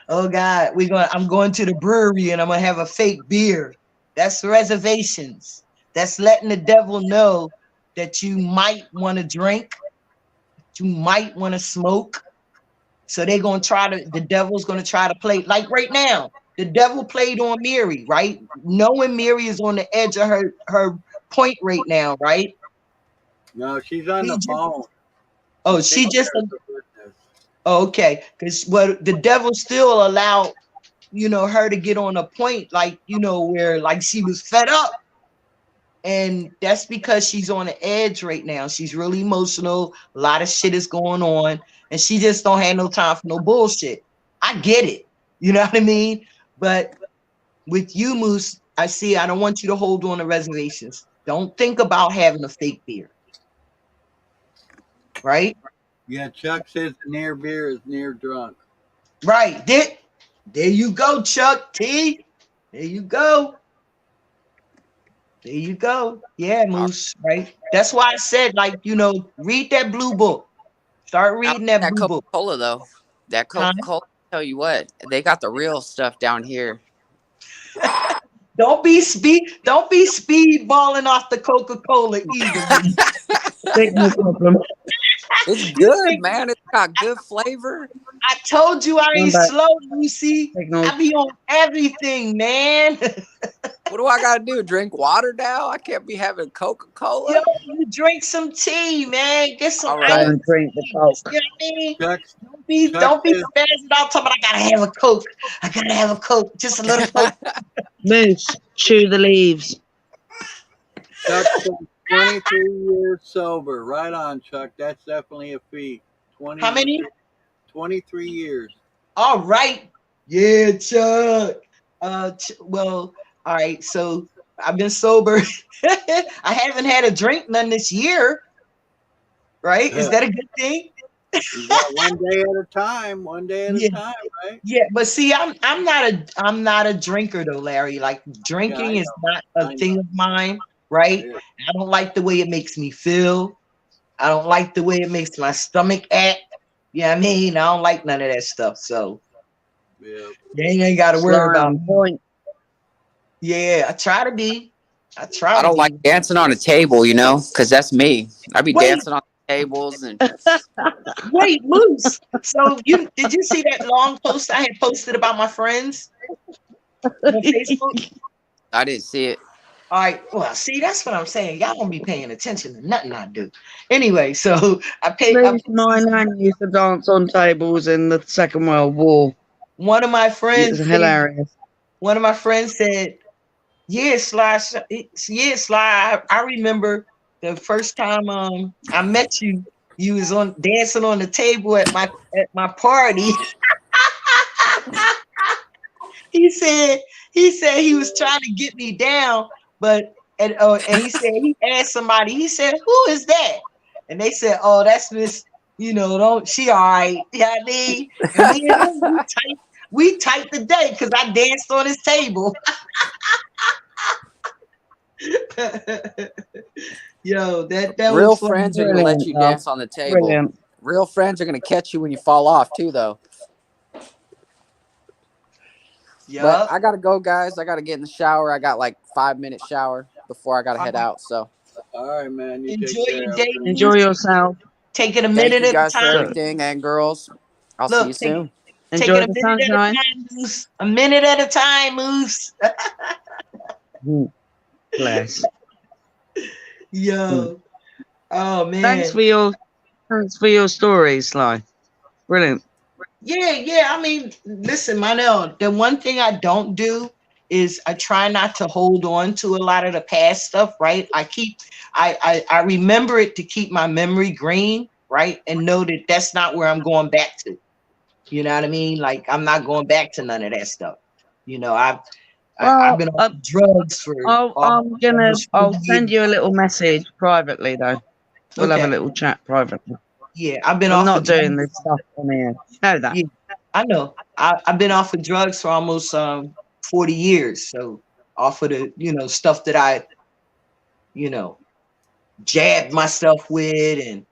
Oh God, I'm going to the brewery and I'm gonna have a fake beer." That's reservations. That's letting the devil know that you might want to drink, you might want to smoke. So the devil's gonna try to play like right now. The devil played on Mary, right? Knowing Mary is on the edge of her point right now, right? No, she's on the phone. Oh, she just. Take care of the business. Okay, because the devil still allowed, her to get on a point, like, where like she was fed up. And that's because she's on the edge right now. She's really emotional. A lot of shit is going on. And she just don't have no time for no bullshit. I get it. You know what I mean? But with you, Moose, I don't want you to hold on to reservations. Don't think about having a fake beer. Right? Yeah, Chuck says near beer is near drunk. Right. There you go, Chuck T. There you go. There you go. Yeah, Moose, right? That's why I said, read that blue book. Start reading that blue book. Coca-Cola, though. That Coca-Cola, tell you what, they got the real stuff down here. Don't be speedballing off the Coca-Cola either. Big no problem. It's good, man. It's got good flavor. I told you I ain't Come back. slow, Lucy. Signal. I be on everything, man. What do I gotta do? Drink water now? I can't be having Coca-Cola. Yo, you drink some tea, man. Get some All ice. right. Don't drink the You know Coke. what I mean? Chuck, Don't be says- spazzing out talking about I gotta have a Coke. I gotta have a Coke. Just a little Coke. Moose, chew the leaves. Chuck says 23 years sober. Right on, Chuck. That's definitely a feat. 20, How many? 23 years. All right. Yeah, Chuck. Well, all right. So I've been sober. I haven't had a drink none this year. Right? Is that a good thing? You got one day at a time. One day at Yeah. a time, right? Yeah, but see, I'm not a drinker though, Larry. Like drinking Yeah, I is know. not I a know. thing of mine, right? Yeah. I don't like the way it makes me feel. I don't like the way it makes my stomach act. Yeah, I mean, I don't like none of that stuff. So Yeah. you ain't got to worry Slime about. point. Yeah, I try to be. I try. I to don't be. like dancing on a table, you know, because that's me. I be Wait. dancing on tables and Wait, Moose. So did you see that long post I had posted about my friends on Facebook? I didn't see it. All right. Well, see, that's what I'm saying. Y'all don't be paying attention to nothing I do. Anyway, so Moose, my nan used to dance on tables in the Second World War. one of my It friends was said, hilarious. yeah, Sly, I remember the first time I met you, you was on dancing on the table at my party. He said he was trying to get me down, but and he said he asked somebody, he said, "Who is that?" And they said, "Oh, that's Miss, don't she all right." Yeah, I mean, and me and him, we tight today because I danced on his table. Yo, that Real was funny. friends are gonna let you Brilliant, dance on the table. Brilliant. Real friends are gonna catch you when you fall off too, though. Yeah. But I gotta go, guys. I gotta get in the shower. I got like 5-minute shower before I gotta head out. So All right, man. You Enjoy take care. your day. Enjoy yourself. Take it a thank minute you at a guys for time. everything, and girls. I'll Look, see you soon. Take Enjoy it a the minute at a sunshine. time, Moose. A minute at a time, Moose. Bless. Yo. Oh man. Thanks for your stories, Sly. Brilliant. Yeah. I mean, listen, Manel, the one thing I don't do is I try not to hold on to a lot of the past stuff, right? I remember it to keep my memory green, right? And know that that's not where I'm going back to. You know what I mean? Like I'm not going back to none of that stuff. I've been on drugs for. I'll send you a little message privately though. We'll have a Okay. little chat privately. Yeah, I've been I'm off not of doing drugs. this stuff on here. Know that. Yeah. I know. I've been off of drugs for almost 40 years. So off of the stuff that I jabbed myself with, and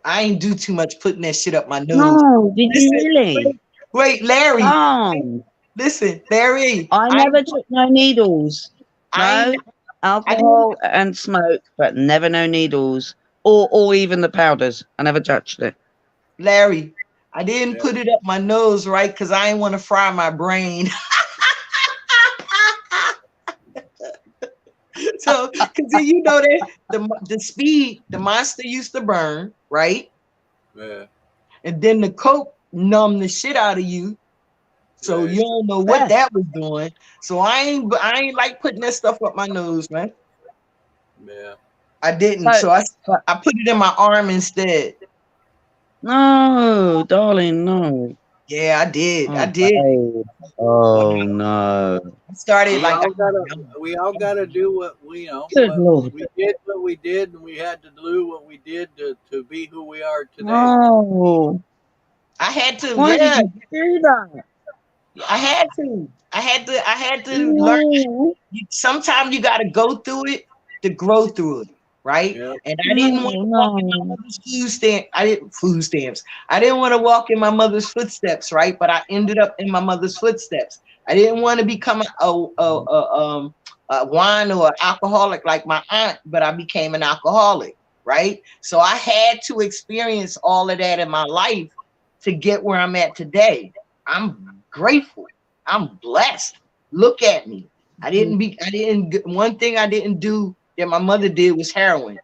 I ain't do too much putting that shit up my nose. No, did you Listen, really? Wait, Larry. Oh, Listen, Larry. I never took no needles. I No alcohol and smoke, but never no needles or even the powders. I never touched it. Larry, I didn't put it up my nose, right? Because I didn't want to fry my brain. So, because that the speed the monster used to burn, right? Yeah. And then the coke numbed the shit out of you. So Right. you don't know what that was doing. So I ain't like putting that stuff up my nose, man. Yeah. I didn't. So I put it in my arm instead. No, darling, no. Yeah, I did. Oh, I did. babe. Oh no. I started We all gotta do what we Good Lord. we did what we did, and we had to do what we did to be who we are today. Oh, I had to. why Yeah, did you do that? I had to. I had to learn. Sometimes you got to go through it to grow through it, right? Yeah. And I didn't want to walk in my mother's food stamps. I didn't want to walk in my mother's footsteps, right? But I ended up in my mother's footsteps. I didn't want to become a wine or an alcoholic like my aunt, but I became an alcoholic, right? So I had to experience all of that in my life to get where I'm at today. I'm grateful. I'm blessed. Look at me. One thing I didn't do that my mother did was heroin,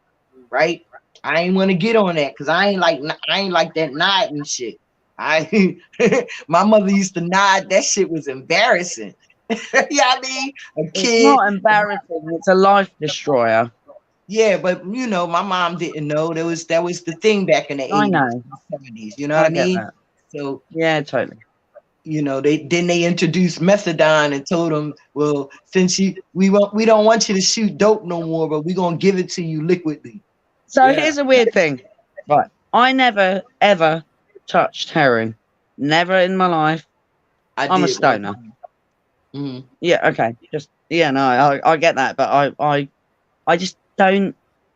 right? I ain't want to get on that because I ain't like that nodding shit. My mother used to nod. That shit was embarrassing. You know what I mean? A It's kid. not embarrassing. It's a life destroyer. Yeah, but my mom didn't know that was the thing back in the 80s, I know. 70s. You know what I get mean? that. So Yeah, totally. they introduced methadone and told them, well, since we don't want you to shoot dope no more, but we're gonna give it to you liquidly. So Yeah. here's a weird thing. Right. I never ever touched heroin. Never in my life. I'm a stoner. Mhm. Yeah, okay. I get that, but I just don't.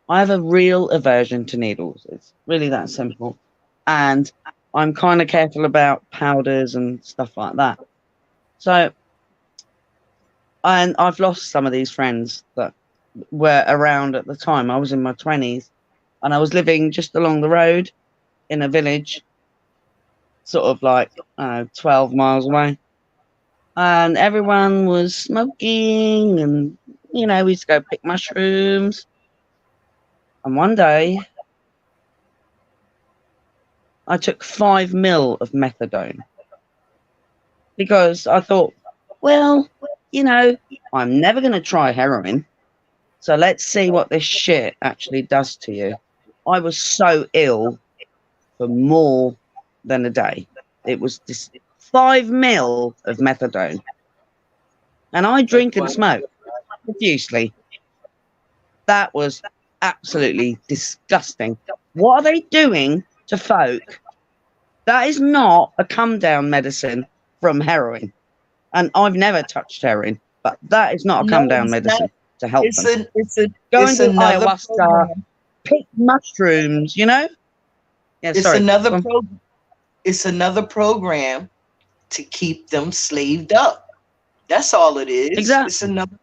I have a real aversion to needles. It's really that simple, and I'm kind of careful about powders and stuff like that. So, and I've lost some of these friends that were around at the time. I was in my 20s, and I was living just along the road in a village, sort of like 12 miles away, and everyone was smoking, and we used to go pick mushrooms. And one day, I took 5 mil of methadone because I thought, well, I'm never going to try heroin. So let's see what this shit actually does to you. I was so ill for more than a day. It was this 5 mil of methadone. And I drink and smoke profusely. That was absolutely disgusting. What are they doing to folk? That is not a come down medicine from heroin. And I've never touched heroin, but that is not a come down medicine to help them. Go and do ayahuasca, program. pick mushrooms, Yeah, It's sorry. it's another program to keep them slaved up. That's all it is. Exactly. It's another.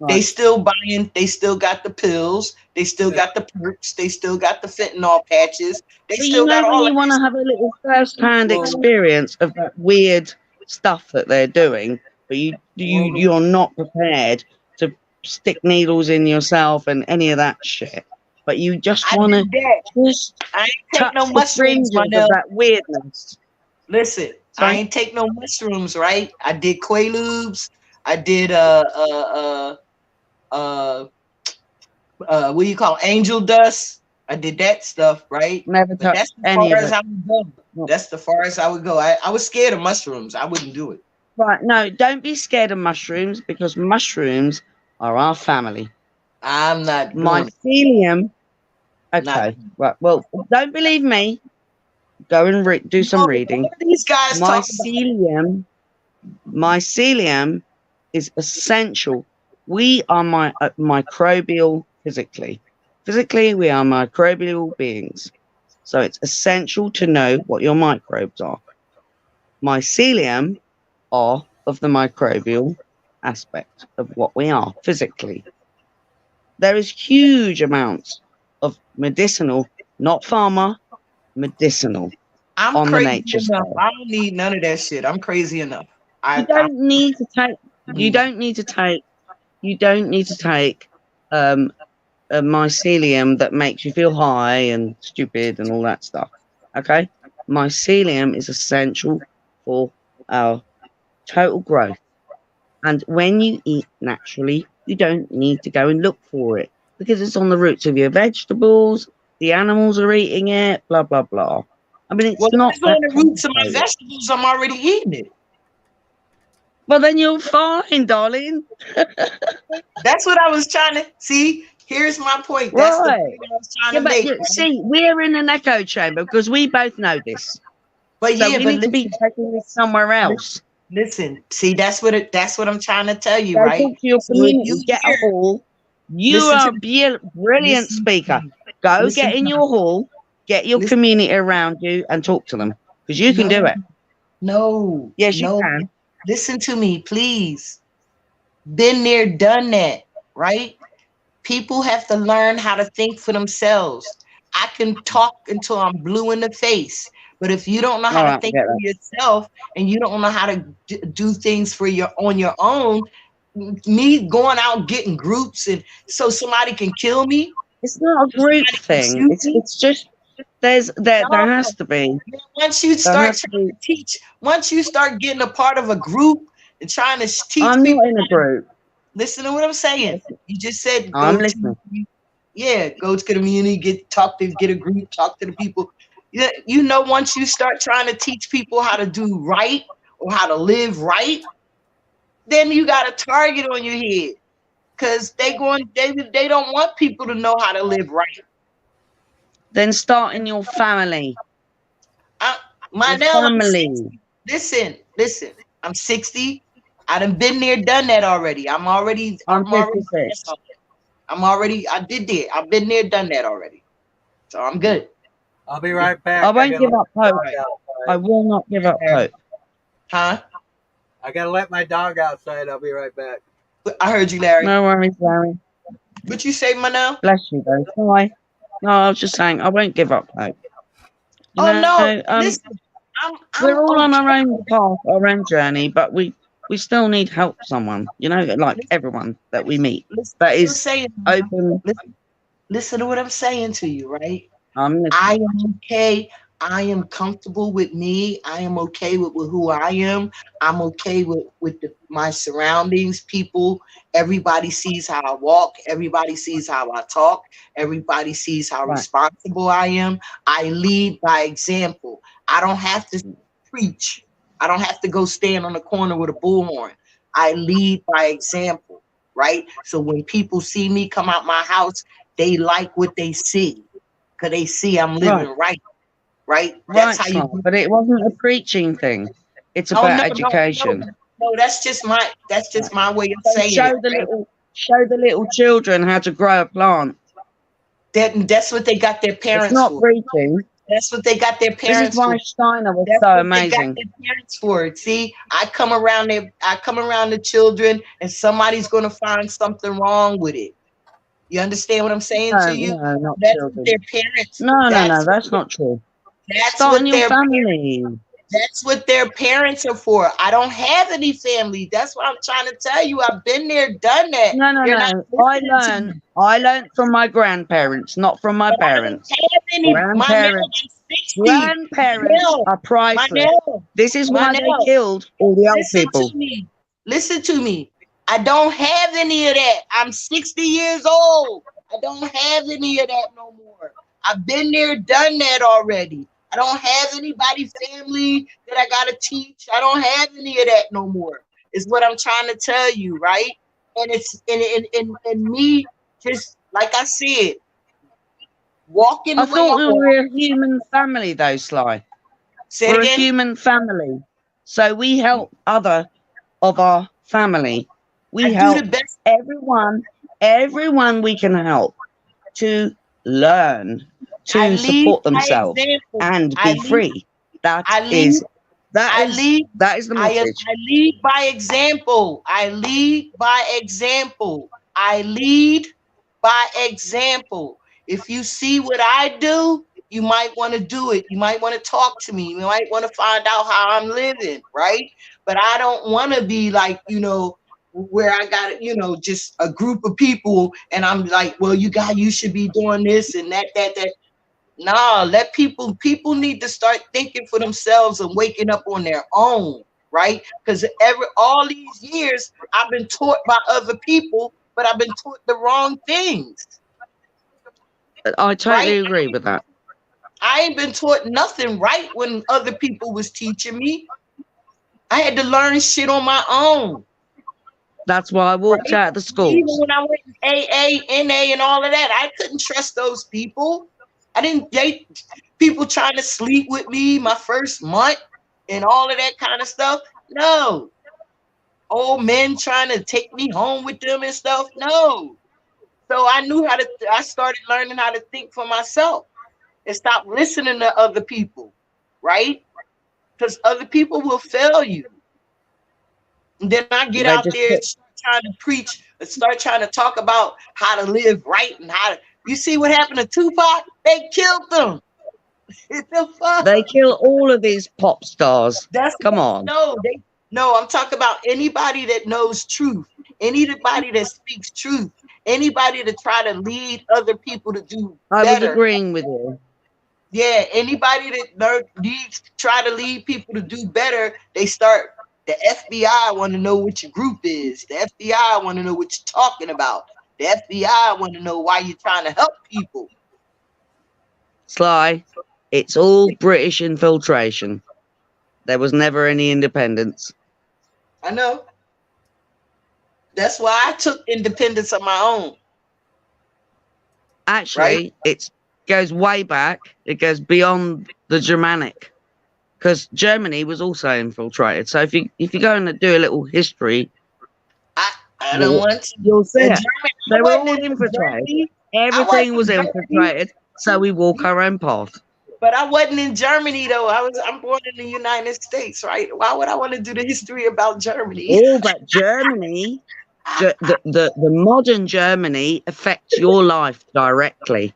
Right. They still buying. They still got the pills. They still got the perks. They still got the fentanyl patches. They But still got when all you of want to this. have a little first-hand experience of that weird stuff that they're doing, but you're not prepared to stick needles in yourself and any of that shit. But you just I want to did that. just I ain't take touch no the mushrooms, fringes of Manel. that weirdness. Listen, Sorry? I ain't take no mushrooms, right? I did Quaaludes. I did what do you call angel dust? I did that stuff, right? Never But that's touched as any far of as it. I would go. That's the far as I would go. I was scared of mushrooms. I wouldn't do it. Right, no, don't be scared of mushrooms because mushrooms are our family. I'm not doing it. Mycelium. Not Okay, right. Well, don't believe me. Go and do some reading. What are these guys talking Mycelium is essential. We are microbial physically. Physically, we are microbial beings. So it's essential to know what your microbes are. Mycelium are of the microbial aspect of what we are physically. There is huge amounts of medicinal, not pharma, medicinal. I'm on the crazy nature enough. scale. I don't need none of that shit. I'm crazy enough. You don't need to take. You don't need to take. You don't need to take a mycelium that makes you feel high and stupid and all that stuff. Okay, mycelium is essential for our total growth. And when you eat naturally, you don't need to go and look for it because it's on the roots of your vegetables. The animals are eating it. Blah blah blah. I mean, it's not. If it's on the roots of my vegetables, I'm already eating it. Well, then you're fine, darling. That's what I was trying to see. Here's my point. That's the point I was trying to make. See, we're in an echo chamber because we both know this. But so yeah, we but need to be taking this somewhere else. Listen, see, that's what I'm trying to tell you, Go right? talk to your community. Get a hall. You are a brilliant speaker. Go get in your hall. Get your community around you and talk to them because you can do it. No. Yes, you can. listen to me, please. Been there, done that, right? People have to learn how to think for themselves. I can talk until I'm blue in the face, but if you don't know how All to right, I think get for that. yourself and you don't know how to do things for your on your own, me going out getting groups and so somebody can kill me, It's not a so group somebody can thing. shoot me. It's just there No, has to be once you there start has to trying be. to teach, once you start getting a part of a group and trying to teach I'm people not in a how to group. listen to what I'm saying. You just said I'm go to listening. yeah, go to the community, get a group, talk to the people. Yeah, you know, once you start trying to teach people how to do right or how to live right, then you got a target on your head because they don't want people to know how to live right. Then start in your family. I, Your I'm family. 60. Listen. I'm 60. I done been there, done that already. I'm I'm already 56. past all that. I did that. I've been there, done that already. So I'm good. I'll be right I back. I won't gotta give let up my hope. dog I outside. will not give up hope. Huh? I gotta let my dog outside. I'll be right back. I heard you, Larry. No worries, Larry. What you say, Manel? Bless you, though. Bye. No, I was just saying I won't give up hope. You Oh no, know, listen, I'm we're all on our okay. own path, our own journey, but we still need help. Someone, you know, like Listen, everyone that we meet listen that to what I'm is saying. open. Listen to what I'm saying to you, right? I'm I listening. am okay. I am comfortable with me. I am okay with who I am. I'm okay with my surroundings, people. Everybody sees how I walk. Everybody sees how I talk. Everybody sees how Right. responsible I am. I lead by example. I don't have to preach. I don't have to go stand on the corner with a bullhorn. I lead by example, right? So when people see me come out my house, they like what they see because they see I'm Right. living right, right? That's Right, how you Sly. do. But it wasn't a preaching thing. It's Oh about education. no. That's Right. just my way of So saying it, right? show the little children how to grow a plant. That's what they got their It's parents not for. preaching. That's what they got their This is parents for. why Steiner was That's so what they got amazing. their parents for. See, I come around the children, and somebody's gonna find something wrong with it. You understand what I'm saying to No, you? no, not That's what children. their parents. No, That's what. that's not true. That's Start in what your their family. That's what their parents are for. I don't have any family. That's what I'm trying to tell you. I've been there, done that. No, no, You're not no. listening to me. I learned from my grandparents, not from my But I don't parents. have any. My nail, Grandparents, I'm 60. grandparents Nail, are my priceless. nail, This is my why they nail. killed all the old Listen people. to me. Listen to me. I don't have any of that. I'm 60 years old. I don't have any of that no more. I've been there, done that already. I don't have anybody family that I gotta teach. I don't have any of that no more. Is what I'm trying to tell you, right? And it's and me just like I said, walking I the way I thought we walk. were a human family, though, Sly. Say it We're a again. human family. So we help other of our family. We I do the help best. everyone we can help to learn, I to lead support by themselves example. and I be lead. free. That I lead. is that I is lead. that is the message. I lead by example. I lead by example. I lead by example. If you see what I do, you might want to do it. You might want to talk to me. You might want to find out how I'm living, right? But I don't want to be like, where I got, just a group of people and I'm like, well, you should be doing this and that. Nah, let people need to start thinking for themselves and waking up on their own, right? Because all these years I've been taught by other people, but I've been taught the wrong things, I totally right? agree with that. I ain't been taught nothing right when other people was teaching me. I had to learn shit on my own, That's why I walked right? out of the Even schools. when I went AA, NA, and all of that, I couldn't trust those people. I didn't date people trying to sleep with me my first month and all of that kind of stuff. No. Old men trying to take me home with them and stuff. No. So I started learning how to think for myself and stop listening to other people, right? Because other people will fail you. And then I get They out just there put, and start trying to preach and start trying to talk about how to live right and how to. You see what happened to Tupac? They killed them. The fuck? they kill all of these pop stars. That's Come on. no. I'm talking about anybody that knows truth, anybody that speaks truth, anybody that try to lead other people to do I was better. agreeing with you. Yeah, anybody that needs to try to lead people to do better, they start. The FBI want to know what your group is. The FBI want to know what you're talking about. The FBI want to know why you're trying to help people. Sly, it's all British infiltration. There was never any independence. I know. That's why I took independence of my own. Actually, it goes way back. It goes beyond the Germanic, because Germany was also infiltrated. So if you go and do a little history, I don't want to. you'll see it. They I were wasn't all in infiltrated. Germany. Everything was wasn't in Germany. infiltrated. So we walk our own path. But I wasn't in Germany though. I'm born in the United States, right? Why would I want to do the history about Germany? All but Germany, the modern Germany affects your life directly.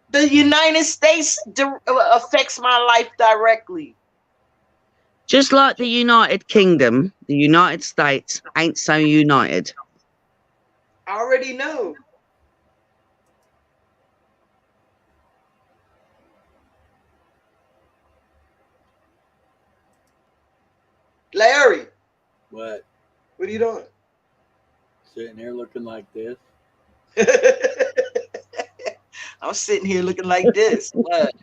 The United States affects my life directly. Just like the United Kingdom, the United States ain't so united. I already know. Larry, What? what are you doing? Sitting here looking like this? I'm sitting here looking like this. What?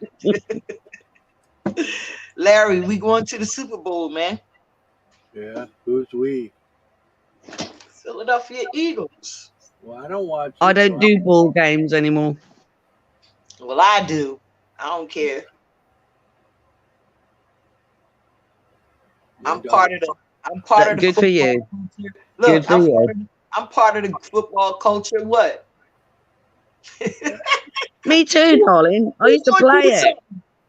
Larry, we going to the Super Bowl, man. Yeah. Who's we? Philadelphia Eagles. Well, I don't watch. I it, don't so do ball games anymore. Well, I do. I don't care. I'm part of the Good for you. culture. Good Look, for you. I'm part of the football culture. What? Me too, darling. I used to play it.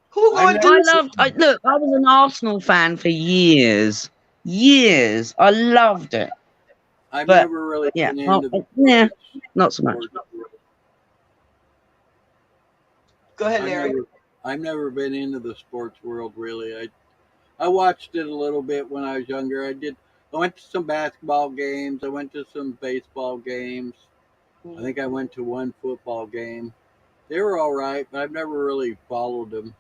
Who going to I do loved. Look, I was an Arsenal fan for years. Years. I loved it. I've But, never really yeah, been well, into the yeah, not so much. Go ahead, Larry. I've never been into the sports world really. I watched it a little bit when I was younger. I went to some basketball games. I went to some baseball games. I think I went to one football game. They were all right, but I've never really followed them.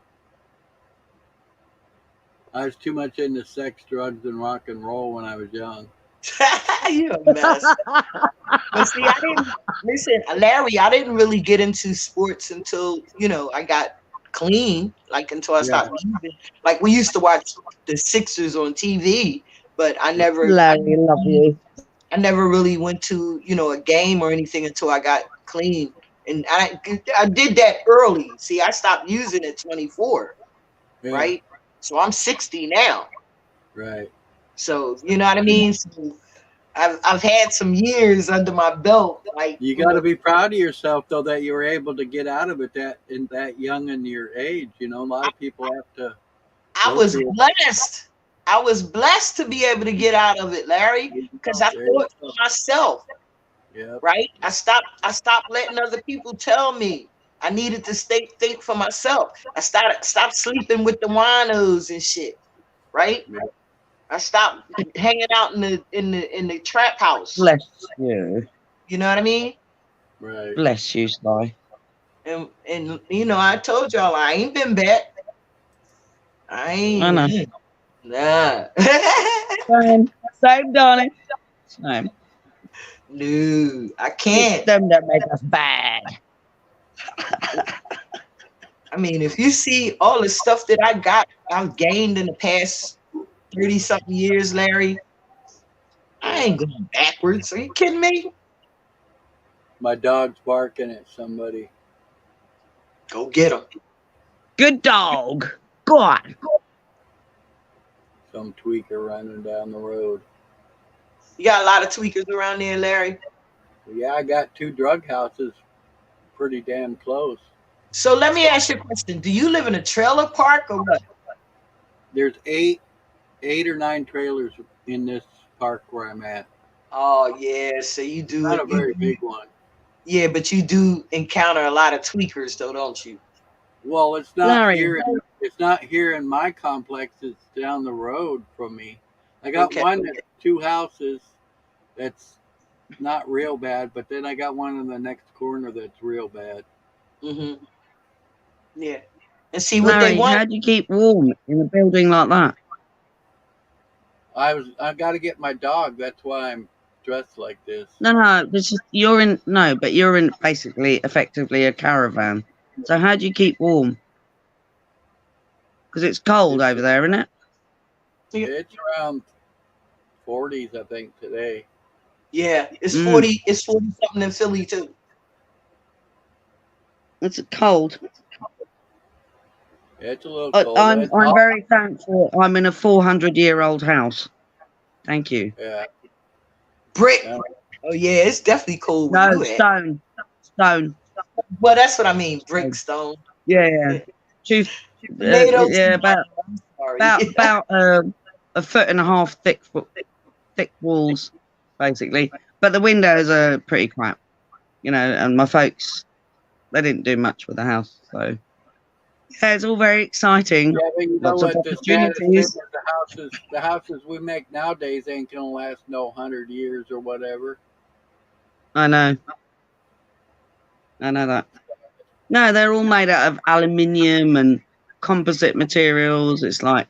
I was too much into sex, drugs, and rock and roll when I was young. You're a mess. But see, Larry. I didn't really get into sports until I got clean. Like until I stopped using. Like we used to watch the Sixers on TV, but I never. Larry, love you. I never really went to a game or anything until I got clean, and I did that early. See, I stopped using at 24, right? So I'm 60 now. Right. So you know what I mean. So I've had some years under my belt. Like you got to be proud of yourself though that you were able to get out of it that young in your age. A lot of people have to. I was blessed. I was blessed to be able to get out of it, Larry, because I thought for myself. Yeah. Right. I stopped letting other people tell me. I needed to think for myself. I stopped sleeping with the winos and shit. Right. Yeah. I stopped hanging out in the trap house. Bless you. You know what I mean? Right. Bless you, Sly. And I told y'all I ain't been back. I ain't. I know. Nah. Same, darling. Same. No, I can't. It's them that make us bad. I mean, if you see all the stuff that I've gained in the past 30-something years, Larry, I ain't going backwards. Are you kidding me? My dog's barking at somebody. Go get him. Good dog. Go on. Some tweaker running down the road. You got a lot of tweakers around there, Larry. Yeah, I got 2 drug houses pretty damn close. So let me ask you a question. Do you live in a trailer park or what? There's 8 8 or 9 trailers in this park where I'm at. Oh yeah, so you do Not a it. very big one. Yeah, but you do encounter a lot of tweakers, though, don't you? Well, it's not Larry. here. It's not here in my complex. It's down the road from me. I got Okay. one that's 2 houses that's not real bad, but then I got one in the next corner that's real bad. Mm-hmm. Yeah. And see what Larry, they want. how do you keep warm in a building like that? I got to get my dog. That's why I'm dressed like this. No, this is but you're in basically effectively a caravan. So how do you keep warm? Because it's cold over there, isn't it? It's around 40s, I think, today. Yeah, it's 40. It's 40 something in Philly too. It's cold. It's a little But cold. I'm very thankful I'm in a 400-year-old house. Thank you. Yeah. Brick. Yeah. Oh yeah, it's definitely cold. No, where you at. stone. Well, that's what I mean. Brick, stone. Yeah. Two, Tomatoes. yeah, about Sorry. about a foot and a half thick walls, basically. But the windows are pretty crap, and my folks, they didn't do much with the house, so yeah, it's all very exciting. Yeah, but you know Lots of what? The saddest thing opportunities. is the houses we make nowadays ain't gonna last no 100 years or whatever. I know that. No, they're all made out of aluminium and composite materials. It's like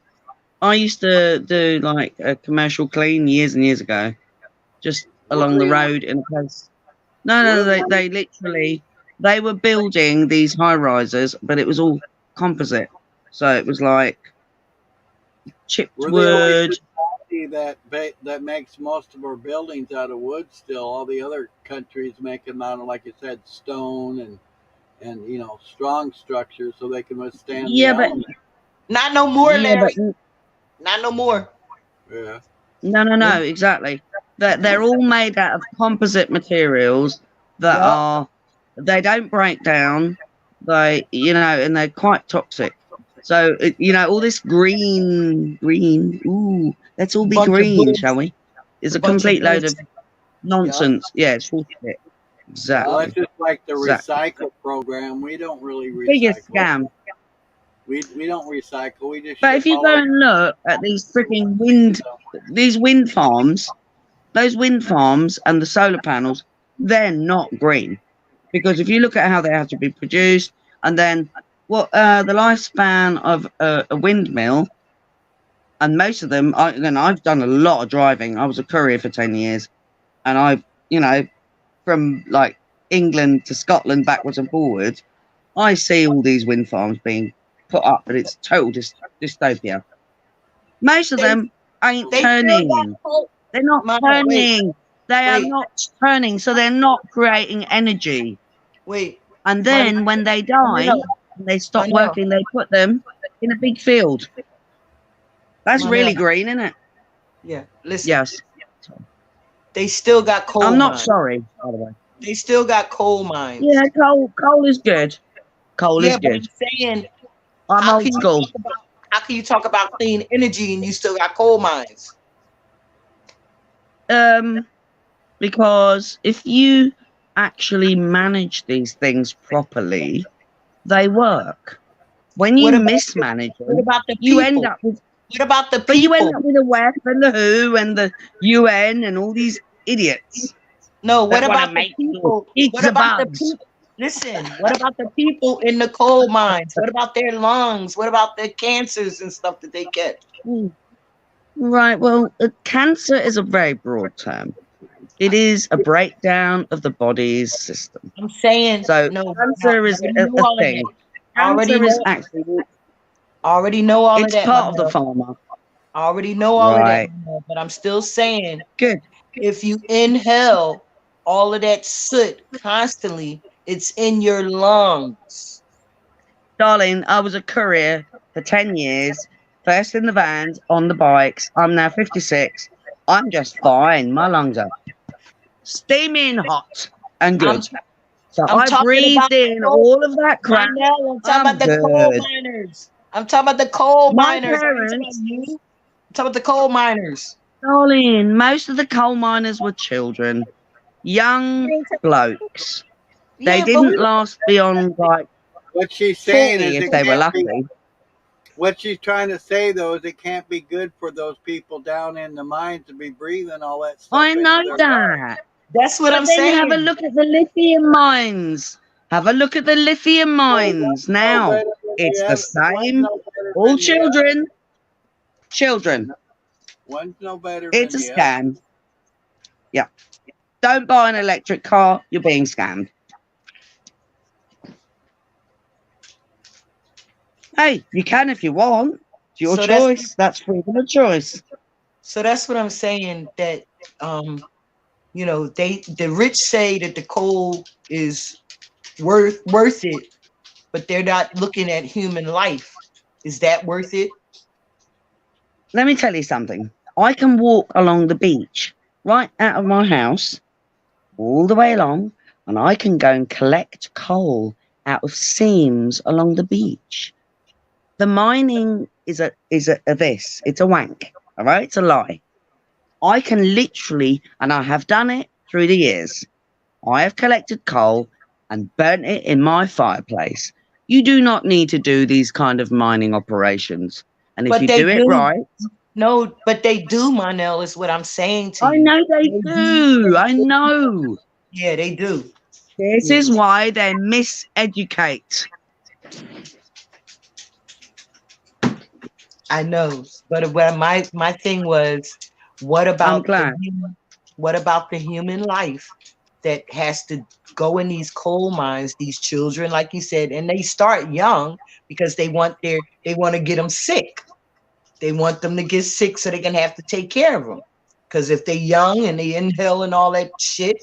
I used to do like a commercial clean years and years ago, just along the road in a place. No, they were building these high risers, but it was all composite. So it was like chipped We're the only wood. society that makes most of our buildings out of wood still. All the other countries make them out of, like you said, stone and strong structures so they can withstand Yeah, the but elements. Not no more, Yeah, Larry. but Not no more. Yeah. no, exactly. They're all made out of composite materials that they don't break down. And they're quite toxic. So all this green. Ooh, let's all be Bunch of green, bullshit. shall we? It's a Bunch of complete load of bullshit. nonsense. Yeah, it's bullshit. Well, Exactly. that's just like the Exactly. recycle program. We don't really recycle. Biggest scam. We don't recycle. We just. But ship if you all go our- and look at these freaking wind farms, those wind farms and the solar panels, they're not green. Because if you look at how they have to be produced, and then the lifespan of a windmill, and most of them, I've done a lot of driving. I was a courier for 10 years, and I've, from like England to Scotland, backwards and forwards, I see all these wind farms being put up, but it's total dystopia. Most of them ain't They turning. still got coal. They're not Mama, turning. They are wait. not turning, so they're not creating energy. Wait. And then when they die, know. and they stop I know. working, they put them in a big field. That's I really know. green, isn't it? Yeah. Listen. Yes. They still got coal I'm not mines. sorry, by the way. They still got coal mines. Yeah, coal is good. Coal Yeah, is but I'm good. saying, I'm how old can you school. talk about how can you talk about clean energy and you still got coal mines? Because if you actually manage these things properly, they work. When you What about mismanage What them, about the you people? end up with What about the But you people? end up with the WEF and the WHO and the UN and all these idiots. No, what that wanna about the make people? eat What the about the bugs. people? Listen, what about the people in the coal mines? What about their lungs? What about their cancers and stuff that they get? Right, well, cancer is a very broad term. It is a breakdown of the body's system. I'm saying, So no, cancer is already know a all of thing. that. Already Cancer is know- actually, Already know all it's of that. part of the Mama. farmer. I already know all Right. of that, Mama, but I'm still saying, Good. if you inhale all of that soot constantly, it's in your lungs. Darling, I was a courier for 10 years, first in the vans, on the bikes. I'm now 56. I'm just fine. My lungs are steaming hot and good. So I'm I talking breathed about in coal- all of that crap. I'm talking I'm about the coal good. miners. I'm talking about the coal My miners. I ain't talking parents- about you. I'm Talk about the coal miners. Darling, most of the coal miners were children, young blokes. They Yeah, but didn't last beyond like What she's saying 40 is if it they were can't be. lucky. What she's trying to say though is it can't be good for those people down in the mines to be breathing all that stuff I into know their that. that's what But I'm then saying. have a look at the lithium mines. Have a look at the lithium Well, mines one's no now. better than It's the the other. One's same. no better All than the other. children. Children. One's no better It's than a the other. scam. Yeah. Don't buy an electric car. You're being scammed. Hey, you can if you want. It's your So choice. That's freedom of choice. So that's what I'm saying. That you know, the rich say that the coal is worth it, but they're not looking at human life. Is that worth it? Let me tell you something. I can walk along the beach right out of my house all the way along, and I can go and collect coal out of seams along the beach. The mining is a this. It's a wank. All right, it's a lie. I can literally, and I have done it through the years. I have collected coal and burnt it in my fireplace. You do not need to do these kind of mining operations, and if But you they do it do. right, No, but they do, Monel, is what I'm saying to I you. know they They do. I know. Yeah, they do. This Yeah. is why they miseducate. I know. But what my thing was, what about glad. what about the human life that has to go in these coal mines, these children, like you said, and they start young because they want to get them sick. They want them to get sick so they can have to take care of them. Because if they're young and they inhaling all that shit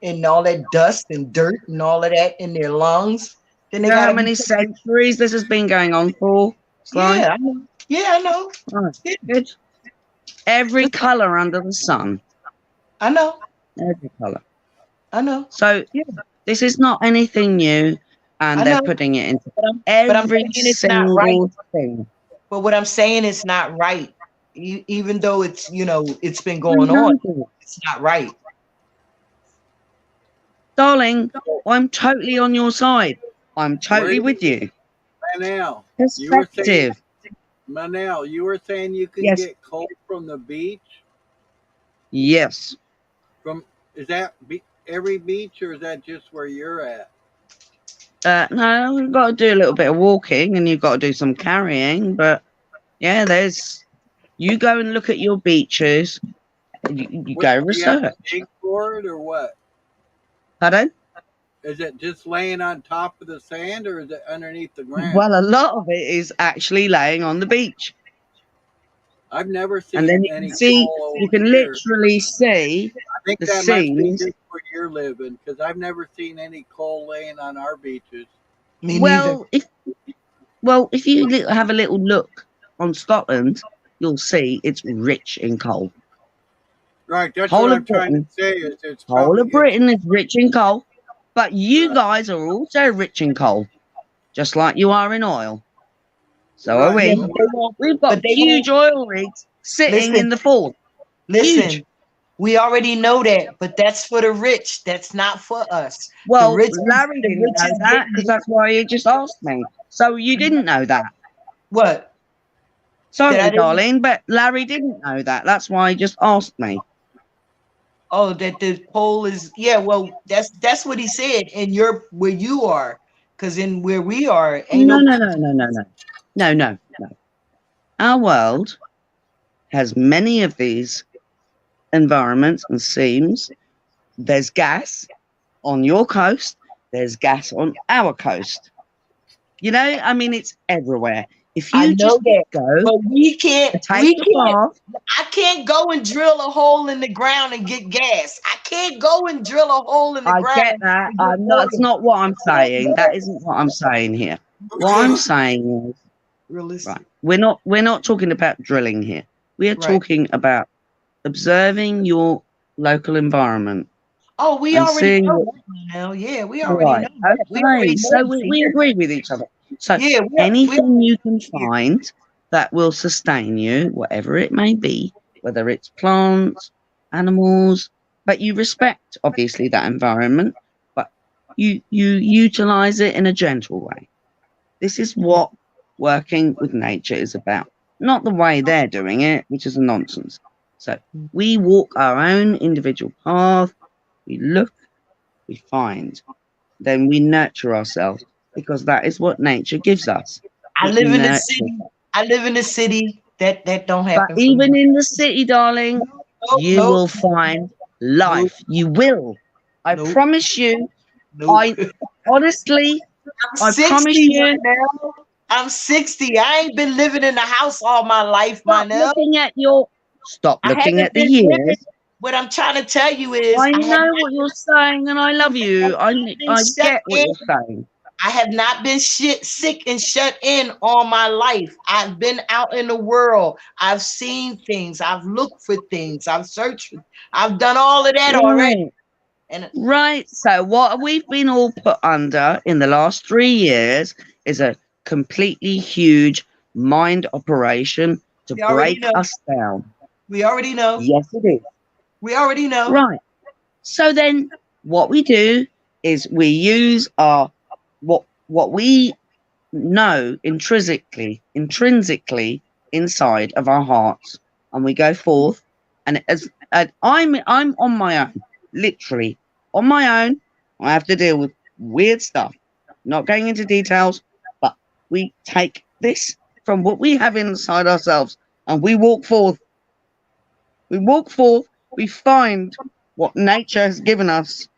and all that dust and dirt and all of that in their lungs, then they You know how gotta many centuries this has been going on for? Sly? Yeah, I know. Yeah, I know. Oh, Yeah. good. Every colour under the sun. I know. Every colour. I know. So Yeah. this is not anything new, and I they're know. putting it into But I'm every saying it's not right. single thing. But what I'm saying is not right. Even though it's it's been I going know on, that. it's not right. Darling, I'm totally on your side. I'm totally with you. Manel, Perspective. you were saying you can Yes. get coal from the beach. Yes. Is that every beach or is that just where you're at? No, we've got to do a little bit of walking and you've got to do some carrying. But yeah, you go and look at your beaches. You go Do you have to research. dig for it or what? Pardon? Is it just laying on top of the sand or is it underneath the ground? Well, a lot of it is actually laying on the beach. I've never seen And then you any can see, coal you over can here. literally see I think the that must be seams. just where you're living because I've never seen any coal laying on our beaches. Me neither. If you have a little look on Scotland, you'll see it's rich in coal. Right, that's Whole what of I'm trying to Britain. say. Is it's Whole probably of Britain is rich in coal, but you guys are also rich in coal, just like you are in oil. So are Right. we. Yeah, We've got but they huge oil rigs sitting in the port. Listen, Huge. we already know that, but that's for the rich. That's not for us. Well, rich- Larry the didn't rich know is that getting because it. that's why he just asked me. So you didn't know that. What? Sorry, That I didn't- darling, but Larry didn't know that. That's why he just asked me. Oh, that the coal is well, that's what he said in where you are. Because in where we are, ain't No. Our world has many of these environments and seams. There's gas on your coast. There's gas on our coast. I mean, it's everywhere. If I you know just that, go but we can't. take the bath, I can't go and drill a hole in the ground and get gas. I can't go and drill a hole in the I ground. get that. That's not what I'm saying. That isn't what I'm saying here. What I'm saying is, Realistic. right, we're not talking about drilling here. We are Right. talking about observing your local environment. Oh, we and already seeing know what- that now. Yeah, we already Right. know that. We already Okay. So know we agree with each other. So Yeah, anything you can find that will sustain you, whatever it may be, whether it's plants, animals, but you respect obviously that environment, but you utilize it in a gentle way. This is what working with nature is about, not the way they're doing it, which is nonsense. So we walk our own individual path, we look, we find, then we nurture ourselves because that is what nature gives us. I It live in the nurtures. city. I live in the city. That don't But happen for even me. in the city, darling, Nope, you nope, will find life. You will. I nope, promise you. nope. I honestly, I'm I promise 60 you. now. I'm 60. I ain't been living in the house all my life, Stop Manel. looking at your. Stop I looking haven't at the been living. years. What I'm trying to tell you is, I I have know what you're saying, and I love you. I been shut get what in. you're saying. I have not been sick and shut in all my life. I've been out in the world. I've seen things. I've looked for things. I've searched. I've done all of that already. Right. And Right. So what we've been all put under in the last 3 years is a completely huge mind operation to we already break know. us down. We already know. Yes, it is. We already know. Right. So then what we do is we use our what we know intrinsically inside of our hearts, and we go forth, and I'm on my own, literally on my own. I have to deal with weird stuff, not going into details, but we take this from what we have inside ourselves and we walk forth. We find what nature has given us.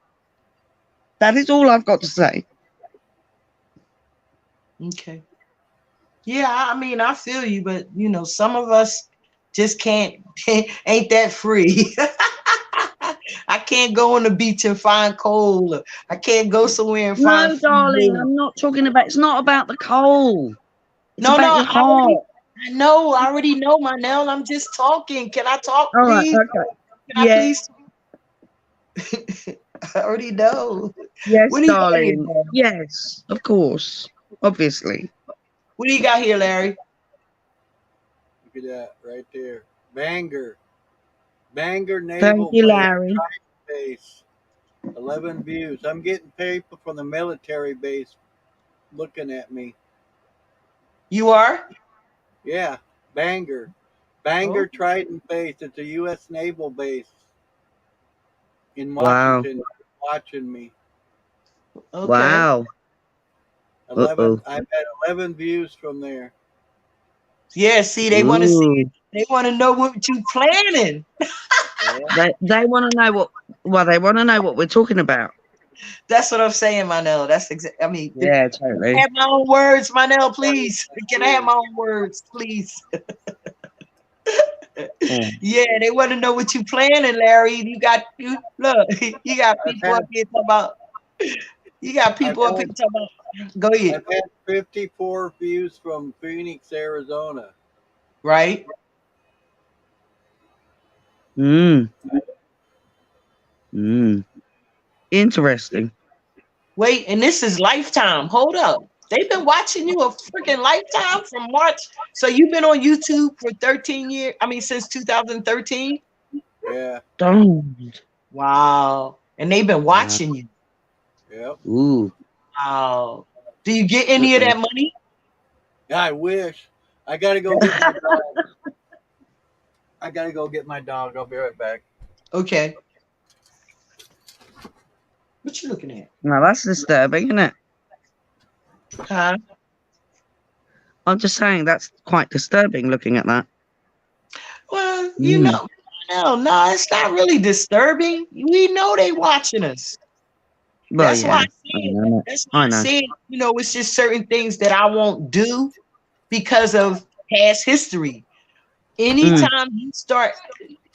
That is all I've got to say. Okay. Yeah, I mean, I feel you, but some of us just can't, ain't that free. I can't go on the beach and find coal. I can't go somewhere and find No, darling, food. I'm not talking about. It's not about the coal. It's No, about your heart. I know, I already know, Manel. I'm just talking. Can I talk, All right. please? Okay. Can I Yeah. please? I already know. Yes, What do you got here, darling. Larry? Yes, of course. Obviously. What do you got here, Larry? Look at that right there. Bangor Naval Thank you, Base. Larry. Base. 11 views. I'm getting people from the military base looking at me. You are? Yeah, Bangor Oh. Trident Base. It's a U.S. Naval base in Wow. Washington. Watching me. Okay. Wow. 11. I've had 11 views from there. Yeah, see, they want to see. Ooh. They want to know what you planning. They want to know what. Well, they want to know what we're talking about. That's what I'm saying, Manel. That's exactly. I mean, Yeah, can totally. I have my own words, Manel, please. Can I have my own words, please? Yeah, they want to know what you planning, Larry. You got people up here talking about. You got people up here talking about. Go ahead. I've had 54 views from Phoenix, Arizona. Right. Interesting. Wait, and this is Lifetime. Hold up. They've been watching you a freaking lifetime from March. So you've been on YouTube for 13 years. I mean, since 2013. Yeah. Don't. Wow. And they've been watching you. Yep. Ooh. Wow. Do you get any of that money? I wish. I gotta go get my dog. I'll be right back. Okay. What you looking at? Now that's disturbing, isn't it? Huh? I'm just saying that's quite disturbing looking at that. Well, no, it's not really disturbing. We know they watching us. Well, That's why I said, it's just certain things that I won't do because of past history. Anytime you start,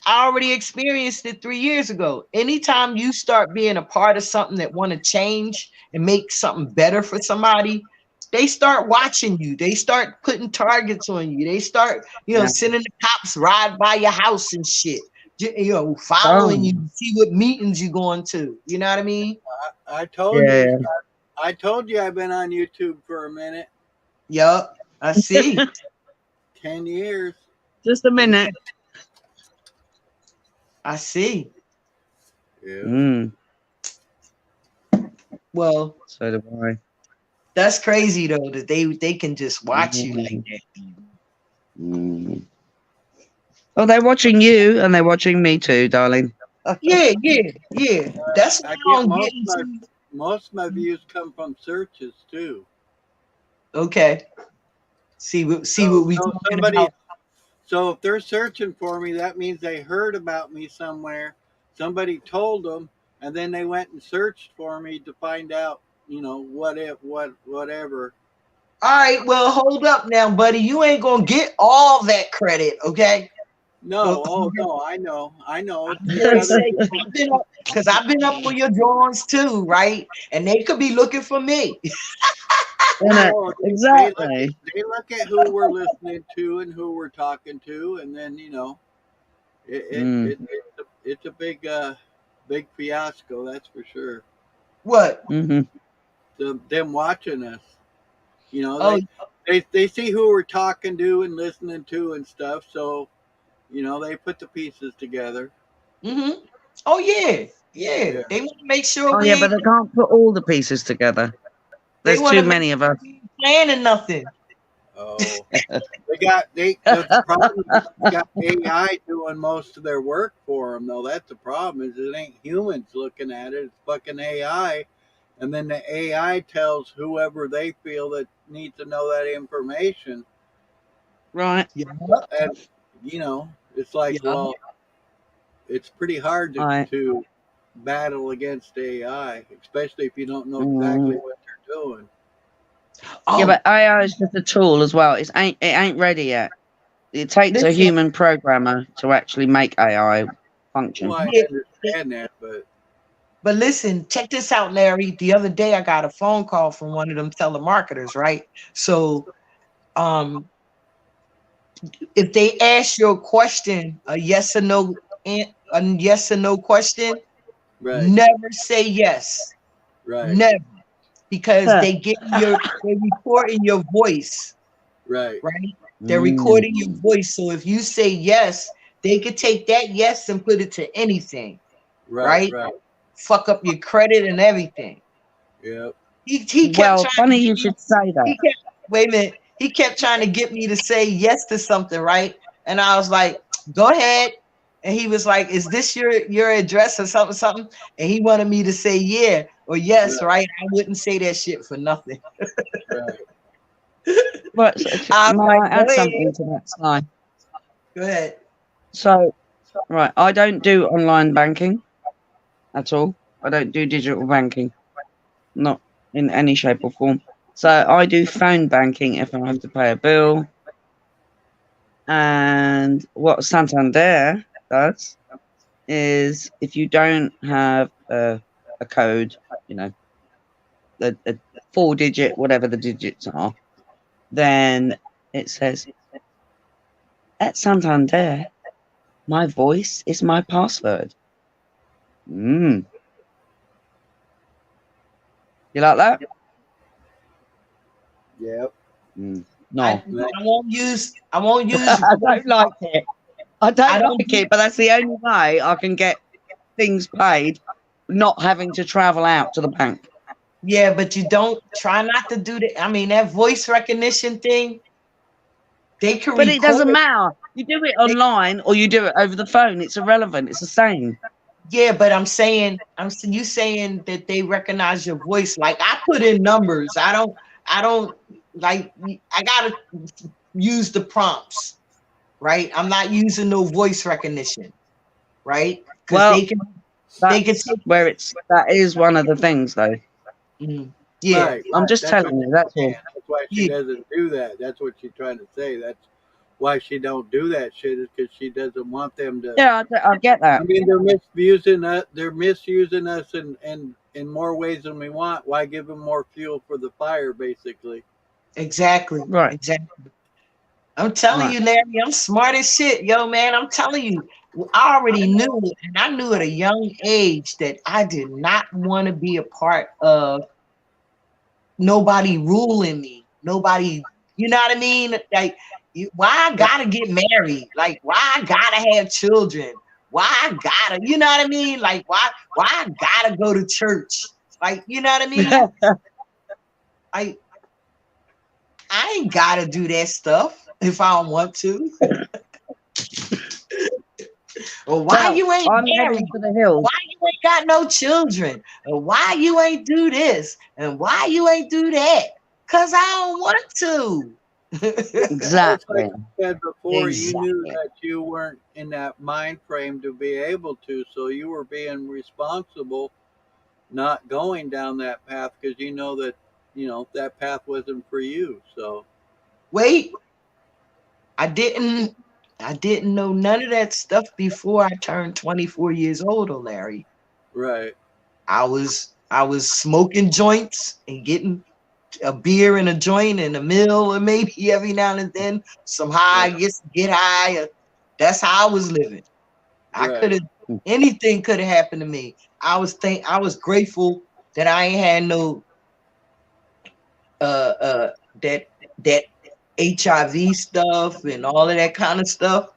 I already experienced it 3 years ago. Anytime you start being a part of something that want to change and make something better for somebody, they start watching you. They start putting targets on you. They start, sending the cops ride by your house and shit. Following you, see what meetings you going to. You know what I mean? I told you. I told you I've been on YouTube for a minute. Yup, I see. 10 years. Just a minute. I see. Yeah. Mm, Well, so do I. that's crazy though that they can just watch you like that. Mm. Well, they're watching you and they're watching me too, darling. Yeah. That's what I I get don't get into. most of my views come from searches too. Okay. See what we So talking somebody, about. so if they're searching for me, that means they heard about me somewhere. Somebody told them, and then they went and searched for me to find out, whatever. All right, well, hold up now, buddy. You ain't gonna get all that credit, okay? No, oh no, I know. I'm It's gonna other say people. I've been up on your drawings too, right? And they could be looking for me. No, Exactly. they look at who we're listening to and who we're talking to, and then Mm. it's a big fiasco, that's for sure. What? Hmm. Them watching us, Oh, they see who we're talking to and listening to and stuff, so they put the pieces together. oh yeah. Yeah. They want to make sure Oh, we yeah, but ain't they can't put all the pieces together. they There's want too to make many of us. sure we ain't planning nothing. Oh, the problem is they got AI doing most of their work for them, though. That's the problem. Is it ain't humans looking at it; it's fucking AI, and then the AI tells whoever they feel that needs to know that information, Right. Yeah. and it's like, Yeah. well, it's pretty hard Right. to battle against AI, especially if you don't know exactly Mm. what they're doing. Yeah, Oh, but AI is just a tool as well. It ain't ready yet. It takes a listen. human programmer to actually make AI function. Well, I Yeah, understand that, but but listen, check this out, Larry. The other day I got a phone call from one of them telemarketers, right? So um if they ask you a question, a yes or no question, right, never say yes. right, Never. Because Huh. they're recording your voice, right, right? They're recording your Mm. voice. So if you say yes, they could take that yes and put it to anything, right, right? right. Fuck up your credit and everything. Yep. He kept Well, trying to funny get you me, should say that. he kept wait a minute. He kept trying to get me to say yes to something, right? And I was like, go ahead. And he was like, is this your address or something? And he wanted me to say yeah or yes, Right, right? I wouldn't say that shit for nothing. right. Right, so I was may like, I go add ahead. something to that, Sly? Go ahead. So, right, I don't do online banking at all. I don't do digital banking, not in any shape or form. So I do phone banking if I have to pay a bill. And what Santander does is if you don't have a code, you know, a 4-digit, whatever the digits are, then it says, at Santander, my voice is my password. Mm. You like that? Yep. Mm. I, No. I won't use I don't like it. I don't I don't like it, but that's the only way I can get things paid, not having to travel out to the bank. yeah, but you don't try not to do that. I mean, that voice recognition thing, they can But it record. doesn't matter. You do it online or you do it over the phone. It's irrelevant. It's the same. Yeah, but you saying that they recognize your voice. Like I put in numbers. I don't like I gotta use the prompts, right? I'm not using no voice recognition, right? Because Well, they can that's take where that is one of the things, though. yeah, Right, I'm right. just That's what telling you. she's That's saying. all. That's why she yeah, doesn't do that. That's what she's trying to say. That's why she don't do that shit, is because she doesn't want them to. Yeah, I get that. I mean, they're misusing us. They're misusing us in more ways than we want. Why give them more fuel for the fire, basically? exactly. Right. Exactly. I'm telling Right. you, Larry, I'm smart as shit, yo, man. I'm telling you, I already knew, and I knew at a young age that I did not want to be a part of nobody ruling me. Nobody, you know what I mean? Like Why I gotta get married? Like, why I gotta have children? Why I gotta, you know what I mean? Like, why I gotta go to church? Like, you know what I mean? I ain't gotta do that stuff if I don't want to. Or why Well, you ain't I'm married? heading for the hills. Why you ain't got no children? Or why you ain't do this? And why you ain't do that? Cause I don't want to. Exactly. Like I said before, you knew Exactly. that you weren't in that mind frame to be able to, so you were being responsible, not going down that path because you know that that path wasn't for you. So Wait, I didn't know none of that stuff before I turned 24 years old, Larry. right, I was smoking joints and getting a beer and a joint and a meal, or maybe every now and then some high, right, get high. That's how I was living. I could right, have anything could have happened to me. I was grateful that I ain't had no that HIV stuff and all of that kind of stuff.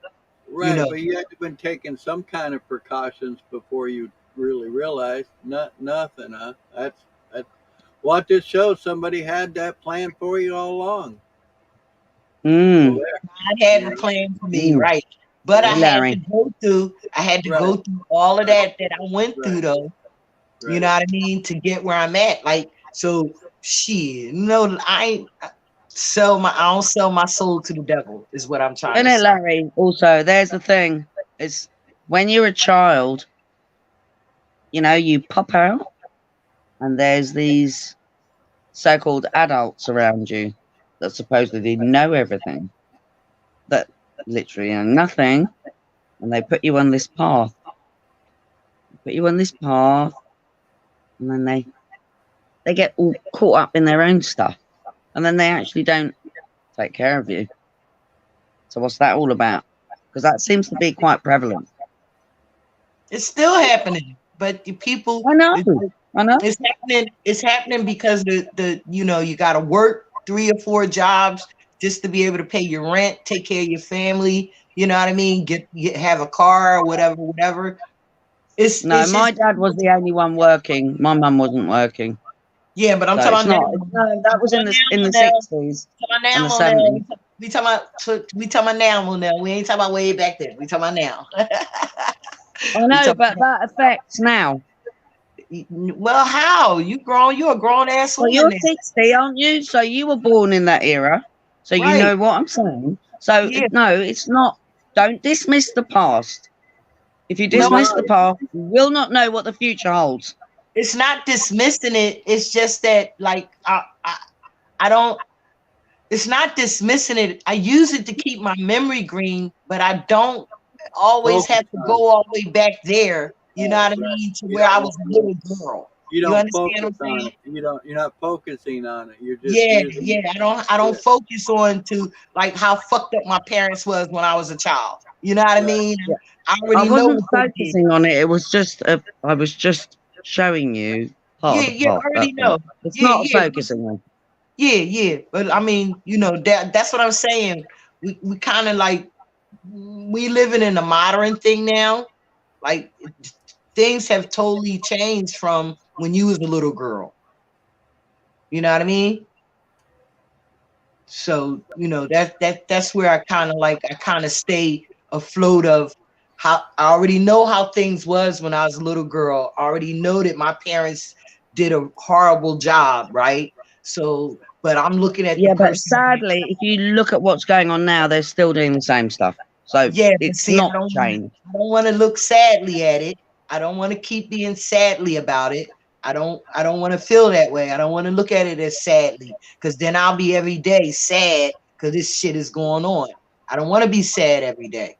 You right. know, But you had to been taking some kind of precautions before you really realized nothing, huh? That's what this shows. Somebody had that plan for you all along. So Mm, there, I had you a know, plan for me, mm. right? But Hey, Larry. I had to right, go through all of that I went through right, though. You know right. what I mean? To get where I'm at. Like, so shit, no, I don't sell my soul to the devil, is what I'm trying And to then, say. Larry, also, there's the thing. It's when you're a child, you pop out and there's these so-called adults around you that supposedly know everything, that literally know nothing, and they put you on this path. Put you on this path, and then they get all caught up in their own stuff, and then they actually don't take care of you. So what's that all about? Because that seems to be quite prevalent. It's still happening, but the people, I know, I know. it's happening. It's happening because you got to work 3 or 4 jobs just to be able to pay your rent, take care of your family. You know what I mean? Have a car or whatever. No, It's my just dad was the only one working. My mum wasn't working, yeah, but I'm so it's talking not. about It's, now. no, that was in the Now, 60s and the now. 70s. We talking about now. We ain't talking about way back then. We talking about now. I we know, talking but that affects now. well, how you grown? You're a grown ass Well, woman you're now, 60, aren't you? So you were born in that era. So you right? know what I'm saying. So Yeah. no, it's not. Don't dismiss the past. If you We're No, dismiss the not. past, you will not know what the future holds. it's not dismissing it. It's just that, like, I don't. It's not dismissing it. I use it to keep my memory green, but I don't always Focus have to on it. go all the way back there. You know Right, what I right. mean? To You where I don't was a want. little girl. You You don't understand focus what I'm on saying? it. You don't. You're not focusing on it. You're just Yeah, using. yeah. I Yeah, don't focus on to like how fucked up my parents was when I was a child. You know what I right. mean? Yeah. I I already know wasn't what they did. focusing on it. It was just I was just showing you part Yeah, of the yeah. path. I already That's all. know. It's Yeah, not yeah. focusing on. Yeah, yeah. But I mean, that's what I'm saying. We kind of like we living in a modern thing now. Like things have totally changed from when you was a little girl. You know what I mean? So, that's where I kind of stay afloat of how I already know how things was when I was a little girl. I already know that my parents did a horrible job, right? So, but I'm looking at the Yeah, but person. sadly, if you look at what's going on now, they're still doing the same stuff. So Yeah, but it's see, not changed. I don't want to look sadly at it. I don't want to keep being sadly about it. I don't want to feel that way. I don't want to look at it as sadly because then I'll be every day sad because this shit is going on. I don't want to be sad every day.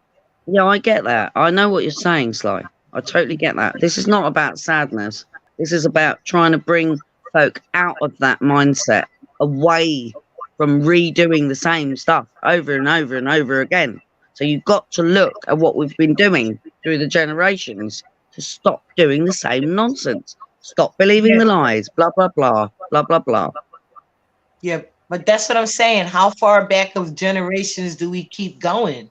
Yeah, I get that. I know what you're saying, Sly. I totally get that. This is not about sadness. This is about trying to bring folk out of that mindset, away from redoing the same stuff over and over and over again. So you've got to look at what we've been doing through the generations to stop doing the same nonsense. Stop believing Yeah, the lies, blah, blah, blah, blah, blah, blah. yeah. But that's what I'm saying. How far back of generations do we keep going?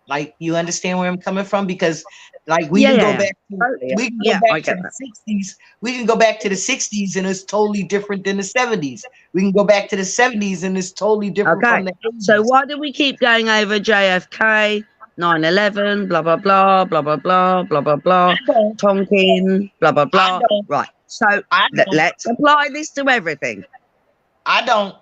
Like, you understand where I'm coming from? Because like we Yeah, can yeah, go yeah. back to, Totally. we can go Yeah, I back to get the that. 60s. We can go back to the 60s and it's totally different than the 70s. We can go back to the 70s and it's totally different Okay. from the So 80s. why do we keep going over JFK, 9/11, blah blah blah, blah blah blah, blah blah blah, I don't. Tonkin, blah blah I blah? don't. Right. So I don't. let's apply this to everything. I don't.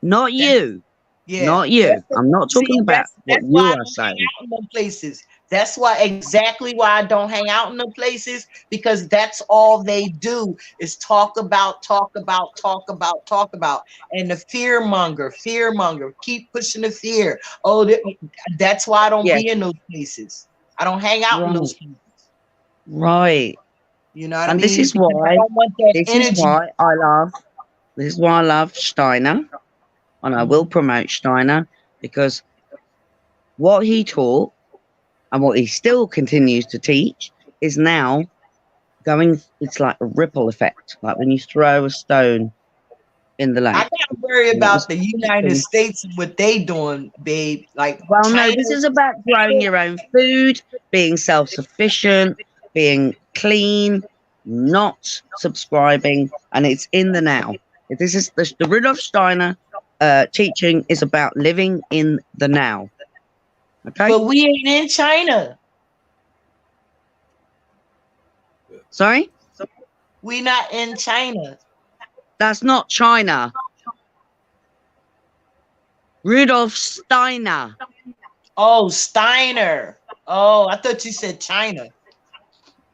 Not That- you. yeah. Not you. I'm not See, talking about what that's why you I are don't hang saying. out in them places. That's why exactly why I don't hang out in them places, because that's all they do is talk about, and the fear monger, keep pushing the fear. Oh, that's why I don't Yes. be in those places. I don't hang out in those places. Right. You know what I And mean? this is Because why. I don't want that This energy. is why I love. This is why I love Steiner, and I will promote Steiner because what he taught and what he still continues to teach is now going. It's like a ripple effect, like when you throw a stone in the I lake. gotta worry And it about was the United States and what they doing, babe. Like Well, no, China. this is about growing your own food, being self-sufficient, being clean, not subscribing, and it's in the now. This is the Rudolf Steiner teaching is about living in the now. Okay, But we ain't in China. sorry, We not in China. that's not China. Rudolf Steiner. Oh, Steiner. Oh, I thought you said China.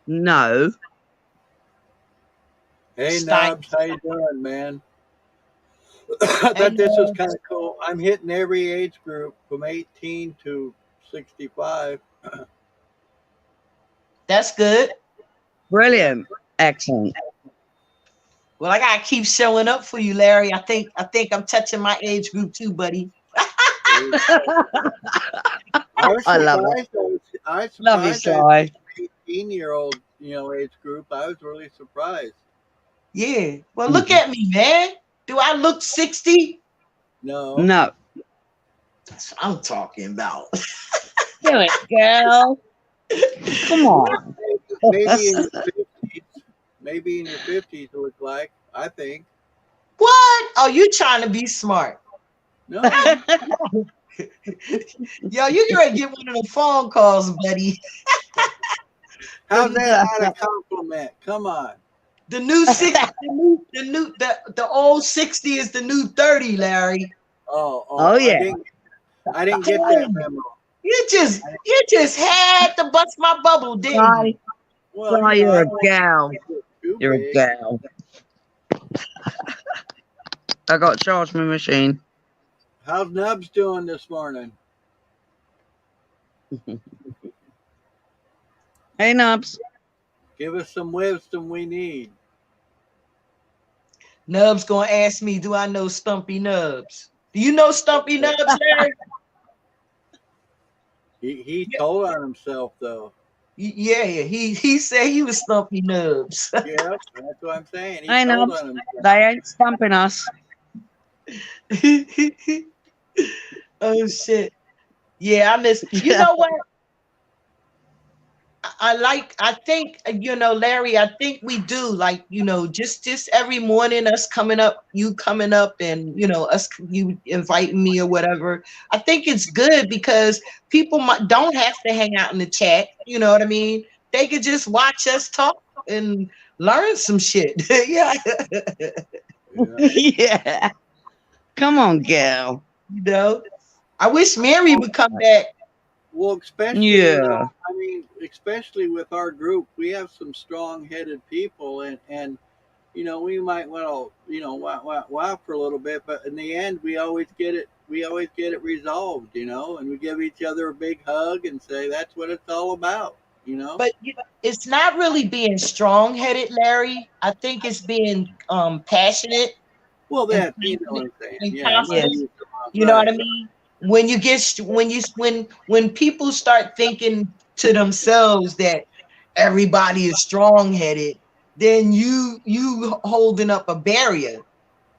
No, Hey, Stein- Nobs, how you doing, man? I thought this was kind of cool. I'm hitting every age group from 18 to 65. That's good. brilliant, excellent. Well, I gotta keep showing up for you, Larry. I think I'm touching my age group too, buddy. I love it. I was Love you, surprised Sly. 18-year-old, age group. I was really surprised. Yeah. Well, look at me, man. Do I look 60? No. No, That's what I'm talking about. do it, girl. Come on. Maybe in your 50s. Maybe in your 50s, it looked like. I think. What? Oh, you trying to be smart. No. Yo, you gonna get one of the phone calls, buddy. How's that not a compliment? Come on. The new 60, the old 60 is the new 30, Larry. Oh, yeah. I didn't get that memo. You just had to bust my bubble, didn't you? Sly, Well, Sly, you know, you're I a don't gal. want to get too You're a big. gal. I got to charge my machine. How's Nubs doing this morning? Hey, Nubs. Give us some wisdom we need. Nubs gonna ask me, do I know Stumpy Nubs? Do you know Stumpy Nubs, Larry? He told on himself though. Yeah, he said he was Stumpy Nubs. Yeah, that's what I'm saying. He Hey, told Nubs. on himself. They ain't stumping us. Oh shit. Yeah, I miss. You know what? I think, Larry, I think we do, like, just every morning us coming up, you coming up, and us, you inviting me or whatever. I think it's good because people don't have to hang out in the chat. You know what I mean? They could just watch us talk and learn some shit. Yeah. Yeah. Come on, girl. I wish Mary would come back. Well, especially Yeah. especially with our group, we have some strong-headed people, and we might want to wow for a little bit, but in the end, we always get it resolved, and we give each other a big hug and say that's what it's all about, But it's not really being strong-headed, Larry. I think it's being passionate. Well, that you know what I'm saying. And Yeah, confident. You know what I mean? When people start thinking to themselves that everybody is strong-headed, then you holding up a barrier.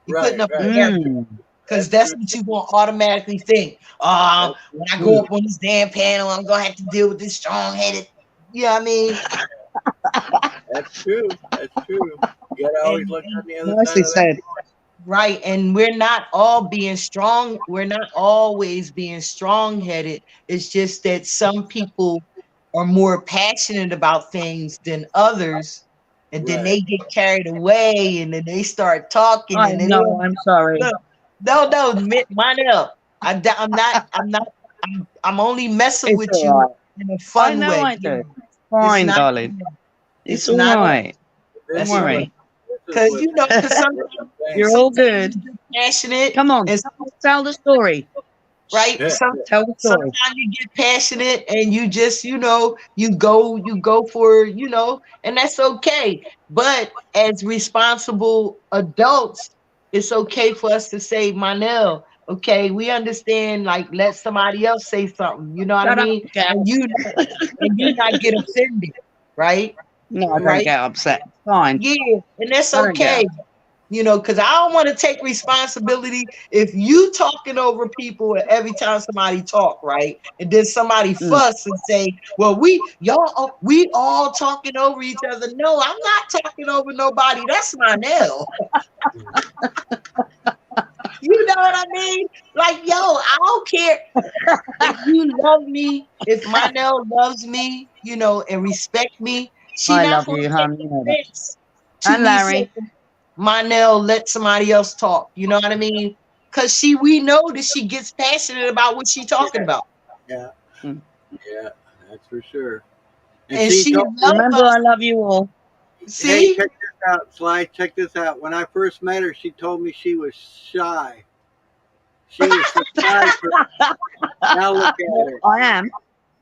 You're putting up a right. character. Mm. Because That's that's what you gonna automatically think. When I go up on this damn panel, I'm gonna have to deal with this strong-headed. You know what I mean? That's true. That's true. You gotta always And, look on the other Nicely side of that. said. right, and we're not all being strong. We're not always being strong-headed. It's just that some people are more passionate about things than others, and then Right. they get carried away, and then they start talking, I and then know. I'm sorry. look, no, Monel. I'm not. I'm only messing It's with all you right. in a I fun know way. I do. It's Fine, not. darling. It's It's all not. right. This Don't is worry. what- this Because is you know, because sometimes You're all good. you get passionate, Come on. and Tell the story. right. Yeah. Tell the story. Sometimes you get passionate, and you just, you go for, and that's okay. But as responsible adults, it's okay for us to say, Manel, okay, we understand. Like, let somebody else say something. You know what I Shut up, mean? Cal. And you not get offended, right? No, I don't Right? get upset. Fine. Yeah, and that's I don't get okay. Because I don't want to take responsibility if you talking over people every time somebody talk, right? And then somebody fuss and say, well, we all talking over each other. No, I'm not talking over nobody. That's my nail. You know what I mean? Like, yo, I don't care if you love me, if Monel loves me, and respect me. She I not love going you, to hon. take You know that. offense to And me Larry. saying, Monel, let somebody else talk. You know what I mean? Because we know that she gets passionate about what she's talking about. Yeah. Mm. Yeah. That's for sure. And she she told loves Remember, us. I love you all. Hey, See? check this out, Sly. Check this out. When I first met her, she told me she was shy. She was so shy. Now look at her. I am.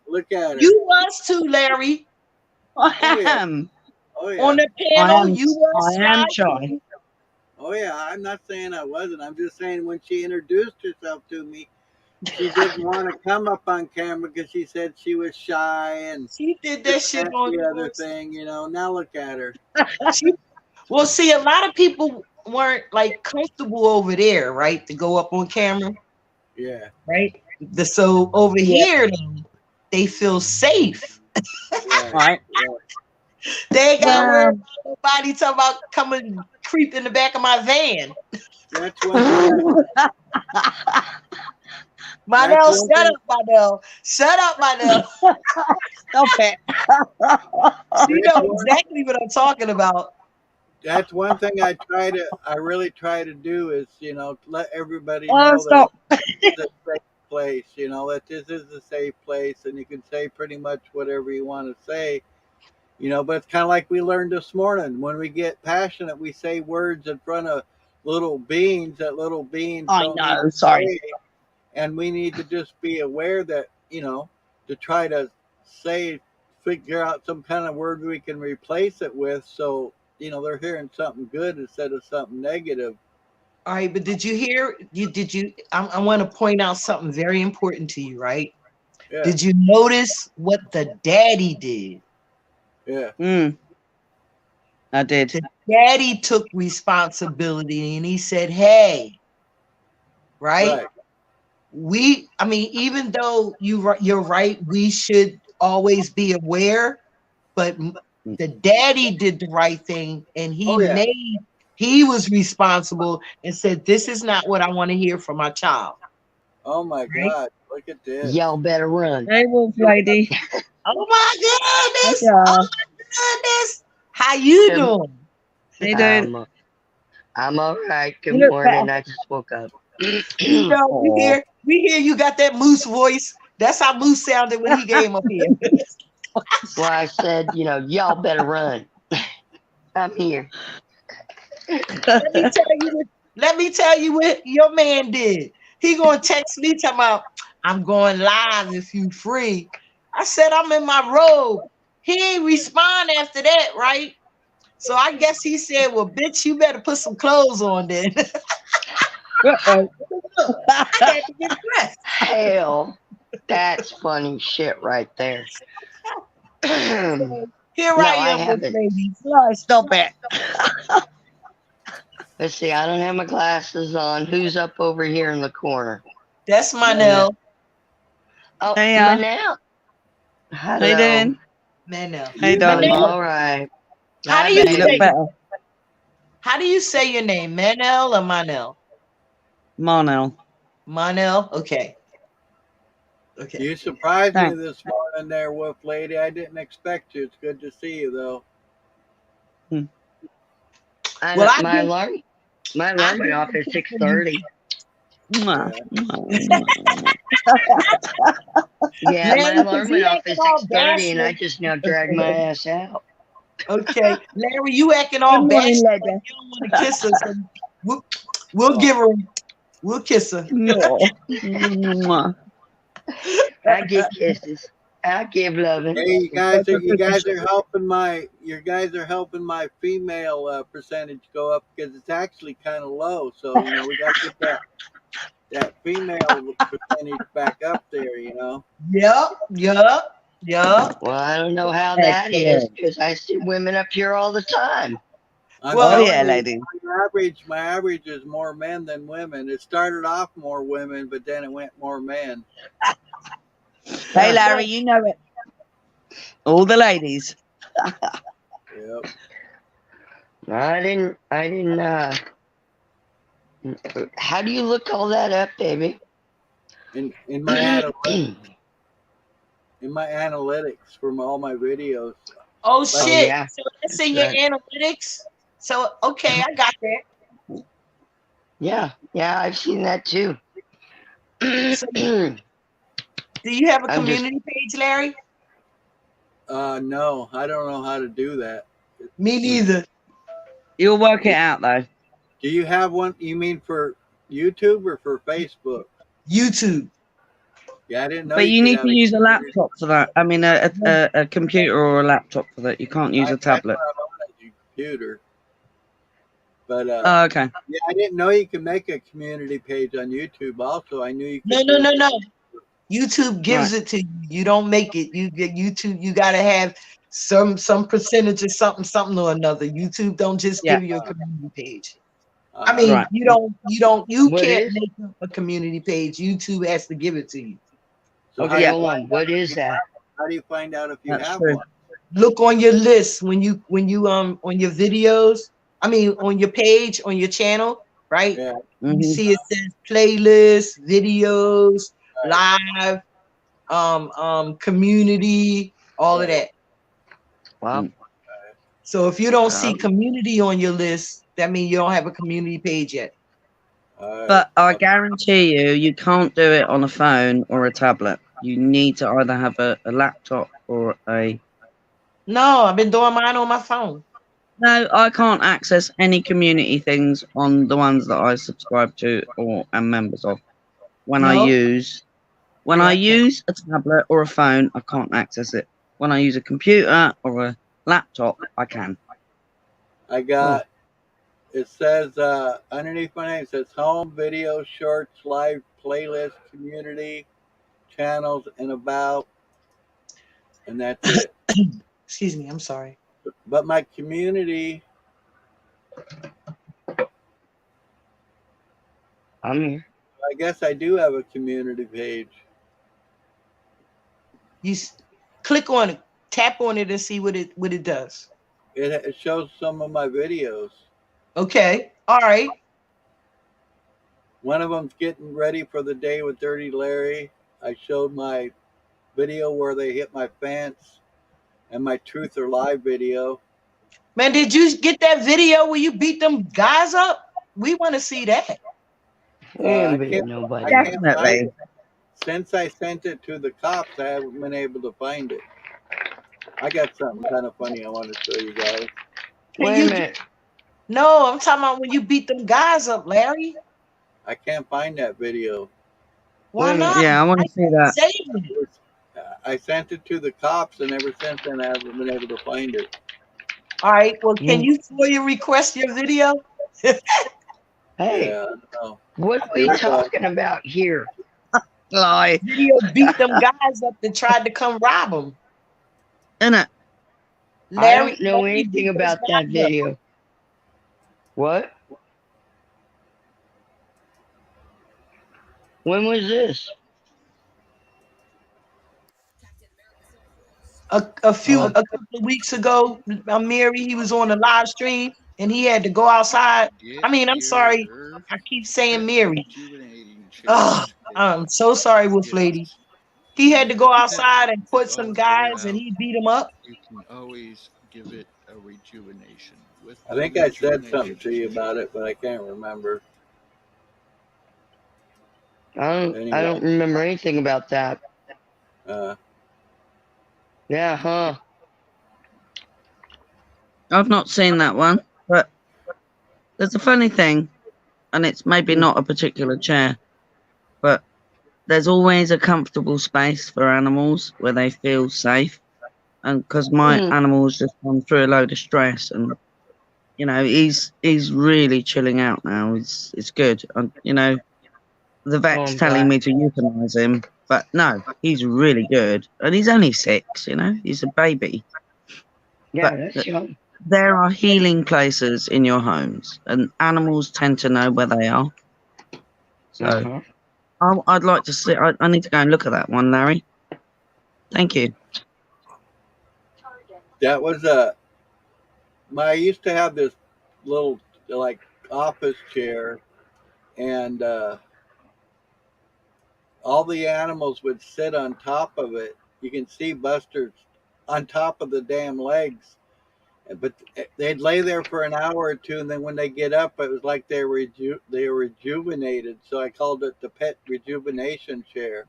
Look at her. You was too, Larry. I Oh, yeah. am. Oh yeah. On the I panel, am. you was I am shy. shy. Oh yeah. I'm not saying I wasn't. I'm just saying when she introduced herself to me, she didn't want to come up on camera because she said she was shy and She did that shit on the other yours. thing. Now look at her. Well, see, a lot of people weren't like comfortable over there, right? To go up on camera, Yeah. right? So over Yeah. here, they feel safe. Right. Right. They ain't got to worry Well, about nobody talking about coming creep in the back of my van. That's one thing. Monel, one shut thing- up, Monel. Shut up, Monel. stop it. You know exactly what I'm talking about. That's one thing I really try to do is, let everybody Oh, know that stop. it's a safe place, that this is a safe place and you can say pretty much whatever you want to say, but it's kind of like we learned this morning. When we get passionate, we say words in front of little beings that little beings I don't need know. to Sorry. say. And we need to just be aware that, to try to figure out some kind of word we can replace it with. So, they're hearing something good instead of something negative. All right, but did you hear? I want to point out something very important to you, right? Yeah. Did you notice what the daddy did? Yeah. I did. The daddy took responsibility and he said, hey, right? Even though you're right, we should always be aware, but the daddy did the right thing and he was responsible and said, this is not what I want to hear from my child. Oh my God. Look at this. Y'all better run. Hey, Wolf Lady. Oh my goodness. Yeah. Oh my goodness. How you doing? Hey, dude. I'm all right. Good You look morning. better. I just woke up. You know, we hear you got that Moose voice. That's how Moose sounded when he came up here. That's why I said, y'all better run. I'm here. Let me tell you what your man did. He gonna text me talking about, I'm going live if you free. I said, I'm in my robe. He ain't respond after that, right? So I guess he said, well, bitch, you better put some clothes on then. Uh-oh. I had to get dressed. Hell, that's funny shit right there. Here No, I I am with haven't. ladies. No, stop it. Let's see. I don't have my glasses on. Who's up over here in the corner? That's Manel. Oh, Hey, Manel. how you Hello. doing? Manel. Hey, You darling. Manel. All right. How Hi, do you You look baby. better. How do you say your name? Manel or Manel? Marnell. Manel. Okay. Okay. You surprised me Thanks. this morning there, Wolf Lady. I didn't expect you. It's good to see you, though. Well, I My get alarm went off at 6:30. Mwah, Yeah. mwah, mwah. Yeah, my Larry, alarm because went you off acting at all 6:30, and I bashful. just now dragged my ass out. Okay, Larry, you acting Good all morning, bashful. Like lady. you don't want to kiss her, so we'll give her. We'll kiss her. No. Mwah. I get kisses. I give loving. Hey, you guys That's are a you Christmas guys are helping my female percentage go up because it's actually kind of low. So we got to get that female percentage back up there. Yep. Well, I don't know how that is excellent. because I see women up here all the time. I'm Well, Oh, telling yeah, you, lady. my average is more men than women. It started off more women, but then it went more men. Hey, Larry, you know it. All the ladies. Yep. I didn't. How do you look all that up, baby? In my analytics, from all my videos. oh Oh, shit. yeah. So that's That's in your right. analytics. So okay, I got that. Yeah, I've seen that too. So do you have a I'm just. community page, Larry? No, I don't know how to do that. Me neither. You'll work it out, though. Do you have one? You mean for YouTube or for Facebook? YouTube. Yeah, I didn't know But you you could need have to a use a community. laptop for that. I mean, a computer or a laptop for that. You can't use a That's tablet. what I'm on a computer. But Oh, okay. yeah, I didn't know you could make a community page on YouTube. Also, I knew you No, could no, do no, it. no. YouTube gives Right. it to you. You don't make it. You get YouTube. You gotta have some percentage of something or another. YouTube don't just Yeah. give you a community page. I Uh, mean, Right. you What can't is? make a community page. YouTube has to give it to you. so Okay, Yeah. hold on. What is that? how do you find out if you That's have true. one? Look on your list when you on your videos. I mean, on your page on your channel, right? Yeah. You Hmm. see it says playlists, videos, live, community, all of Right. that. Well, So if you don't see um, community on your list, that means you don't have a community page yet. All right. But I guarantee you can't do it on a phone or a tablet. You need to either have a laptop or a. No, I've been doing mine on my phone. No, I can't access any community things on the ones that I subscribe to or am members of. When I No, use yeah, I can't. a tablet or a phone, I can't access it. When I use a computer or a laptop, I can. I got. It says underneath my name, it says home, video, shorts, live, playlist, community, channels, and about, and that's it. Excuse me, I'm sorry. But my community, I'm here. I guess I do have a community page. Click on it, tap on it, and see what it does. It shows some of my videos. Okay, all right. One of them's getting ready for the day with Dirty Larry. I showed my video where they hit my fence, and my Truth or Lie video. Man, did you get that video where you beat them guys up? We want to see that. We ain't I beating can't. nobody. I can't find Definitely. it. Since I sent it to the cops, I haven't been able to find it. I got something kind of funny I want to show you guys. Wait a minute. No, I'm talking about when you beat them guys up, Larry. I can't find that video. Why Wait a minute. not? Yeah, I want to see that. Save it. I sent it to the cops, and ever since then, I haven't been able to find it. All right. Well, can you request your video? Hey, Yeah, no. what are we talking about here? Lie. Video beat them guys up that tried to come rob them. Innit? I don't know anything about that video. What? When was this? A Oh, couple of weeks ago, Mary, he was on a live stream and he had to go outside. I Get mean, I'm sorry, your I keep saying pet Mary. rejuvenating chair Oh, today. I'm so sorry, Wolf Lady. Yes. He When had to your go pet outside and put is some all wore guys and out, he beat him up. you can always give it a rejuvenation with I the think I said something rejuvenation to you chair. about it, but I can't remember. I Anyway, don't remember anything about that. uh, Yeah, huh? I've not seen that one, but there's a funny thing, and it's maybe Hmm. not a particular chair, but there's always a comfortable space for animals where they feel safe. And because my Hmm. animal's just gone through a load of stress, and he's really chilling out now. It's good. And the Oh, vet's I'm telling glad. me to euthanize him, but no, he's really good, and he's only 6. He's a baby. Yeah, But that's young. there are healing places in your homes, and animals tend to know where they are. So Uh-huh. I'd like to see. I need to go and look at that one, Larry. Thank you. that was I used to have this little like office chair, and all the animals would sit on top of it. You can see Buster on top of the damn legs, but they'd lay there for an hour or two, and then when they get up, it was like they were rejuvenated. So I called it the pet rejuvenation chair.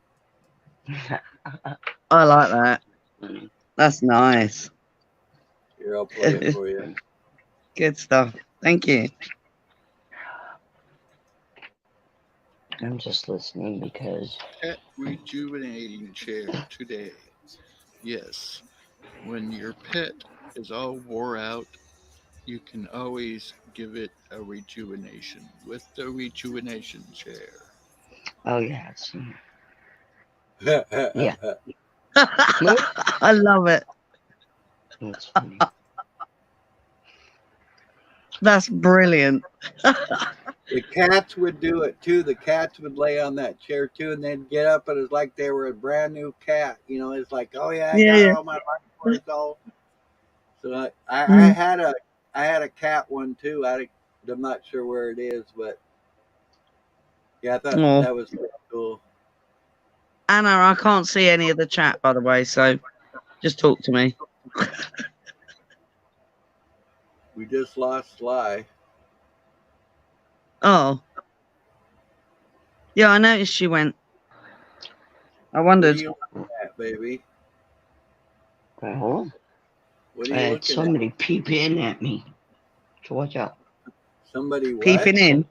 I like that. That's nice. Here, I'll play it for you. Good stuff. Thank you. I'm just listening because Pet rejuvenating chair today. Yes. When your pet is all wore out, you can always give it a rejuvenation with the rejuvenation chair. oh yeah, yeah. I love it. That's funny. That's brilliant. The cats would do it too. The cats would lay on that chair too, and they'd get up, and it's like they were a brand new cat. It's like, oh yeah, I got Yeah. all my life force all. So I Mm. had a cat one too. I'm not sure where it is, but yeah, I thought Oh, that was pretty cool. Anna, I can't see any of the chat, by the way, so just talk to me. We just lost Sly. Oh. Yeah, I noticed she went. I What are wondered. you looking at, baby? Okay, hold on. What are I you had looking at? somebody peep in at me. So watch out. Somebody what? Peeping in.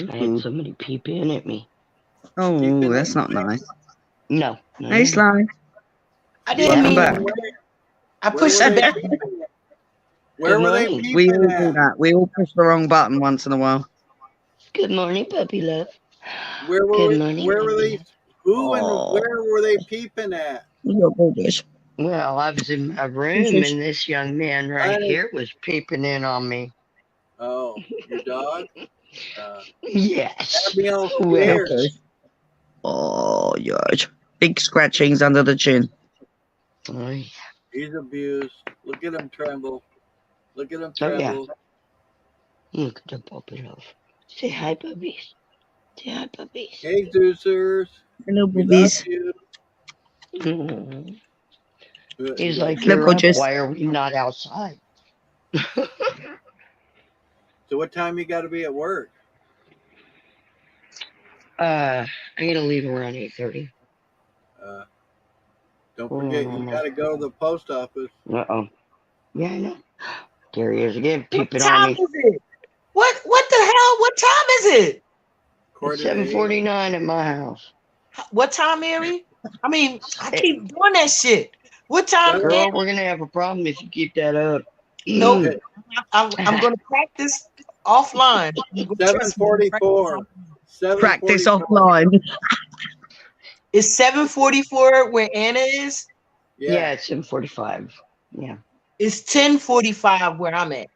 I had somebody peep in at me. Oh, Peeping that's in. not nice. No. Hey, Sly. I didn't Welcome mean back. I Where pushed were the they back. peeping at? Where Good were they morning. We peeping all do at? that. We all push the wrong button once in a while. Good morning, puppy love. Where were Good morning, where were puppy they? love. Who and Oh, where were they peeping at? you're gorgeous. Well, I was in my room and this young man right Honey. here was peeping in on me. Oh, your dog? Yes. Had me all Well, scared. Okay. Oh, yes. Big scratchings under the chin. oh, yeah. He's abused. Look at him tremble. Look at him Oh, yeah. tremble. Look at the puppy love. Say hi, puppies. Say hi, puppies. Hey, Zeusers. Hello, We love boobies. you. Mm. He's He's like, like, Hello, you're up. gorgeous. Why are we not outside? so what time you got to be at work? I'm gonna leave around 8:30. Don't forget, you got to go to the post office. Uh-oh. Yeah, I know. There he is again, What peeping on time me. is it? What the hell? What time is it? It's Quarter to 7:49 at my house. What time, Mary? I mean, I Hey, keep doing that shit. What time, Seven- Mary? girl, we're gonna have a problem if you keep that up. Nope. I'm gonna practice offline. Trust me, I'm gonna practice 7:44. offline. Practice 7:44. offline. It's 7:44 where Anna is. Yeah, it's 7:45. Yeah. It's 10:45 where I'm at.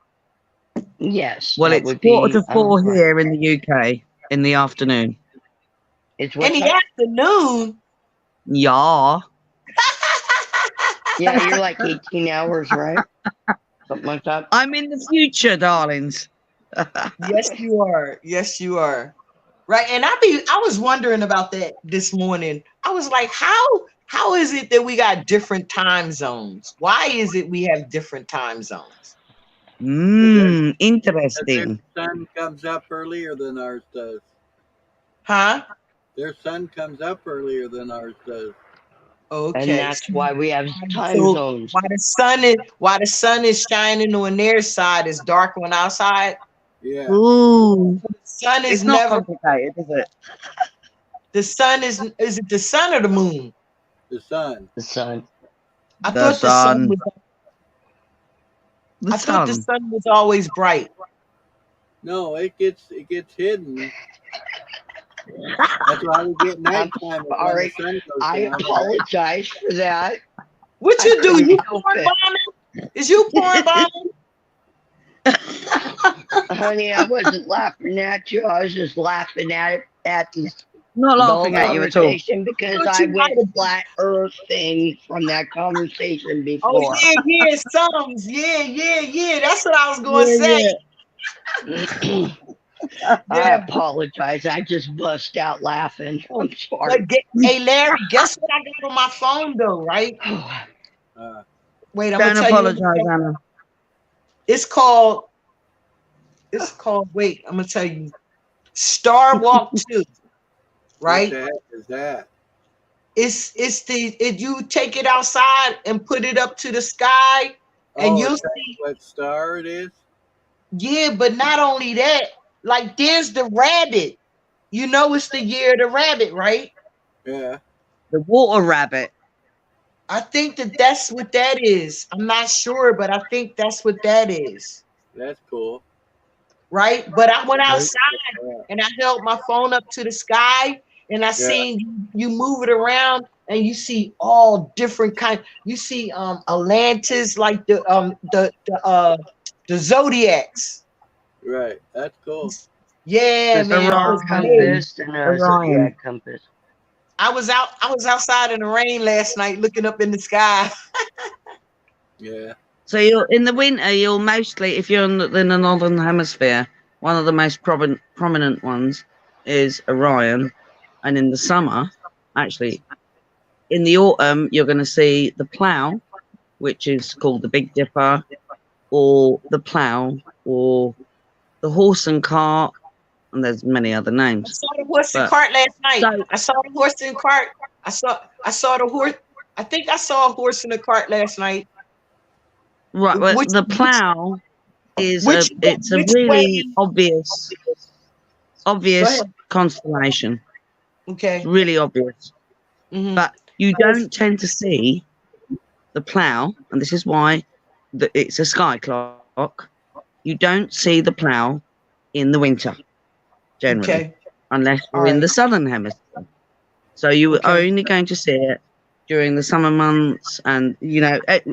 Yes. Well, that it's would quarter be to 4 right. here in the UK in the afternoon. It's what In the time? afternoon. Yeah. Yeah, you're like 18 hours, right? Something like that. I'm in the future, darlings. Yes, you are. Yes, you are. Right. And I was wondering about that this morning. I was like, how is it that we got different time zones? Why is it we have different time zones? Because their Interesting. sun comes up earlier than ours does. Huh? Their sun comes up earlier than ours does. And Okay. that's why we have time So zones. while the sun is shining on their side, it's dark on our side. Yeah. Ooh. The sun is It's not never complicated, is it? the sun is it the sun or the moon? The sun. The sun. I The thought the sun sun. was The I thought the sun. sun was always bright. No, it gets hidden. That's why we get nighttime. is when sorry. the sun goes I down. apologize for that. What I you do? couldn't You help pouring it. bombing? Is you pouring bombing? Honey, I wasn't laughing at you. I was just laughing at this Not the laughing whole at you at all. conversation because Thought I you might went have- flat earth thing from that conversation Oh before. yeah, Psalms. Yeah. That's what I was going to Yeah, say. I Yeah. apologize. I just bust out laughing. I'm But sorry. hey, Larry, guess what I got on my phone though, right? Uh, Wait, I'm Don't gonna tell apologize, you. Anna. It's called. Wait, I'm gonna tell you. Star Walk 2, right? What the heck is that? You take it outside and put it up to the sky, and Oh, you'll is that see. what star it is? Yeah, but not only that, like there's the rabbit. You know, it's the year of the rabbit, right? Yeah. The water rabbit. I think that's what that is. I'm not sure, but I think that's what that is, That's cool. right? But I went Right. outside Yeah. and I held my phone up to the sky and I seen you move it around and you see all different kind. You see Atlantis, like the zodiacs. Right. That's cool. Yeah, There's man. I was Star Orion. compass and a Orion. zodiac compass. I was outside in the rain last night looking up in the sky. Yeah. So you're in the winter. You'll mostly, if you're in the northern hemisphere, one of the most prominent ones is Orion, and in the summer, actually, in the autumn, you're going to see the Plough, which is called the Big Dipper, or the Plough, or the Horse and Cart, and there's many other I names. saw the horse and But- cart last night. So- I saw the horse and cart. I saw the horse. I think I saw a horse in the cart last night. Right, well, Which- the Plough is which- it's a which really way- obvious Go ahead. constellation. Okay. It's really obvious. Mhm. But you don't tend to see the Plough, and this is why it's a sky clock. You don't see the Plough in the winter, generally, Okay. unless you're All in right. the southern hemisphere. So you are Okay. only going to see it during the summer months and,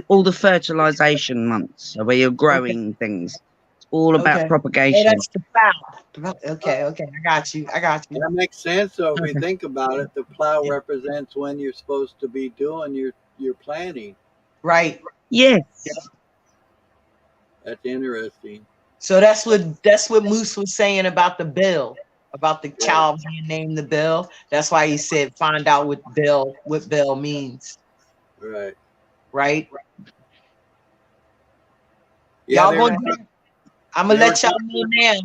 all the fertilization months, so where you're growing things. It's all about Okay. Oh, propagation. that's the plow. Okay. I got you. That makes sense. So if we Okay. think about it, the plow represents when you're supposed to be doing your planting. Right. Yes. That's interesting. So that's what Moose was saying about the bell, about the child being named the bell. That's why he said find out what bell means. Right. Right. Yeah, Y'all they gonna were- do, I'm gonna they let were y'all know now.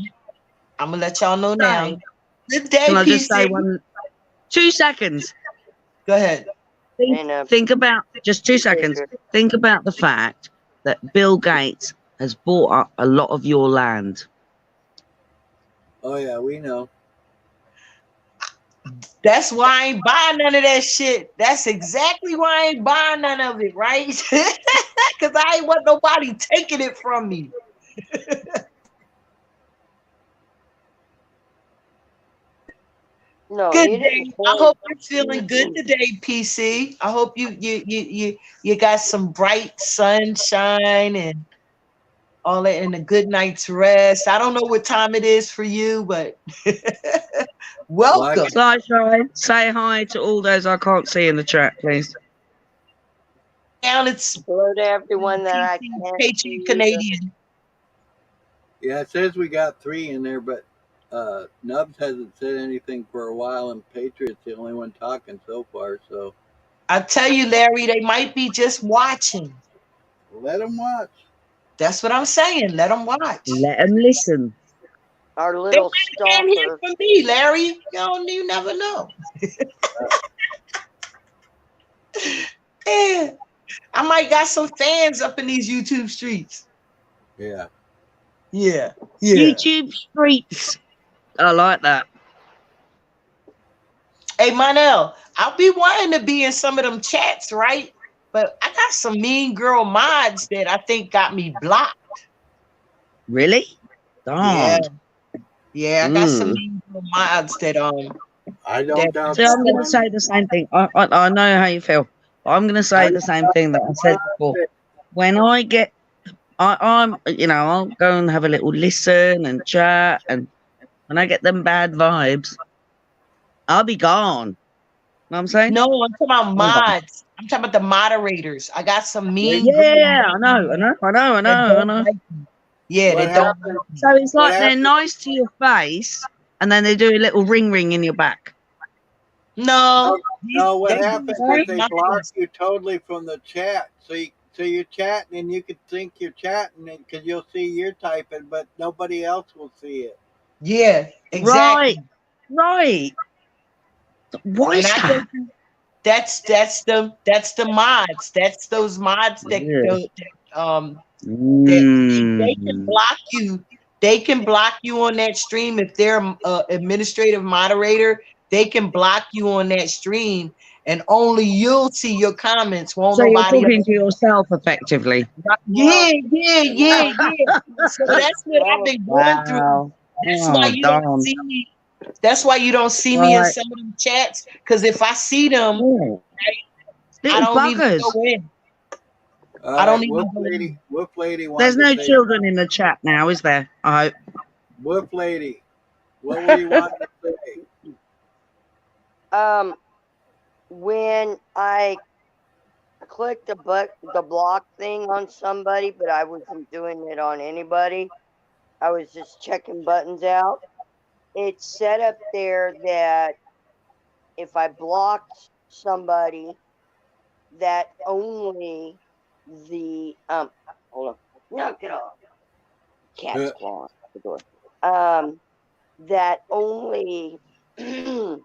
I'm gonna let y'all know now. Good day, Can I just say PC. 2 seconds? Go ahead. Think about just 2 seconds. Think about the fact that Bill Gates has bought up a lot of your land. Oh yeah, we know. That's why I ain't buying none of that shit. That's exactly why I ain't buying none of it, right? Because I ain't want nobody taking it from me. No, Good you day. didn't. I hope you're feeling good today, PC. I hope you got some bright sunshine and all that and a good night's rest. I don't know what time it is for you, but welcome. Slideshow, say hi to all those I can't see in the chat, please. Down it's Hello to everyone that I can't Patriot see. Canadian. Yeah, it says we got 3 in there, but Nubs hasn't said anything for a while, and Patriot's the only one talking so far. So I tell you, Larry, they might be just watching. let them watch. That's what I'm saying. Let them watch. Let them listen. Our They little might have came here stalker. for me, Larry. You never know. Yeah. I might got some fans up in these YouTube streets. Yeah. Yeah. YouTube streets. I like that. Hey, Monel, I'll be wanting to be in some of them chats, right? But I got some mean girl mods that I think got me blocked. Really? Yeah. Darn. Yeah, I got some mean girl mods that I don't doubt See, I'm that going to one. say the same thing. I know how you feel. But I'm going to say the same thing that I said before. When I get, I'm, I'll go and have a little listen and chat, and when I get them bad vibes, I'll be gone. Know what I'm saying? No, I'm talking about mods. I'm talking about the moderators. I got some mean Yeah, girl I know. that don't like me. Yeah, What they don't. happened? So it's What like they're happened? nice to your face, and then they do a little ring in your back. No. No, what they happens do is they mods. block you totally from the chat. So you're chatting, and you could think you're chatting because you'll see you're typing, but nobody else will see it. Yeah, exactly. Right. Why And is I that? think that's the mods. That's those mods that they can block you. They can block you on that stream if they're administrative moderator. They can block you on that stream, and only you'll see your comments. Won't So you're nobody talking else. to yourself effectively. Yeah. So that's what I've been going through. Wow. That's why you don't see me. That's why you don't see me in Right. some of them chats. Because if I see them, Oh. I Little don't even buggers. go in. All I don't right, even go in. Wolf Lady wanted There's to no say children in the chat now, is there? I hope. Wolf Lady, what were you wanting to say? When I clicked the block thing on somebody, but I wasn't doing it on anybody. I was just checking buttons out. It's set up there that if I blocked somebody, that only the hold on, knock it off. Cat's clawing at the door. That only the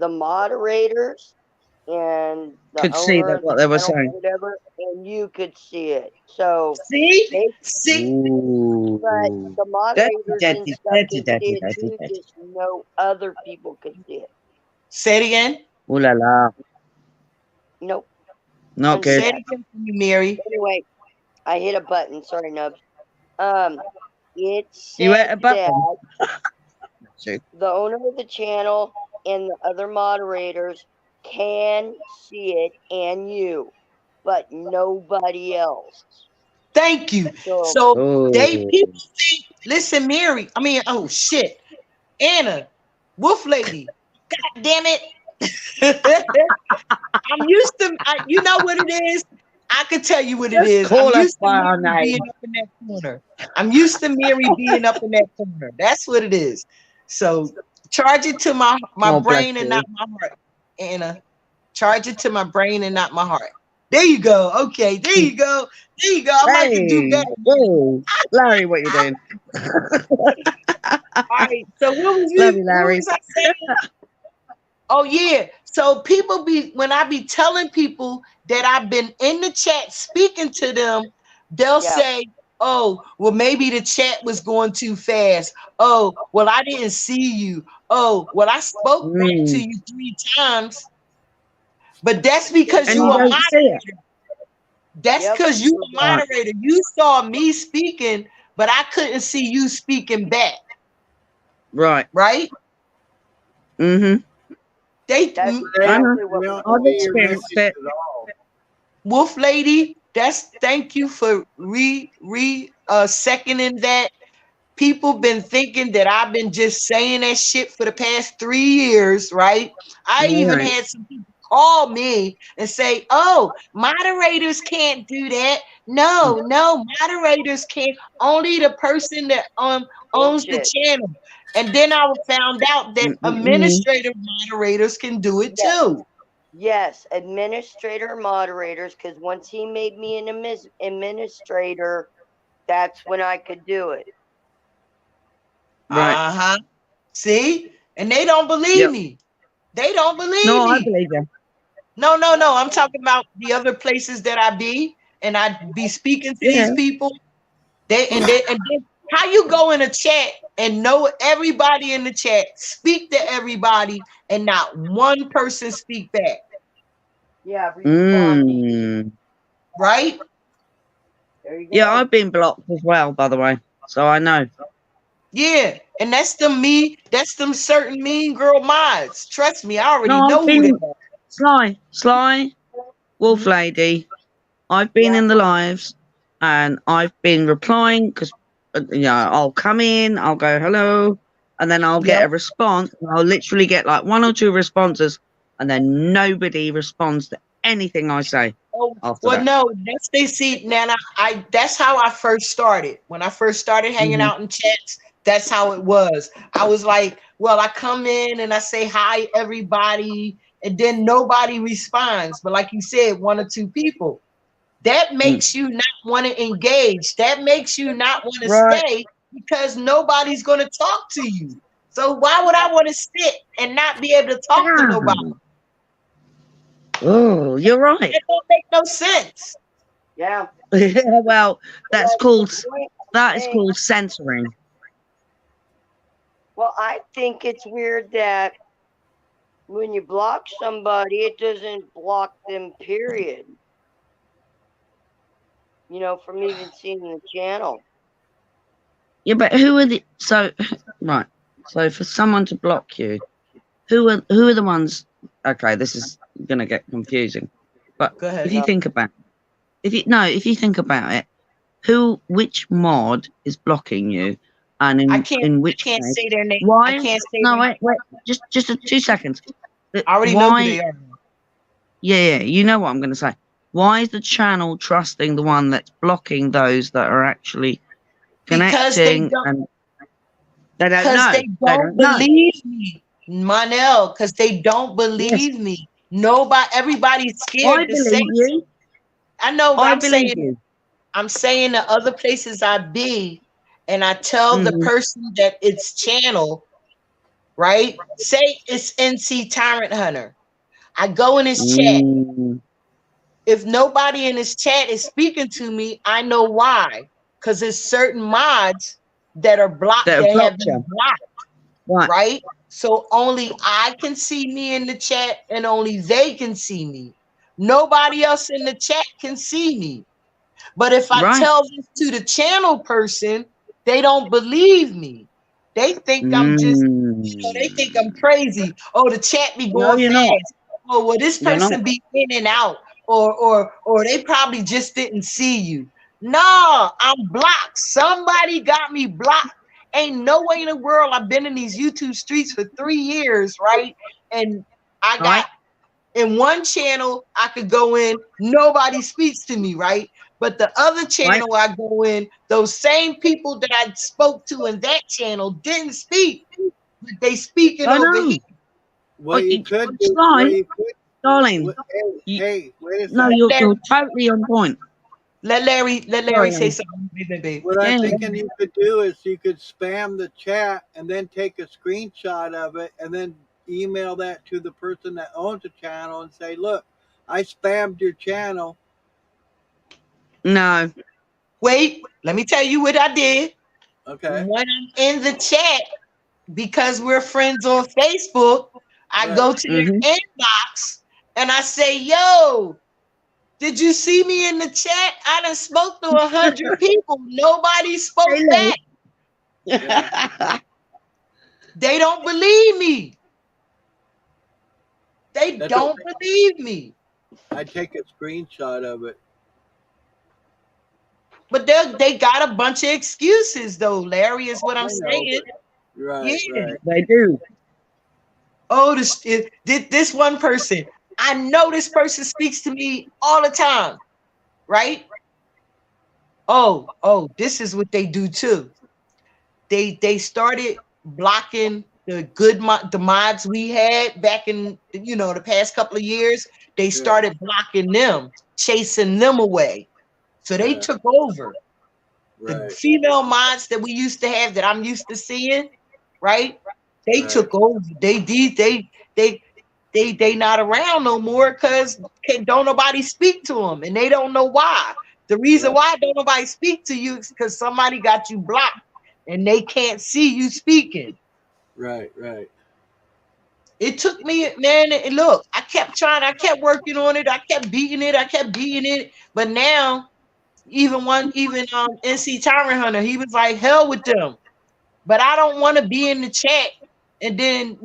moderators and the Could see owner that of what the they were channel, saying. whatever, and you could see it. So See? but the moderators and stuff Dirty. could see it too, just no other people could see it. Say it again. Ooh la la. Nope. Not Say good. it again for me, Mary. Anyway, I hit a button. Sorry, Nubs. It You hit said a button. that the owner of the channel and the other moderators can see it and you, but nobody else. Thank you. So people think, listen, Mary. Oh shit. Anna, Wolf Lady. God damn it. I'm used to you know what it is? I could tell you what it is. Call I'm us used to by our Mary name. being up in that corner. I'm used to Mary being up in that corner. That's what it is. So charge it to my Oh, brain bless and you. not my heart, Anna. Charge it to my brain and not my heart. There you go. Okay, there you go. There you go. I might could do better. Whoa. Larry, what you doing? All right. So what was Love you, Larry. what was I saying? Oh yeah. So people when I be telling people that I've been in the chat speaking to them, they'll say, "Oh, well, maybe the chat was going too fast. Oh, well, I didn't see you. Oh, well, I spoke back to you 3 times." But that's because And you you a don't see it. moderator. That's because you a moderator. You saw me speaking, but I couldn't see you speaking back. Right. Right? Mm-hmm. That's exactly what I've experienced it. Wolf Lady, Thank you for seconding that. People been thinking that I've been just saying that shit for the past 3 years, right? I even Right. had some people call me and say, "Oh, moderators can't do that. No, moderators can't. Only the person that owns the Bullshit. channel." And then I found out that Mm-mm-mm. administrative moderators can do it Yes. too. Yes, administrator moderators, because once he made me an administrator, that's when I could do it. Right. Uh-huh. See? And they don't believe Yep. me. They don't believe No, I me. believe you. No. I'm talking about the other places that I be, and I be speaking to Yeah. these people. And then how you go in a chat and know everybody in the chat, speak to everybody, and not one person speak back, Yeah, respond to you. Mm. right? There you go. Yeah, I've been blocked as well, by the way. So I know. Yeah, and that's them certain mean girl mods. Trust me, I already No, know I've who they been are. Sly, Wolf Mhm. Lady. I've been Yeah. in the lives and I've been replying because I'll come in, I'll go hello, and then I'll get Yep. a response. And I'll literally get like 1 or 2 responses, and then nobody responds to anything I say Oh, after well, that. no, that's they see, Nana. That's how I first started. When I first started hanging Mhm. out in chats, that's how it was. I was like, well, I come in and I say hi, everybody, and then nobody responds. But like you said, 1 or 2 people. That makes you not want to engage. That makes you not want to Right. stay because nobody's going to talk to you. So why would I want to sit and not be able to talk to nobody? Oh, you're right. That don't make no sense. Yeah. Well, that's Well, called the point that is thing- called censoring. Well, I think it's weird that when you block somebody, it doesn't block them, period. From even seeing the channel. Yeah, but who are the right? So for someone to block you, who are the ones? Okay, this is gonna get confusing. But Go ahead. if you think about if you think about it, which mod is blocking you, and I in which can't case, say their name. why? I can't say No, their wait, just 2 seconds. I already know who Why? they are. Yeah, you know what I'm going to say. Why is the channel trusting the one that's blocking those that are actually Because they connecting? don't And they don't because know. they don't believe me. Manel, because they don't believe me. Everybody's I scared to say. believe you. I know, but I I'm believe saying you. the other places I be, and I tell the person that it's channel, right? Say it's NC Tyrant Hunter. I go in his chat. Mm. If nobody in his chat is speaking to me, I know why. Because there's certain mods that are blocked That have that have blocked been you. blocked, right? So only I can see me in the chat, and only they can see me. Nobody else in the chat can see me. But if I Right. tell this to the channel person, they don't believe me. They think I'm just, they think I'm crazy. Oh, the chat be No, going you're fast. not. Oh, well, this You're not. person be in and out, or they probably just didn't see you. No, I'm blocked. Somebody got me blocked. Ain't no way in the world. I've been in these YouTube streets for 3 years, right? And I got in one channel, I could go in, nobody speaks to me, right? But the other channel I go in, those same people that I spoke to in that channel didn't speak, but they speaking over here. What you could do, darling. Hey, wait a No, second. you're totally on point. Let Larry say something. Baby. What I'm thinking you could do is you could spam the chat and then take a screenshot of it and then email that to the person that owns the channel and say, look, I spammed your channel. No. Wait, let me tell you what I did. Okay. When I'm in the chat, because we're friends on Facebook, I go to their inbox and I say, yo, did you see me in the chat? I done spoke to 100 people. Nobody spoke back. They don't believe me. They don't believe me. I take a screenshot of it. But they got a bunch of excuses though, Larry, is what I'm I know, saying. but right, Yeah. right. They do. Oh, this one person. I know this person speaks to me all the time, right? Oh, this is what they do too. They started blocking the mods we had back in the past couple of years. They Yeah, started blocking them, chasing them away. So they yeah, took over. The right, female mods that we used to have that I'm used to seeing, right? They right, took over. They not around no more because don't nobody speak to them, and they don't know why. The reason right, why don't nobody speak to you is because somebody got you blocked, and they can't see you speaking. right, right. It took me, man. And look, I kept trying, I kept working on it, I kept beating it, but now even NC Tyrant Hunter, he was like, hell with them. But I don't want to be in the chat and then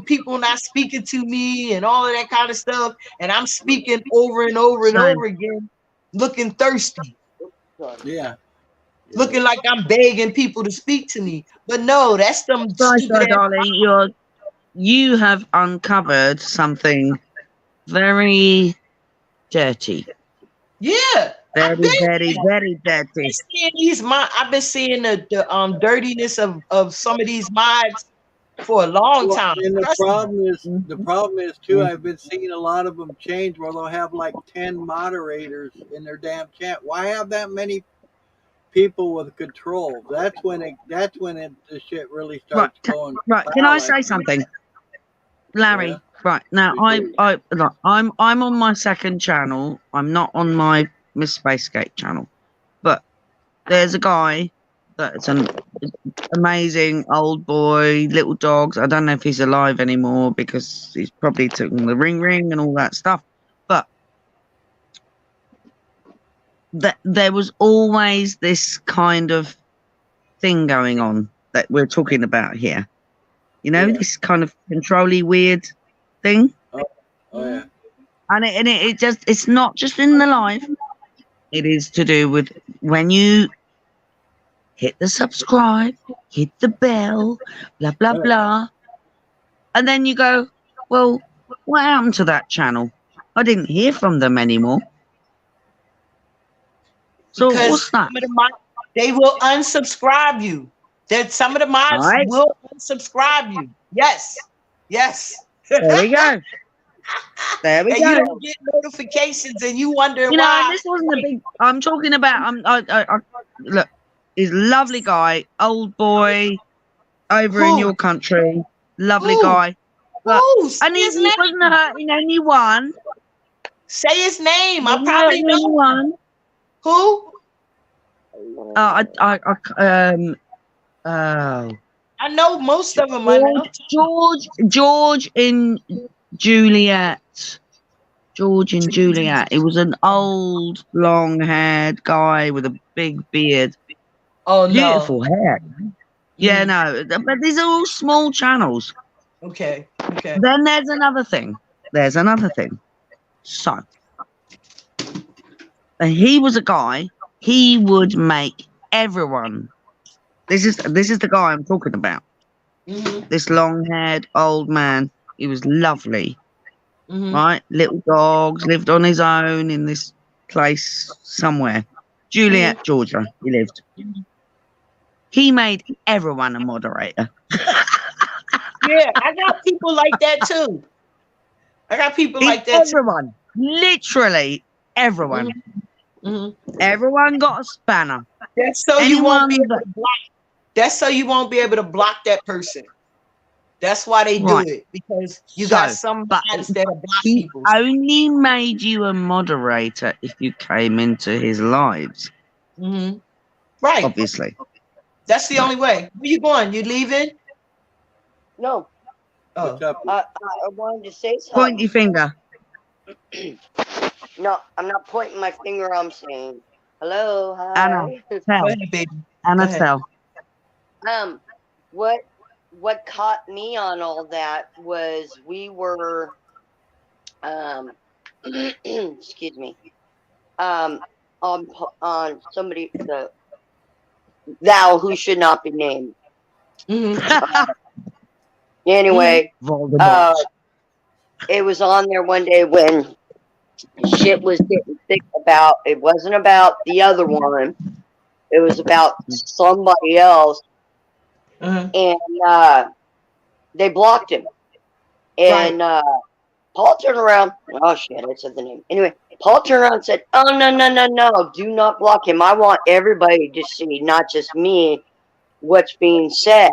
people not speaking to me and all of that kind of stuff, and I'm speaking over and over and Same. over again, looking thirsty, Sorry. Yeah, yeah. looking like I'm begging people to speak to me. But no, that's some stupid So, ass. darling, you have uncovered something very dirty. Yeah, I've Very, been very, very dirty. seeing I've been seeing the dirtiness of some of these mods for a long Well, time. and the Trust me. problem is too. Mhm. I've been seeing a lot of them change where they'll have like 10 moderators in their damn chat. Why have that many people with control? That's when the shit really Right, starts going right. Can I foul. say something, Yeah, Larry? Right now, please. look, I'm on my second channel. I'm not on my Miss Spacegate channel, but there's a guy that's an amazing old boy, little dogs. I don't know if he's alive anymore because he's probably taken the ring and all that stuff. But there was always this kind of thing going on that we're talking about here. Yeah. This kind of controlly weird thing. Oh, oh yeah. And it's not just in the live. It is to do with when you hit the subscribe, hit the bell, blah blah Oh, blah. And then you go, well, what happened to that channel? I didn't hear from them anymore. So Because what's that? some of the mods, they will unsubscribe you. That some of the mods Right. will unsubscribe you. Yes. There we go. There we And go. you don't get notifications and you wonder And why. this wasn't a big. I'm talking about. Look, he's a lovely guy, old boy, over in Who? your country, lovely Who? guy. But Who? Say and his he wasn't name. hurting anyone. Say his name. I Wasn't probably hurting know. anyone. Who? Oh, I know most of them. I know. George in Juliet. George and Juliet. He was an old, long-haired guy with a big beard. Oh no. Beautiful hair. Yeah, Mm, no, but these are all small channels. Okay. Then there's another thing. So, he was a guy. He would make everyone. This is the guy I'm talking about. Mhm. This long-haired old man. He was lovely, Mhm. right? Little dogs. Lived on his own in this place somewhere. Juliet, Georgia. He lived. He made everyone a moderator. Yeah, I got people like that too. Everyone, literally everyone. Mhm. Everyone got a spanner. That's so you won't be Anyone able to block. That's so you won't be able to block that person. That's why they do Right. it, because you got So, some but mods that are block he people. only made you a moderator if you came into his lives, Mhm. Right. obviously. That's the only way. Where you going? You leaving? No, Oh. what's up? I wanted to say Point your something. finger. No, I'm not pointing my finger. I'm saying hello, Anna, hi. Go tell. ahead, baby. Anna, ahead. tell. What caught me on all that was we were excuse me. on somebody the thou who should not be named. Mhm. Anyway, Voldemort. it was on there one day when shit was getting thick about. It wasn't about the other one. It was about somebody else, Mhm. and they blocked him. And Paul turned around. Oh shit! I said the name. Anyway, Paul turned around and said, "Oh no! Do not block him. I want everybody to see, not just me, what's being said."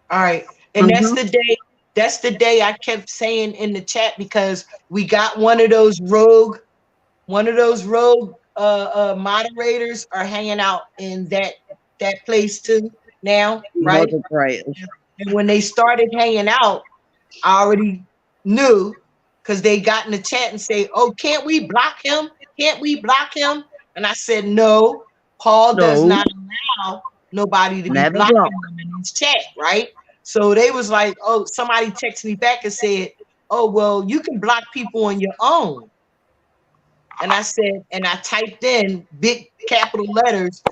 All right. And that's Mhm. the day. That's the day I kept saying in the chat because we got one of those rogue moderators are hanging out in that place too now, right? Moderators. And when they started hanging out, I already knew because they got in the chat and say, "Oh, can't we block him? Can't we block him?" And I said, "No, Paul does No. not allow nobody to be Never blocking block. him in his chat, right?" So they was like, "Oh," somebody texted me back and said, "Oh, well, you can block people on your own." And I said, and I typed in big capital letters,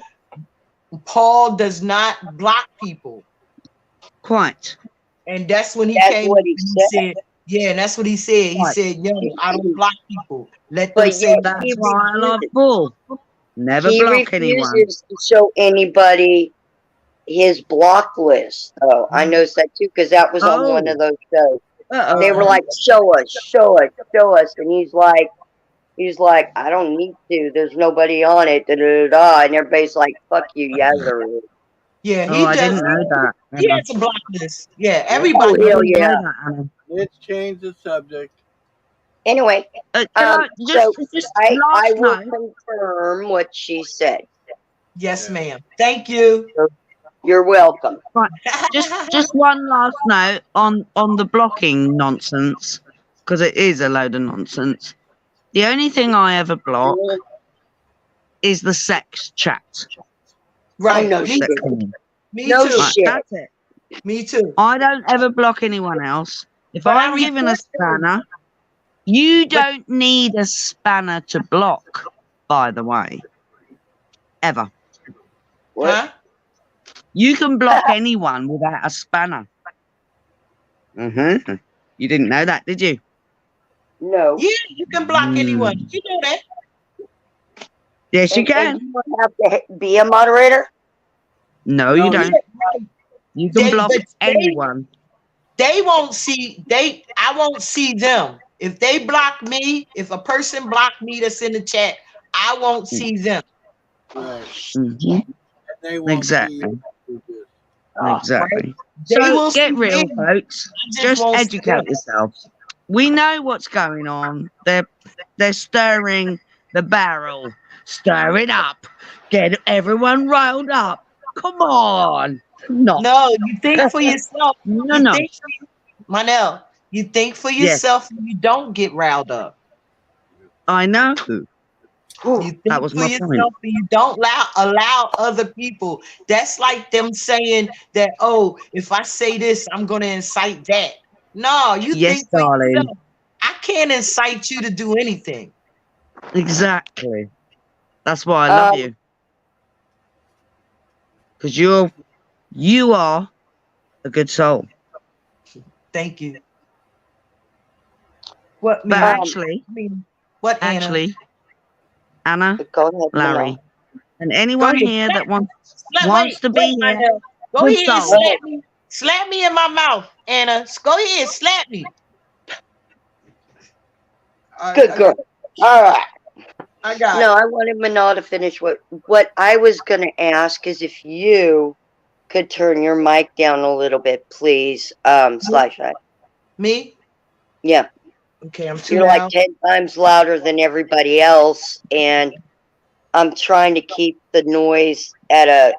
Paul does not block people. Quite. And that's when he That's came what up he and he said. said, yeah, and that's what he said. He Right. said, yo, I don't block people. Let them But say yet That's he why I like refuses. Paul. Never He block anyone. refuses to show anybody his block list. Oh, I noticed that too because that was on one Oh. of those shows. Uh-oh. They were like, "Show us," and he's like, "I don't need to. There's nobody on it." Da, da, da, da. And everybody's like, "Fuck you, yeah, there is." Yeah, Oh, he I does. didn't know that. He Anna. has a block list. Yeah, Oh everybody. I hell didn't know yeah. that, Anna. Let's change the subject. Anyway, Can I so just I last will note? confirm what she said. Yes, Yeah. ma'am. Thank you. You're welcome. Right. Just one last note on the blocking nonsense, because it is a load of nonsense. The only thing I ever block is the sex chat. Right. Oh, no Me shit. that too. come in. Me No too. Right, shit. that's it. Me too. I don't ever block anyone else. If But I'm I given a report them. spanner, you don't need a spanner to block, by the way. Ever. What? Huh? You can block anyone without a spanner. Mm-hmm. You didn't know that, did you? No. Yeah, you can block anyone. You know that. Yes, you And can. you don't have to be a moderator? No, you No, don't. You can block But anyone. they won't see. I won't see them. If they block me, if a person block me that's in the chat, I won't see them. right. Mhm. And they won't Exactly. see you. Exactly. They So will get see real, me. folks. I Just won't see educate them. yourselves. We know what's going on. They're stirring the barrel. Stir it up. Get everyone riled up. Come on. No. No, you think for yourself. No, You no. think, Manel, you think for Yes. yourself and you don't get riled up. I know. You think That was for my yourself point. and you don't allow other people. That's like them saying that, oh, if I say this, I'm going to incite that. No, you Yes, think for darling. yourself. I can't incite you to do anything. Exactly. That's why I love you. Because you are a good soul. Thank you. What, But me? What, Anna? actually, Anna, Go ahead, Larry, Manel. and anyone Go ahead. here that wants Wait, to be here, Manel. Go good ahead and soul. slap me. Slap me in my mouth, Anna. Go ahead, slap me. Good girl. All right. I got No, it. I wanted Manal to finish what I was going to ask is if you could turn your mic down a little bit, please, Slash. Me? Yeah. Okay, I'm too You're like loud. 10 times louder than everybody else, and I'm trying to keep the noise at a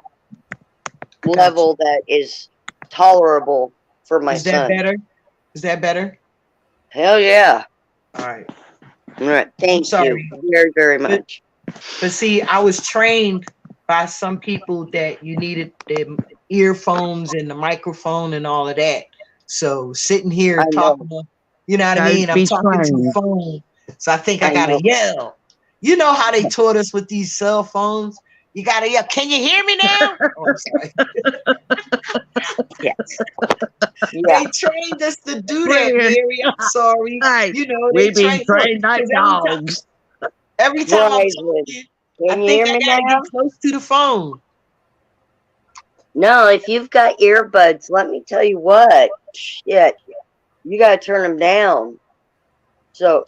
level that is tolerable for my Is that son. better? Is that better? Hell yeah. All right. All right. Thank sorry. you very, very much. But see, I was trained by some people that you needed the earphones and the microphone and all of that. So sitting here I know. talking, you know what I mean? Don't I'm be talking to the trained. phone. So I think I I gotta know. yell. You know how they taught us with these cell phones? You gotta yell, can you hear me now? Oh, I'm sorry. Yeah. They trained us to do that, Brilliant. Mary. I'm sorry. Hey, You know, they we've been trained look, trained like 'cause dogs. every time I'm Right. talking, I Can you think hear I me gotta now? get close to the phone. No, if you've got earbuds, let me tell you what. Shit, you gotta turn them down. So,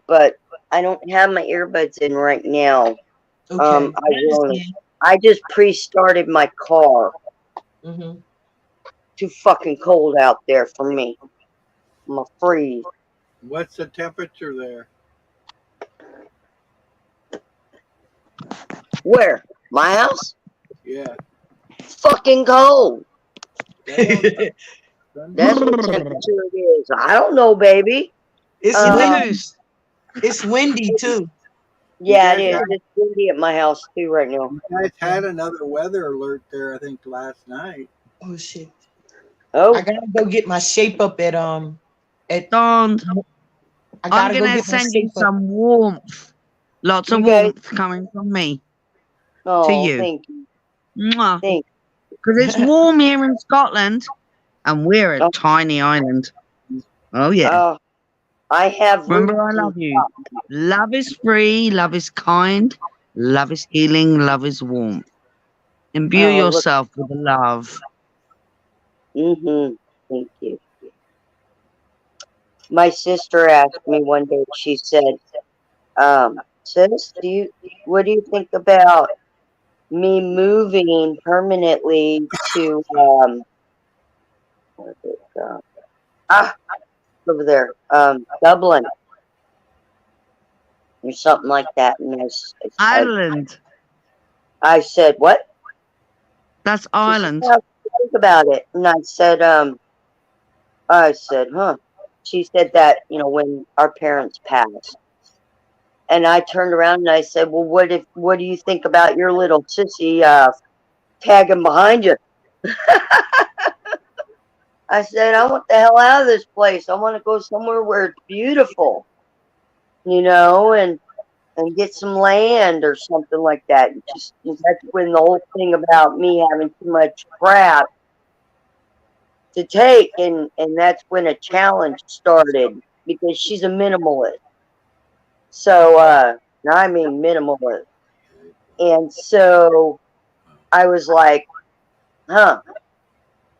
but I don't have my earbuds in right now. Okay. I will. I just pre-started my car. Mm-hmm. Too fucking cold out there for me. I'm a freeze. What's the temperature there? Where? My house? Yeah. Fucking cold. Damn, son. That's what temperature it is. I don't know, baby. It's In the windy. hoose. It's windy too. Yeah, it guys is. have- It's windy at my house too right now. You guys had another weather alert there, I think, last night. Oh shit. Oh, I gotta go get my shape up at Don, I I'm gotta go gonna get my send you shape up. some warmth. Lots of You guys- warmth coming from me oh, you. thank you. Because Thank it's warm here in Scotland, and we're a Oh. tiny island. Oh yeah. Oh, I have. Remember, I roots love in you. Love is free. Love is kind. Love is healing. Love is warmth. Imbue Oh, look. yourself with love. Mm-hmm. Thank you. My sister asked me one day. She said, "Sis, what do you think about me moving permanently to where is it, over there, Dublin or something like that?" And Ireland. I said, "What?" That's She said, Ireland. "How do you think about it?" And I said, "Huh." She said that when our parents passed, and I turned around and I said, "Well, what do you think about your little sissy tagging behind you?" I said, "I want the hell out of this place. I want to go somewhere where it's beautiful, and get some land or something like that." And that's when the whole thing about me having too much crap to take, and that's when a challenge started because she's a minimalist. So, I mean minimalist, and so I was like, "Huh."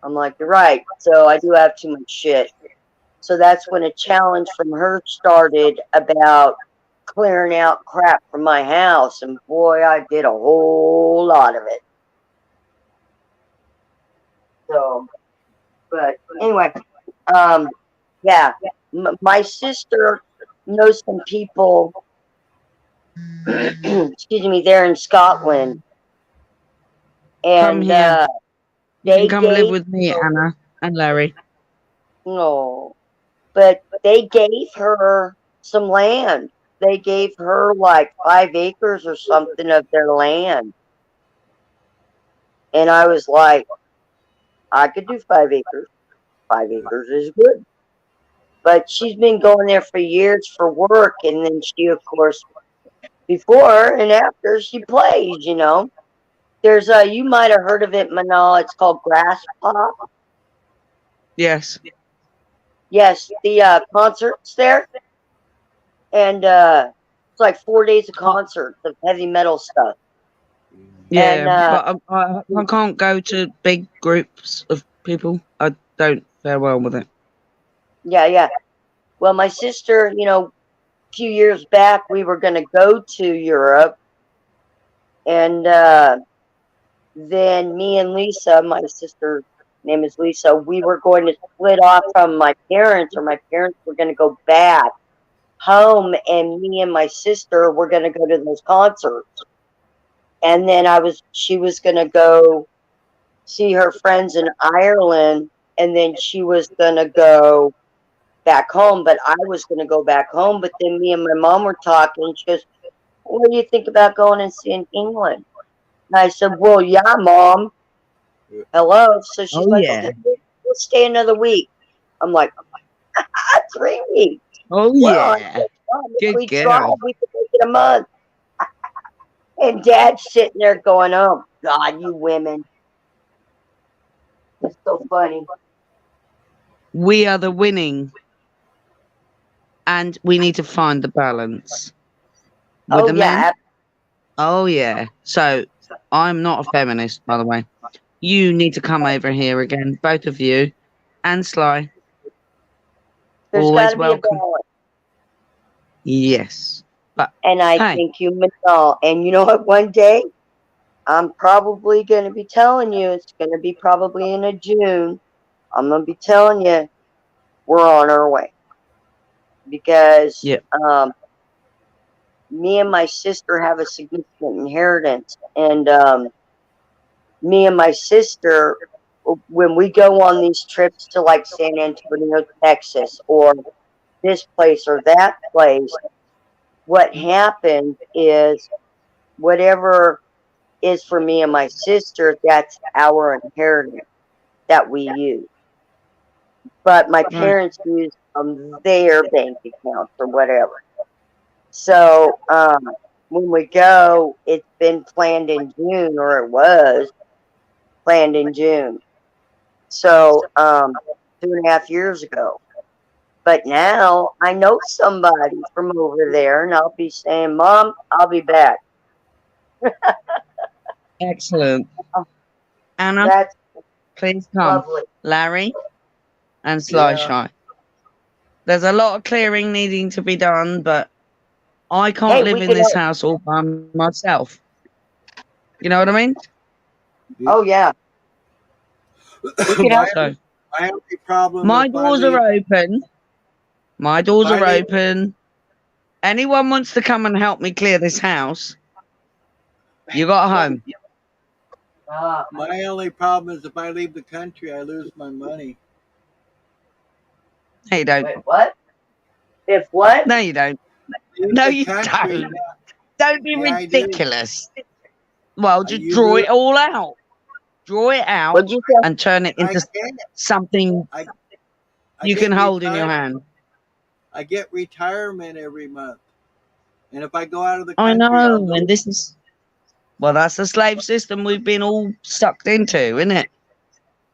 I'm like, "You're right. So I do have too much shit." So that's when a challenge from her started about clearing out crap from my house. And boy, I did a whole lot of it. So, but anyway, yeah, my sister knows some people, excuse me, there in Scotland. Come And here. You they can come live gave, with me, Anna and Larry. no, but they gave her some land. They gave her like 5 acres or something of their land. And I was like, I could do 5 acres. 5 acres is good. But she's been going there for years for work. And then she, of course, before and after she plays. There's you might have heard of it, Manal. It's called Grass Pop. Yes. Yes, the concerts there. And it's like 4 days of concerts of heavy metal stuff. Yeah, And but I can't go to big groups of people. I don't fare well with it. yeah. Well, my sister, a few years back, we were going to go to Europe. And then me and Lisa, my sister's name is Lisa, we were going to split off from my parents, or my parents were going to go back home, and me and my sister were going to go to those concerts. And then she was going to go see her friends in Ireland, and then she was going to go back home, but I was going to go back home. But then me and my mom were talking. She goes, "What do you think about going and seeing England?" And I said, "Well, yeah, Mom. Hello." So she's like, yeah. "Okay, we'll stay another week." I'm like, 3 weeks. Oh Well, I yeah. said, "Mom, if Good we girl. tried, we could make it a month." And Dad's sitting there going, "Oh God, you women." It's so funny. We are the winning, and we need to find the balance with Oh the men. yeah, Oh yeah. So I'm not a feminist, by the way. You need to come over here again, both of you, and Sly. there's got Always to be a welcome. balance. Yes. But And I hey, think you know. And you know what? One day, I'm probably going to be telling you. It's going to be probably in a June. I'm going to be telling you we're on our way because yeah. me and my sister have a significant inheritance, and me and my sister, when we go on these trips to like San Antonio, Texas, or this place or that place, what happens is whatever is for me and my sister, that's our inheritance that we use. But my Right. parents use their bank accounts or whatever. So when we go, it's been planned in June, or it was planned in June. So 2.5 years ago. But now I know somebody from over there, and I'll be saying, "Mom, I'll be back." Excellent. Oh, Anna, that's please come. lovely. Larry and Sly Yeah. Shy. There's a lot of clearing needing to be done, but I can't Hey, live we in can. this house all by myself. You know what I mean? Oh yeah, we can my, help. So my only problem my if I doors leave, are open. My if doors I are leave, open. Anyone wants to come and help me clear this house, you got a home. my only problem is if I leave the country, I lose my money. No, you don't. Wait, what? If what? No, you don't. Leave No, the you country. don't. Don't be Yeah, I do. ridiculous. Well, just You draw lose. it all out. Draw it out What'd you say? and turn it I into can't. something I you get can hold in your retirement. hand. I get retirement every month, and if I go out of the I country, I'll know, lose. and this is well, that's the slave system we've been all sucked into, isn't it?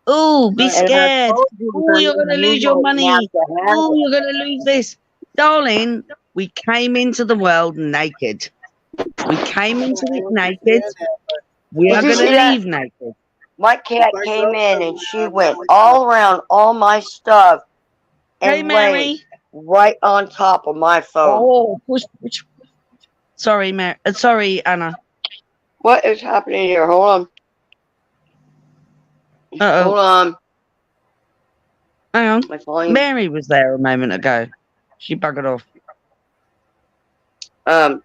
Oh, be But And I scared. told you, Oh, you're honey, gonna you lose your don't have money. to have Oh, it. you're gonna lose this. Darling, we came into the world naked. We came into I it naked. understand that. But We if are Did I you gonna see grow, that? leave naked. My if cat I came grow in and something, she I will went recover. all around all my stuff Hey, and laid Mary. right on top of my phone. Oh, push. Sorry, Mary. Sorry, Anna. What is happening here? Hold Uh-oh. on. Hang on. My volume. Mary was there a moment ago. She buggered off.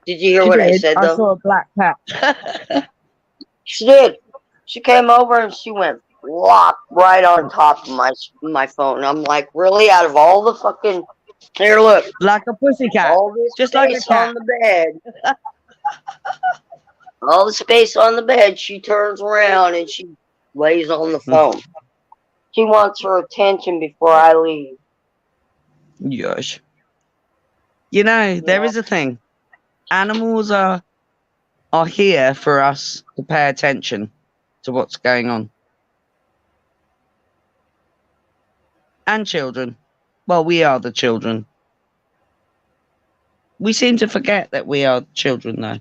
Did you hear She what I did. said I though? saw a black cat. She did. She came over and she went flop right on top of my phone. I'm like, really? Out of all the fucking here, look, Like a pussycat. all this Just like a space cat. on the bed, all the space on the bed. She turns around and she lays on the phone. She wants her attention before I leave. Yes. You know, there is a thing. Animals are here for us to pay attention to what's going on. And children. Well, we are the children. We seem to forget that we are children, though.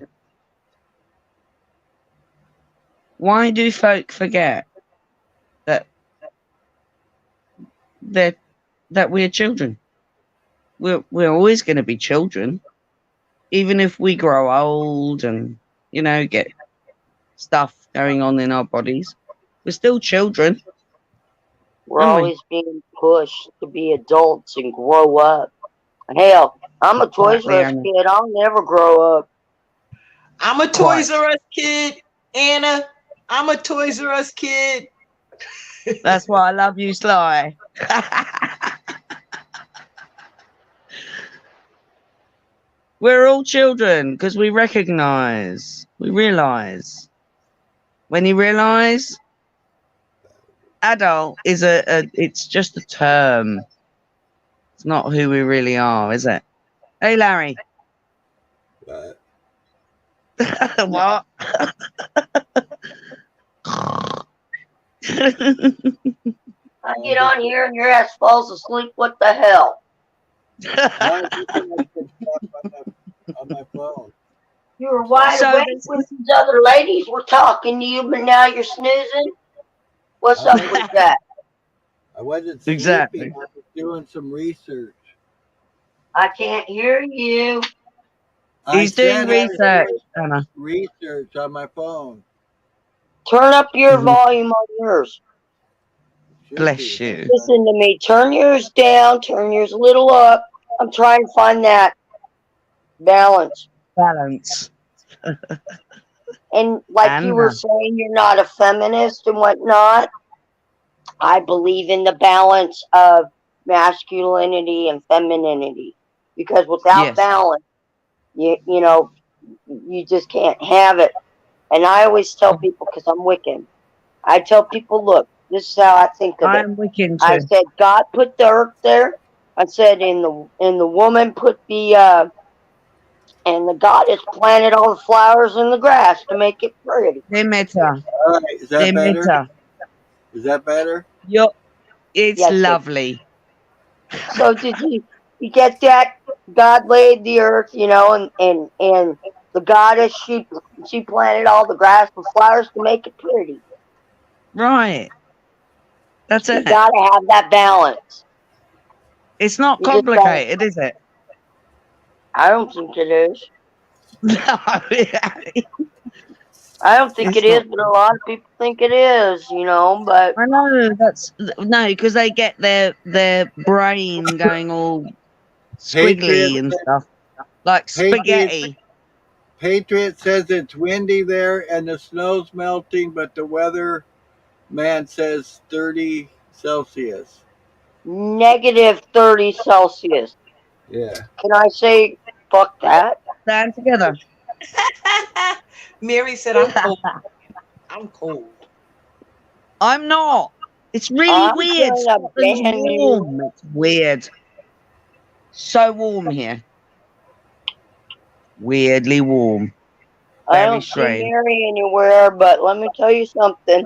Why do folk forget that that we're children? We're always going to be children, even if we grow old and get stuff going on in our bodies. We're still children. We're Aren't we? always being pushed to be adults and grow up. Hell, I'm a Toys Exactly, R Us Anna. kid. I'll never grow up. I'm a Quite. Toys R Us kid, Anna. I'm a Toys R Us kid. That's why I love you, Sly. We're all children because we realize. When you realize, adult is it's just a term. It's not who we really are, is it? Hey, Larry. But What? I get on here and your ass falls asleep. What the hell? I was looking at some stuff on my phone. You were wide So awake this- when these other ladies were talking to you, but now you're snoozing? What's up with that? I wasn't sleeping. Exactly. I was doing some research. I can't hear you. He's doing said I was research, doing Anna. research on my phone. Turn up your Mhm. volume on yours. Should Bless be. you. Listen to me. Turn yours down. Turn yours a little up. I'm trying to find that balance. Balance. And like you were Anna. saying, you're not a feminist and whatnot. I believe in the balance of masculinity and femininity, because without Yes. balance, you know, you just can't have it. And I always tell people, because I'm Wiccan, I tell people, look, this is how I think of it. I'm Wiccan I too. said God put the earth there. I said in the woman put the and the goddess planted all the flowers and the grass to make it pretty. Demeter. All right, is that better? Demeter. Is that better? It's Yes, sir. lovely. So did you get that? God laid the earth, you know, and the goddess she planted all the grass and flowers to make it pretty. Right. That's You it. gotta have that balance. It's not You just complicated, is it? I don't think it is. No. I don't think It's it is, not. but a lot of people think it is, you know, but I know no, because they get their brain going all squiggly Patriot, and stuff. Like spaghetti. Patriot says it's windy there and the snow's melting, but the weather man says 30 Celsius. negative 30 Celsius. Yeah. Can I say fuck that? Stand together. Mary said, "I'm cold. I'm cold." I'm not. It's really I'm weird. gonna Scotland's ban you. warm. It's weird. So warm here. Weirdly warm. I Very don't see strange. Mary anywhere, but let me tell you something.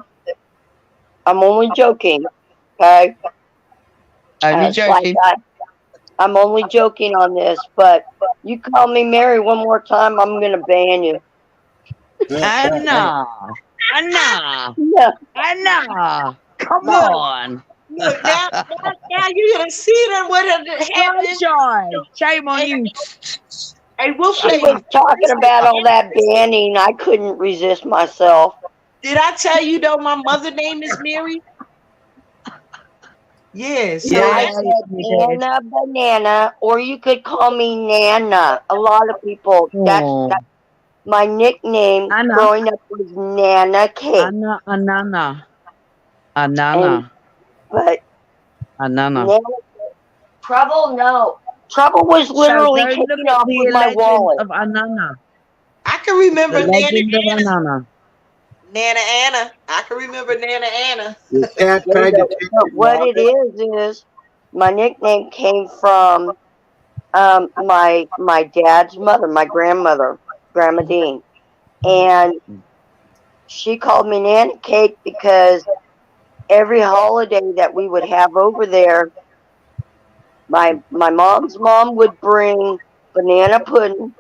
I'm only joking, okay? Only It's like joking. I'm only joking on this, but you call me Mary one more time, I'm gonna ban you. Anna. Anna. Yeah, Anna. Come Look. on. Look, now you're gonna see them what happened. Sunshine. Shame on you. Hey, we'll she play. was talking about all that banning. I couldn't resist myself. Did I tell you though my mother name is Mary? Yes. Yeah, I you said did. Anna Banana, or you could call me Nana. A lot of people, Oh. that's my nickname Anna. growing up was Nana Cake. Anna. Anana. Anana. But Anana. Nana, Trouble, no. Trouble was literally So go taken look at off the with my legend wallet. of Anana. I can remember The Nana legend of Anna. Anana. Nana Anna. I can remember Nana Anna. Your cat Yeah, tried to but take your what wallet. it is my nickname came from my dad's mother, my grandmother, Grandma Dean. And she called me Nana Cake because every holiday that we would have over there, my mom's mom would bring banana pudding,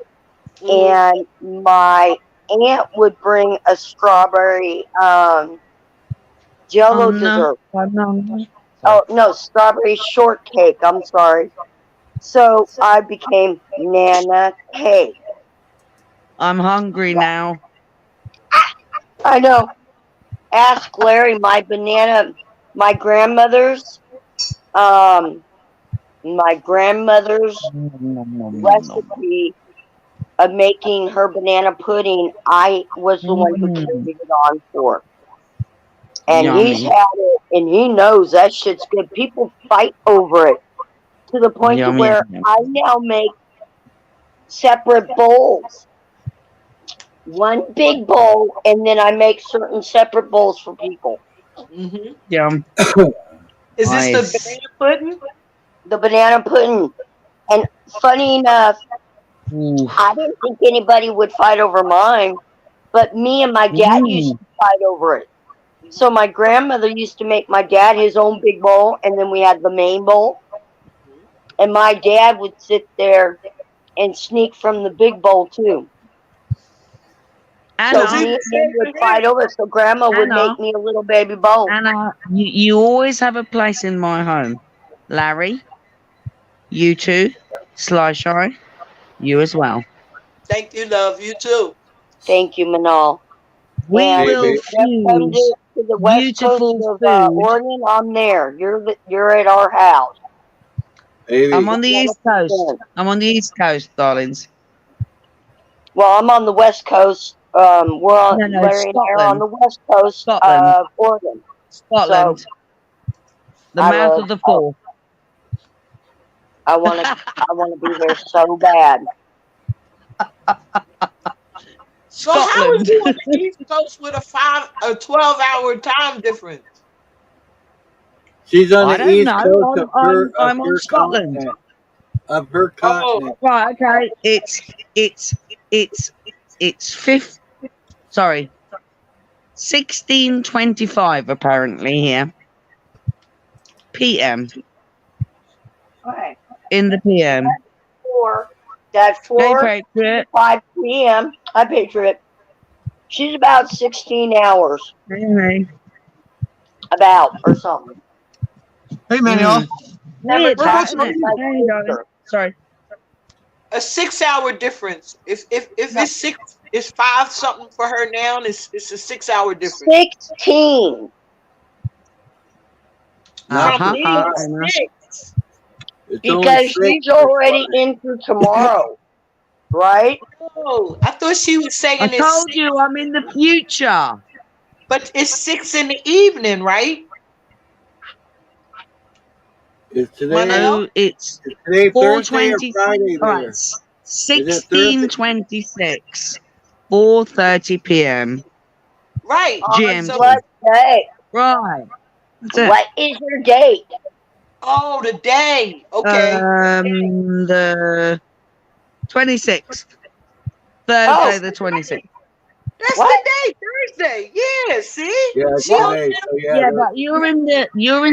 and my aunt would bring a strawberry jello dessert. Anana. Oh no, strawberry shortcake. I'm sorry. So I became Nana Cake. I'm hungry now. I know. Ask Larry. My grandmother's recipe of making her banana pudding. I was the one who carried it on for. And he's Yummy. had it, and he knows that shit's good. People fight over it to the point to Yum, where yum, yum. I now make separate bowls. One big bowl, and then I make certain separate bowls for people. Mm-hmm. Yum. Is this Nice. the banana pudding? The banana pudding. And funny enough, Ooh. I didn't think anybody would fight over mine. but me and my dad used to fight over it. So my grandmother used to make my dad his own big bowl, and then we had the main bowl. And my dad would sit there and sneak from the big bowl too. So Anna, me and him would fight over it. So Grandma would Anna. make me a little baby bowl. Anna, you always have a place in my home. Larry, you too, Sly Shy, you as well. Thank you, love. You too. Thank you, Manal. We And will next time fuse to the west coast beautiful of food. Oregon, I'm there. You're at our house. Baby. I'm on the East Coast. 100%. I'm on the East Coast, darlings. Well, I'm on the west coast. We're on No, Larry and I are on Scotland. the west coast Scotland. of Oregon. Scotland. The I mouth love- of the fall. I want to be there so bad. So how is Scotland. you on the East Coast with a 12-hour time difference? She's on I the don't East know. Coast of her, I'm of on her Scotland. continent. Of her continent. Right, okay. It's 16:25 apparently here. PM. Okay. In the PM. That's Hey, 4 Patriot. 5 p.m. Hi, Patriot. She's about 16 hours. Hey. About, or something. Hey, Manuel. Never Weird, talked isn't to it? my Hey, darling. sister. Sorry. A 6-hour difference. If it's 6, it's 5 something for her now. It's a 6-hour difference. 16. Uh-huh. From Anna. 6. It's only Because 6 she's already into tomorrow. Right? Oh, I thought she was saying I it's told 6, you I'm in the future. but it's 6 in the evening, right? Is today, Manel? No, it's is today Thursday or 4:20. Friday All right, there? 16:26, 4:30 p.m. Right. GMT. So, What day? Right. That's it. What is your date? oh, the day. Okay. The 26th. Thursday, the 26th. That's What? the day, Thursday. Yeah, see? Yeah, See how today. So yeah, Yeah, but you're in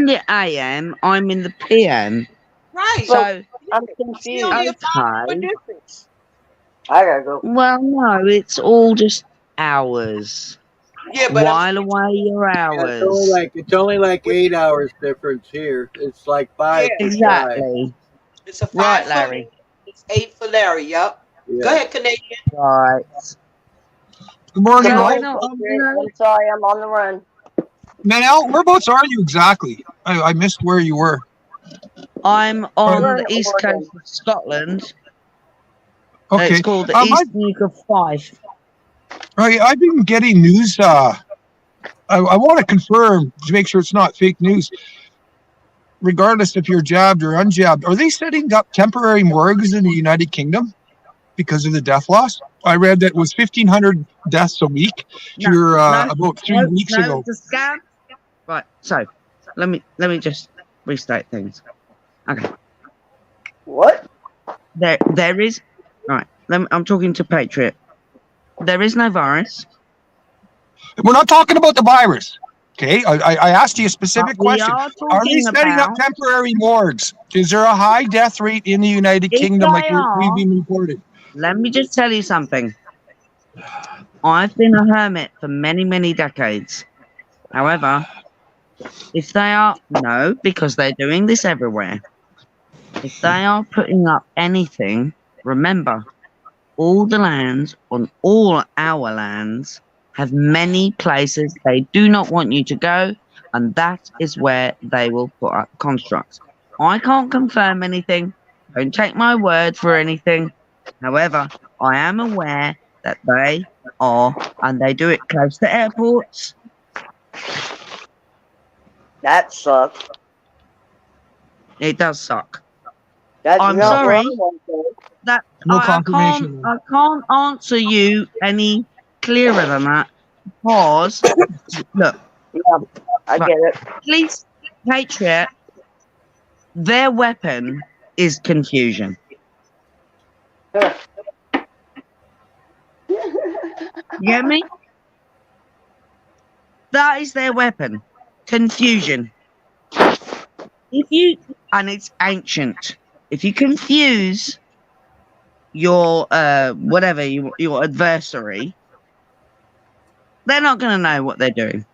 the AM. I'm in the PM. right. So I'm See confused. only a 5-hour okay. difference. I gotta go. Well, no, it's all just hours. Yeah, but While away your yeah, hours. it's only like 8 hours difference here. It's like 5 Yeah. for Shy. Exactly. it's a 5 Right, for Larry. me. It's 8 for Larry. Yep. Yeah. Go ahead, Canadian. Right. Good morning, No, all. no, I'm sorry, I'm on the run. Manel, whereabouts are you exactly? I missed where you were. I'm on We're the in east Oregon. coast of Scotland. Okay. It's called the I- East Nuke of Fife. Right, I've been getting news. I want to confirm to make sure it's not fake news. Regardless if you're jabbed or unjabbed, are they setting up temporary morgues in the United Kingdom because of the death loss? I read that it was 1,500 deaths a week No, here no, about 3 weeks ago. It's a scam. Right. So let me just restate things. Okay. What? There is right. I'm talking to Patriot. There is no virus. We're not talking about the virus. Okay, I asked you a specific But we question. are Are they talking setting up about temporary morgues? Is there a high death rate in the United If Kingdom like they we've are- been reported? Let me just tell you something. I've been a hermit for many, many decades. However, if they are, no, because they're doing this everywhere. If they are putting up anything, remember, all the lands on all our lands have many places they do not want you to go, and that is where they will put up constructs. I can't confirm anything. Don't take my word for anything. However, I am aware that they are, and they do it close to airports. That sucks. It does suck. That's I'm not sorry. what I want to say. That No I confirmation. can't answer you any clearer than that because look, Yeah, I get it. please, Patriot, their weapon is confusion. You get me? That is their weapon. Confusion. And it's ancient. If you confuse your your adversary, they're not going to know what they're doing.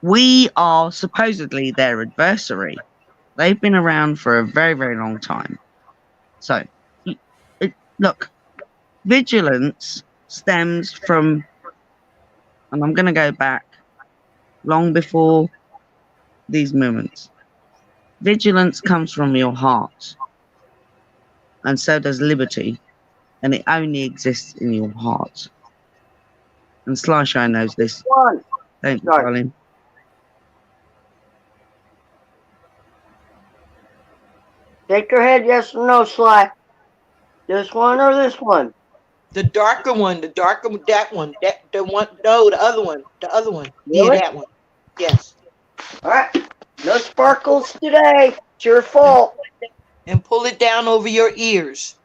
We are supposedly their adversary. They've been around for a very, very long time. So, look, vigilance stems from, and I'm going to go back long before these movements. Vigilance comes from your heart, and so does liberty, and it only exists in your heart. And Slyshow knows this. Thank you, darling. Shake your head, yes or no, Sly. This one or this one? The darker one, that one, the one, no, the other one. Really? Yeah, that one. Yes. All right. No sparkles today. It's your fault. And pull it down over your ears.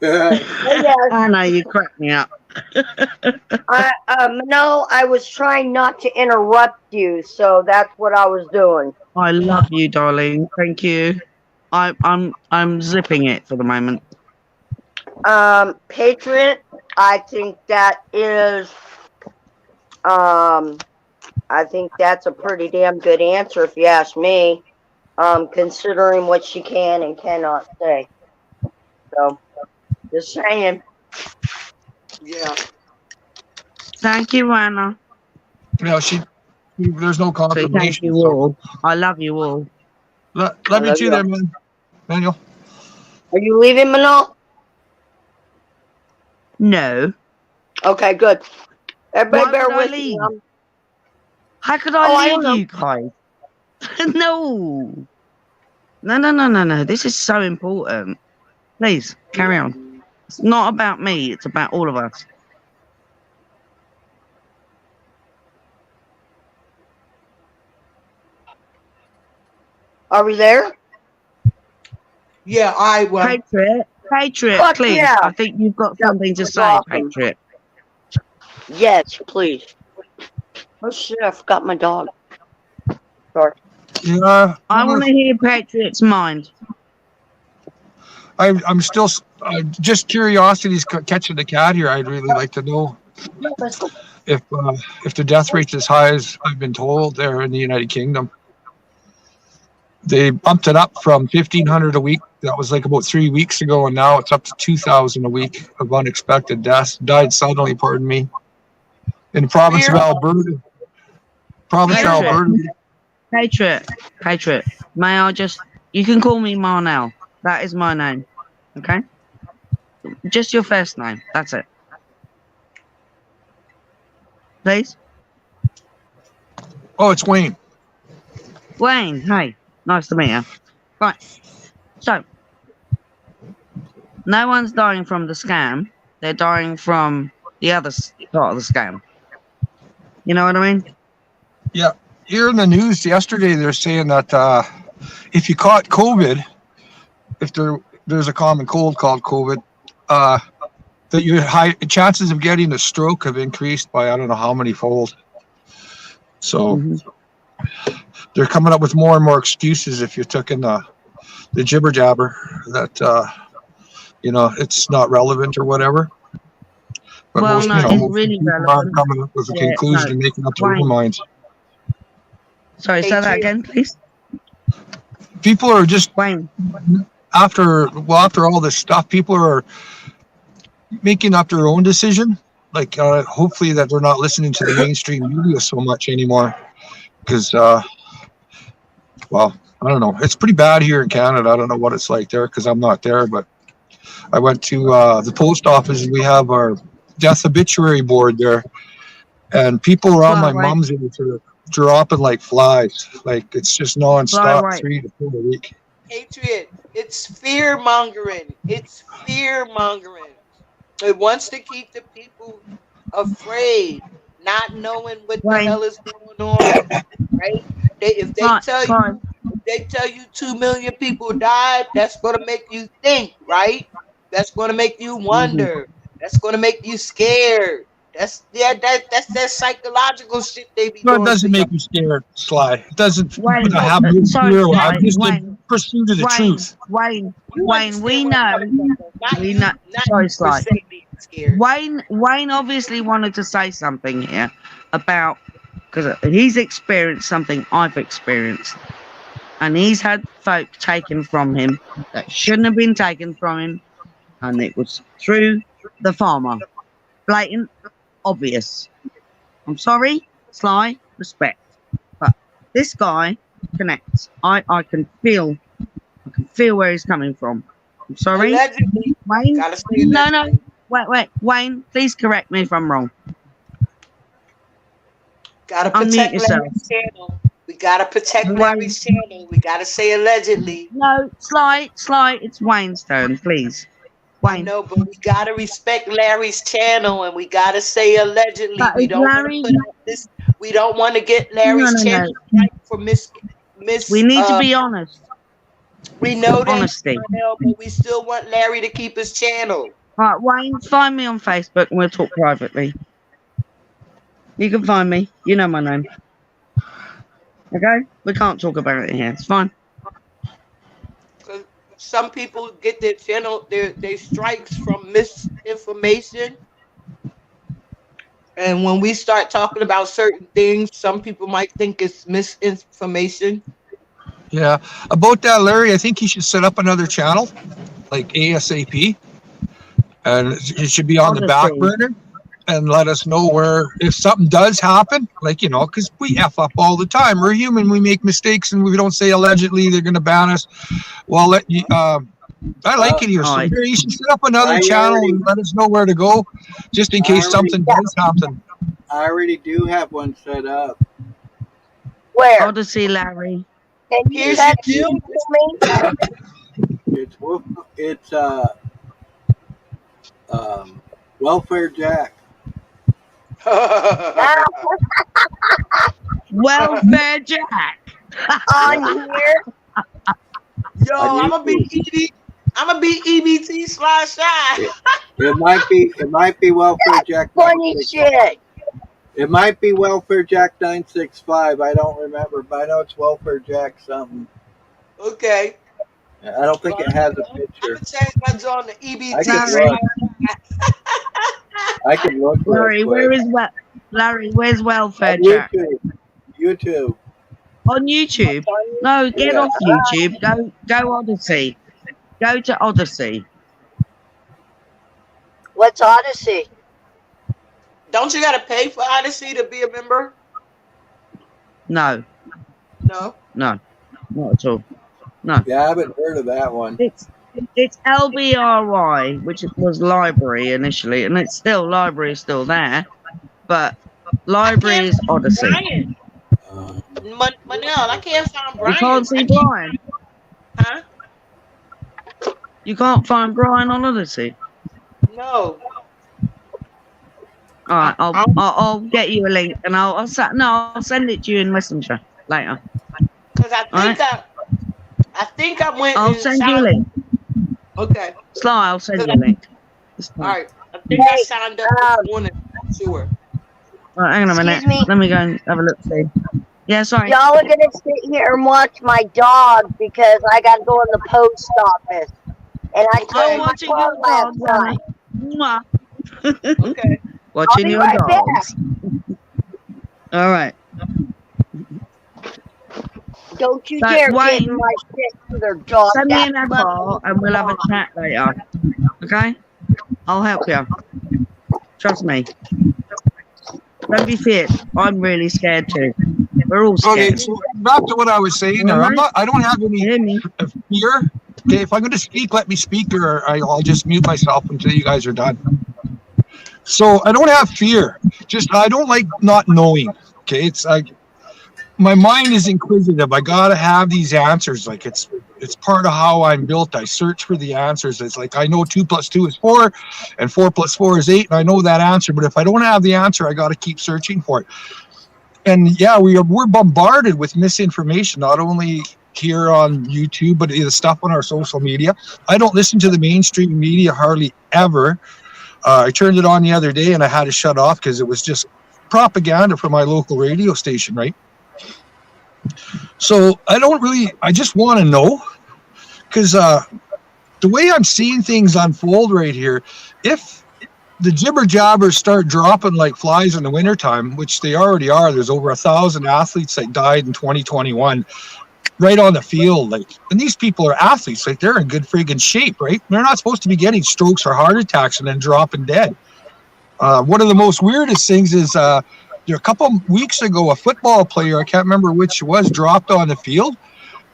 I know, you cracked me up. No, I was trying not to interrupt you, so that's what I was doing. I love you, darling. Thank you. I'm zipping it for the moment. Patriot, I think that is, I think that's a pretty damn good answer if you ask me, considering what she can and cannot say. So, just saying. Yeah. Thank you, Anna. Yeah, there's no confirmation. Thank you all. I love you all. Love you too there, man. Manuel. Are you leaving, Manal? No. Okay, good. Everybody Why bear would I with leave? me. How could I leave you guys? No. No. This is so important. Please, carry on. It's not about me. It's about all of us. Are we there? Yeah, I will. Patriot, Fuck please. yeah. I think you've got something to That's say, awesome. Patriot. Yes, please. Oh shit, I forgot my dog. Sorry. Yeah. I want to hear Patriot's mind. I'm still just curiosity's catching the cat here. I'd really like to know if the death rate's as high as I've been told there in the United Kingdom. They bumped it up from 1,500 a week. That was like about 3 weeks ago, and now it's up to 2,000 a week of unexpected deaths. Died suddenly, pardon me, in the province of Alberta. Patriot. May I just? You can call me Marnell. That is my name. Okay. Just your first name. That's it. Please. Oh, it's Wayne. Wayne. Hey. Nice to meet you. Right. So, no one's dying from the scam. They're dying from the other part of the scam. You know what I mean? Yeah. Here in the news yesterday, they're saying that if you caught COVID, if there's a common cold called COVID, that your chances of getting a stroke have increased by I don't know how many fold. So they're coming up with more and more excuses if you took in the jibber jabber that it's not relevant or whatever. But well, most, no, it's really people relevant. aren't coming up with a conclusion and making up their own minds. Sorry, say that again, please. People are just Wayne. After all this stuff, people are making up their own decision. Like hopefully that they're not listening to the mainstream media so much anymore, because well, I don't know. It's pretty bad here in Canada. I don't know what it's like there because I'm not there, but I went to the post office and we have our death obituary board there, and people around my mom's age are dropping like flies. Like it's just nonstop, 3 to 4 a week. Patriot, it's fear mongering. It's fear mongering. It wants to keep the people afraid, not knowing what the hell is going on. Right? If they tell you 2 million people died, that's gonna make you think, right? That's gonna make you wonder. That's gonna make you scared. That's that psychological shit they be No, it doing. doesn't to make me scared, Sly. It doesn't Wayne, have no sorry, fear. Sly, I'm just in Wayne, pursuit of the Wayne, truth. Wayne, You Wayne, we understand what I'm know, talking about, not we you, know, not sorry, you per Sly. se being scared. Wayne obviously wanted to say something here about, because he's experienced something I've experienced. And he's had folk taken from him that shouldn't have been taken from him. And it was through the farmer. Blatant, obvious. I'm sorry, Sly, respect. But this guy connects. I can feel where he's coming from. I'm sorry. Allegedly, Wayne, gotta say no, allegedly. wait. Wayne, please correct me if I'm wrong. Gotta Unmute protect yourself. Larry's channel. We gotta protect Wayne. Larry's channel. We gotta say allegedly. No, Sly, it's Wayne's turn, please. I Wayne. know, but we gotta respect Larry's channel, and we gotta say allegedly. But We if don't Larry- want to put out this. We don't want to get Larry's No. channel right for miss. We need to be honest. We know that, Honesty. but we still want Larry to keep his channel. Right, Wayne, find me on Facebook and we'll talk privately. You can find me. You know my name. Okay? We can't talk about it here. It's fine. Some people get their channel, their strikes from misinformation. And when we start talking about certain things, some people might think it's misinformation. Yeah. About that, Larry, I think he should set up another channel, like ASAP. And it should be on the back burner and let us know where, if something does happen, like, you know, because we F up all the time. We're human. We make mistakes and we don't say allegedly they're going to ban us. Well, I like it here. So you should set up another channel and let us know where to go just in case something does happen. I already do have one set up. Where? Odyssey, Larry. Can you Here's text your me to me? It's Welfare Jack. Welfare Jack. On here? Yo, I'm gonna be EBT /Shy. It might be Welfare Jack. Funny shit. It might be Welfare Jack 965. I don't remember, but I know it's Welfare Jack something. Okay. I don't think it has a picture. I'm gonna change my job to EBT. I can look. Larry, Larry, where's Welfare Jack? YouTube. On YouTube? No, get off YouTube. Go Odyssey. Go to Odyssey. What's Odyssey? Don't you gotta pay for Odyssey to be a member? No. No. No. Not at all. No. Yeah, I haven't heard of that one. It's LBRY, which was library initially, and it's still library is still there, but library is Odyssey. Brian. Manel, I can't find Brian. You can't see Brian. Huh? You can't find Brian on Odyssey. No. All right, I'll get you a link, and I'll send it to you in Messenger later. Because I think I went. I'll send you a link. Okay. Sly, I'll send you a link. All right. I think I signed up this morning. Sure. All right, hang on a minute. Excuse me? Let me go and have a look. See. Yeah, sorry. Y'all are gonna sit here and watch my dog because I gotta go in the post office. And I told my watching dog your last dog, night. Mwah. Okay. Watching I'll be your right dogs. All right. Don't you So, dare Wayne, get in my shit to their dog. Send me That's an info and we'll have a chat later. Okay? I'll help you. Trust me. Don't be feared. I'm really scared too. We're all scared. Okay, so back to what I was saying there. I don't have any fear. Okay, if I'm going to speak, let me speak, or I'll just mute myself until you guys are done. So I don't have fear. Just I don't like not knowing. Okay, it's like my mind is inquisitive. I gotta have these answers. Like it's part of how I'm built. I search for the answers. It's like I know 2 + 2 is 4, and 4 + 4 is 8, and I know that answer. But if I don't have the answer, I gotta keep searching for it. And yeah, we're bombarded with misinformation, not only here on YouTube, but the stuff on our social media. I don't listen to the mainstream media hardly ever. I turned it on the other day and I had to shut off because it was just propaganda from my local radio station, right? So I just want to know, because the way I'm seeing things unfold right here, if the jibber jabbers start dropping like flies in the wintertime, which they already are, there's over 1,000 athletes that died in 2021 right on the field, like, and these people are athletes, like they're in good friggin' shape, right? They're not supposed to be getting strokes or heart attacks and then dropping dead. One of the most weirdest things is a couple weeks ago, a football player, I can't remember which it was, dropped on the field.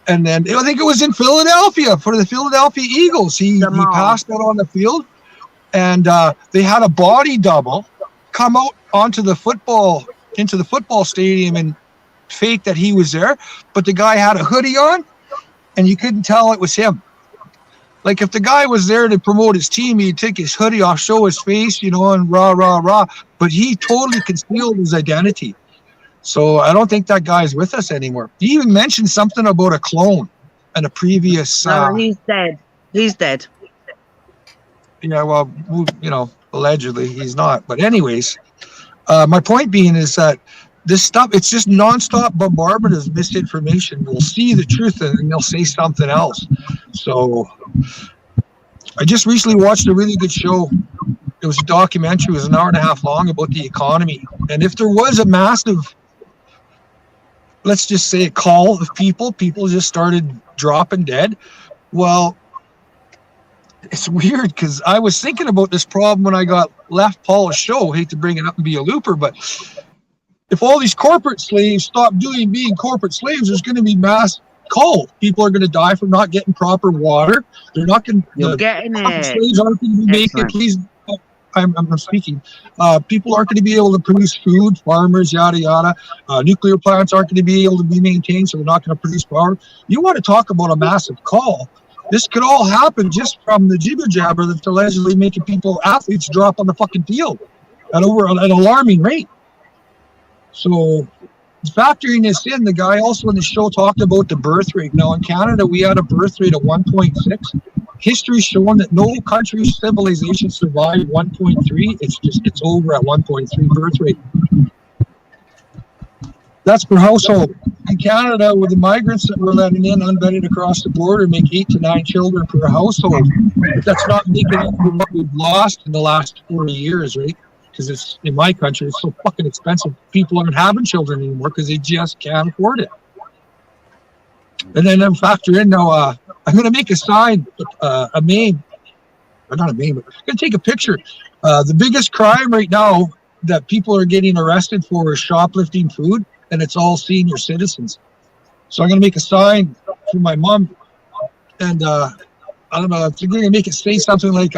And then I think it was in Philadelphia for the Philadelphia Eagles. He passed out on the field, and they had a body double come out into the football stadium and fake that he was there. But the guy had a hoodie on, and you couldn't tell it was him. Like, if the guy was there to promote his team, he'd take his hoodie off, show his face, and rah, rah, rah. But he totally concealed his identity. So I don't think that guy's with us anymore. He even mentioned something about a clone in a previous... No, he's dead. He's dead. Yeah, well, allegedly he's not. But anyways, my point being is that this stuff, it's just nonstop bombardment of misinformation. We'll see the truth and they'll say something else. So I just recently watched a really good show. It was a documentary. It was an hour and a half long about the economy. And if there was a massive, let's just say, a call of people just started dropping dead. Well, it's weird because I was thinking about this problem when I got left Paula's show. I hate to bring it up and be a looper, but if all these corporate slaves stop being corporate slaves, there's going to be mass call. People are going to die from not getting proper water. They're not going to. You're getting it. Slaves aren't going to be making. Please, I'm speaking. People aren't going to be able to produce food. Farmers, yada yada. Nuclear plants aren't going to be able to be maintained, so they're not going to produce power. You want to talk about a massive call? This could all happen just from the jibber jabber that's allegedly making athletes drop on the fucking field at over an alarming rate. So, factoring this in, the guy also in the show talked about the birth rate. Now, in Canada, we had a birth rate of 1.6. History's shown that no country's civilization survived 1.3. It's over at 1.3 birth rate. That's per household. In Canada, with the migrants that we're letting in unvetted across the border, make 8 to 9 children per household. But that's not making up for what we've lost in the last 40 years, right? Because it's in my country, it's so fucking expensive. People aren't having children anymore because they just can't afford it. And then factor in now, I'm going to make a sign, a meme, or not a meme, but I'm going to take a picture. The biggest crime right now that people are getting arrested for is shoplifting food, and it's all senior citizens. So I'm going to make a sign for my mom, and I don't know, if you're going to make it say something like,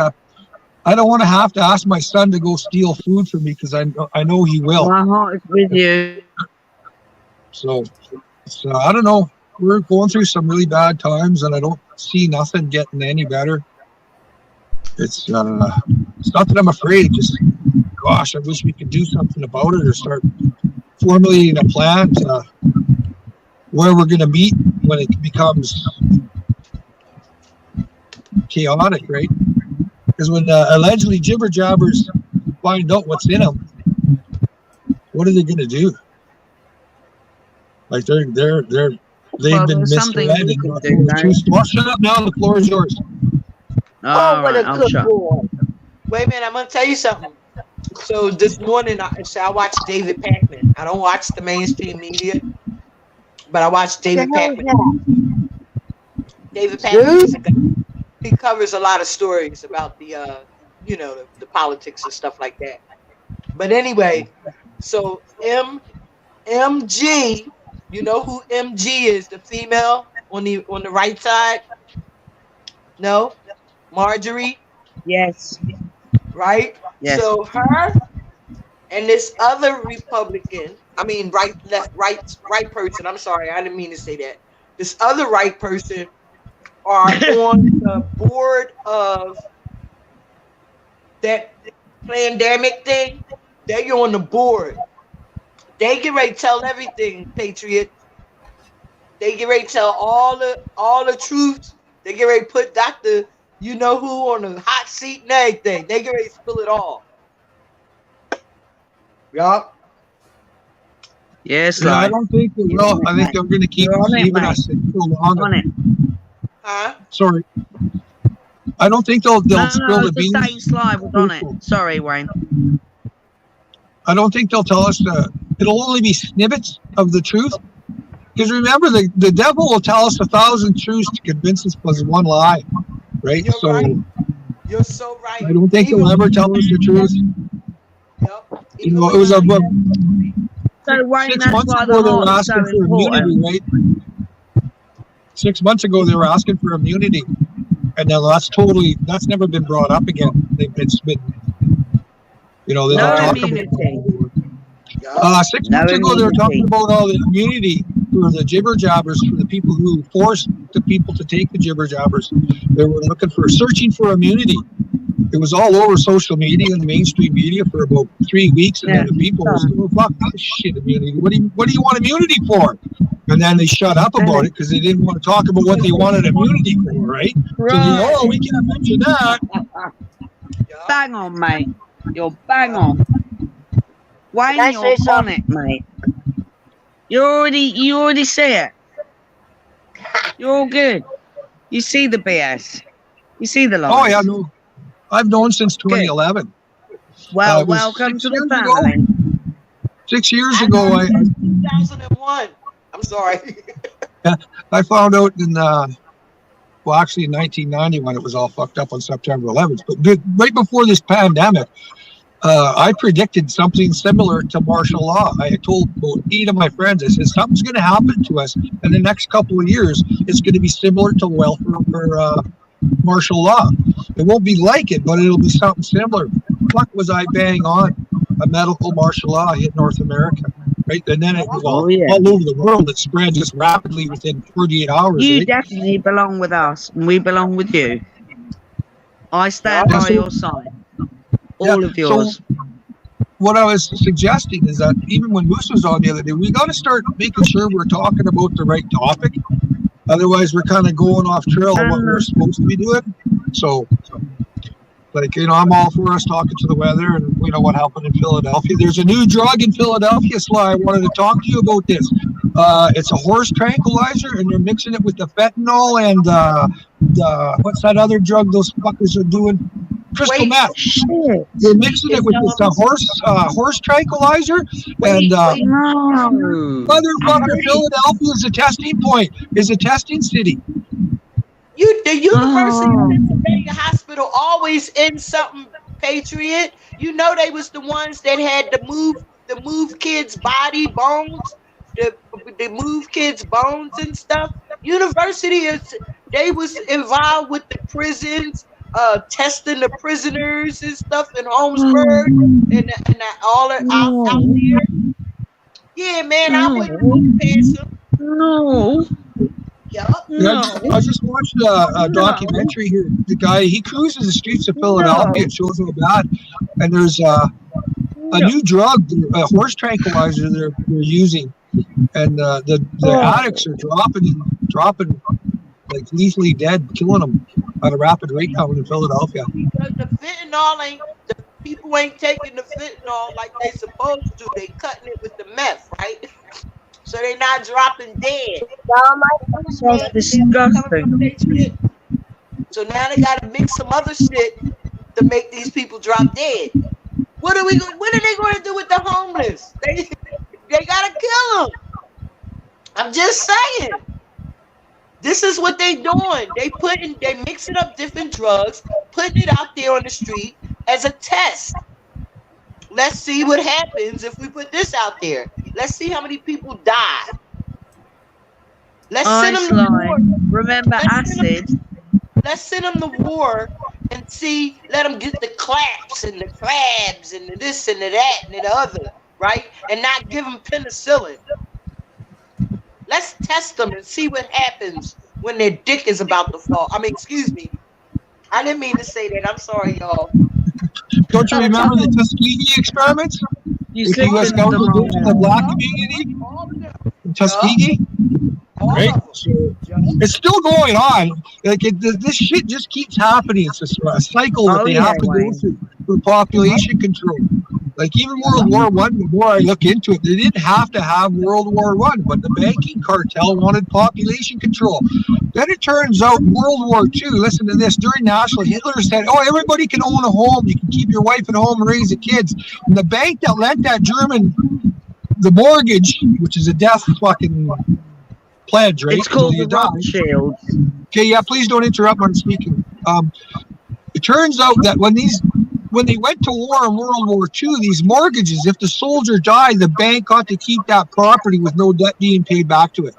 I don't want to have to ask my son to go steal food for me because I know he will. My heart is with you. So I don't know. We're going through some really bad times, and I don't see nothing getting any better. It's not that I'm afraid. Just, gosh, I wish we could do something about it or start formulating a plan to where we're going to meet when it becomes chaotic, right? Because when allegedly jibber jabbers find out what's in them, what are they going to do? Like they've been misled. Shut up now. The floor is yours. What a good boy. Wait a minute, I'm gonna tell you something. So this morning, I watched David Pakman. I don't watch the mainstream media, but I watch David Pakman. David Pakman. He covers a lot of stories about the politics and stuff like that. But anyway, so MG, you know who MG is? The female on the right side. No, Marjorie. Yes. Right. Yes. So her and this other Republican, right person. I'm sorry, I didn't mean to say that. This other right person are on the board of that pandemic thing. They're on the board. They get ready to tell everything, Patriot. They get ready to tell all the truth. They get ready to put Dr. You know who on the hot seat and everything. They get ready to spill it all. Yup. Yes, Yeah, I like don't think they will. I think they're going to keep You're on it, deceiving mate. us so on long. it. Huh? Sorry. I don't think they'll No, spill the it's the beans. same slide was on it. Sorry, Wayne. I don't think they'll tell us it'll only be snippets of the truth. Because remember, the devil will tell us 1,000 truths to convince us was one lie, right? You're So right. You're so right. I don't think they'll Even ever tell us the truth. Yup. You Even know, when it was I- about So Wayne, 6 that's months why the ago they were heart is so asking for immunity, important. right? 6 months ago they were asking for immunity, and now that's never been brought up again. It's been, you know, they No don't talk immunity. about. Yup. 6 No months ago, they were immunity. talking about all the immunity for the jibber jabbers, for the people who forced the people to take the jibber jabbers. They were searching for immunity. It was all over social media and the mainstream media for about 3 weeks, and then the people were saying, "Fuck that shit, immunity. What do you want immunity for?" And then they shut up about it because they didn't want to talk about what they wanted immunity for, right? So they, we can't mention that. Yup. Bang on, mate. You're bang on. Wayne, Can I you're say on something? it, mate. You already see it. You're all good. You see the BS. You see the lies. Oh yeah, no, I've known since 2011. Well, it was welcome 6 to the years ago. family. 6 years I ago, know I 2001. I'm sorry. I found out in actually in 1990 when it was all fucked up on September 11th. But right before this pandemic, I predicted something similar to martial law. I told about 8 of my friends, I said, something's going to happen to us in the next couple of years. It's going to be similar to welfare or martial law. It won't be like it, but it'll be something similar. Fuck, was I bang on? A medical martial law hit North America, right? And then it was all over the world. It spread just rapidly within 48 hours. You Right? definitely belong with us, and we belong with you. I stand Yeah, by so- your side. All of yours. So what I was suggesting is that even when Moose was on the other day, we got to start making sure we're talking about the right topic. Otherwise, we're kind of going off trail of what we're supposed to be doing. So, like, you know, I'm all for us talking to the weather and, you know, what happened in Philadelphia. There's a new drug in Philadelphia, Sly. I wanted to talk to you about this. It's a horse tranquilizer, and they're mixing it with the fentanyl and what's that other drug those fuckers are doing? Crystal meth. Shit. They're mixing it with this horse tranquilizer, and No. motherfucker, Philadelphia is a testing point, is a testing city. The University of Pennsylvania Hospital always in something, Patriot. You know they was the ones that had to move kids' body bones, the move kids' bones and stuff. University they was involved with the prisons, testing the prisoners and stuff in Holmesburg and all that out there. Yeah, man, I wouldn't walk past them. No. Yup. Yeah, I just watched a documentary here. The guy, he cruises the streets of Philadelphia and shows how bad. And there's a new drug, a horse tranquilizer they're using, and the addicts are dropping like lethally dead, killing them at a rapid rate now in Philadelphia. Because the fentanyl the people ain't taking the fentanyl like they supposed to. They cutting it with the meth, right? So they not dropping dead. That's disgusting. So now they gotta mix some other shit to make these people drop dead. What are they going to do with the homeless? They gotta kill them. I'm just saying. This is what they doing. They mixing up different drugs, putting it out there on the street as a test. Let's see what happens if we put this out there. Let's see how many people die. Let's send them to war. Remember acid. Let's send them to war and see. Let them get the claps and the crabs and the this and the that and the other, right? And not give them penicillin. Let's test them and see what happens when their dick is about to fall. I mean, excuse me. I didn't mean to say that. I'm sorry, y'all. Don't you remember the Tuskegee experiments? You With the U.S. government did to the black community in Tuskegee? All right? of them. So it's still going on. Like this shit just keeps happening. It's a cycle that Oh, they yeah, have to go Wayne. through for population control. Like even World War One, the more I look into it, they didn't have to have World War One, but the banking cartel wanted population control. Then it turns out World War II, listen to this, during National, Hitler said, oh, everybody can own a home. You can keep your wife at home and raise the kids. And the bank that lent that German the mortgage, which is a death fucking pledge, right? It's called Until the you die. Rothschilds. Okay, yeah, please don't interrupt when I'm speaking. It turns out that when they went to war in World War II, these mortgages, if the soldier died, the bank got to keep that property with no debt being paid back to it.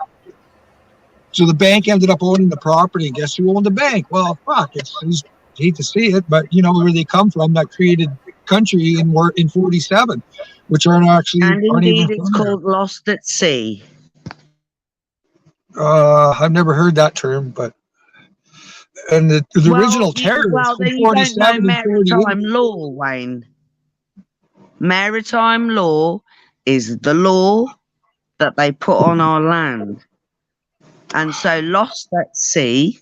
So the bank ended up owning the property. And guess who owned the bank? Well, fuck, I hate to see it, but you know where they come from, that created country in 47, which aren't actually. And indeed, even it's called Lost at Sea. I've never heard that term, but and the original terrorists Well, from then you don't know 47 and 48. maritime law, Wayne. Maritime law is the law that they put on our land. And so Lost at Sea,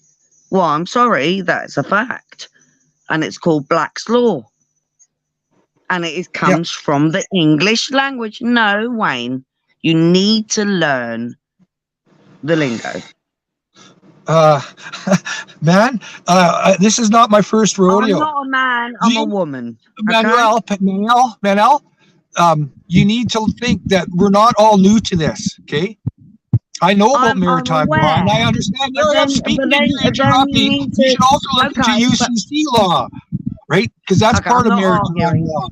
well, I'm sorry, that's a fact. And it's called Black's Law. And it comes from the English language. No, Wayne, you need to learn the lingo. Man, this is not my first rodeo. I'm not a man, I'm a woman. Manuel, you need to think that we're not all new to this, okay? I know about maritime law, and I understand. I'm speaking and you interrupt me. You should also look into UCC law, right? Because that's part of maritime law.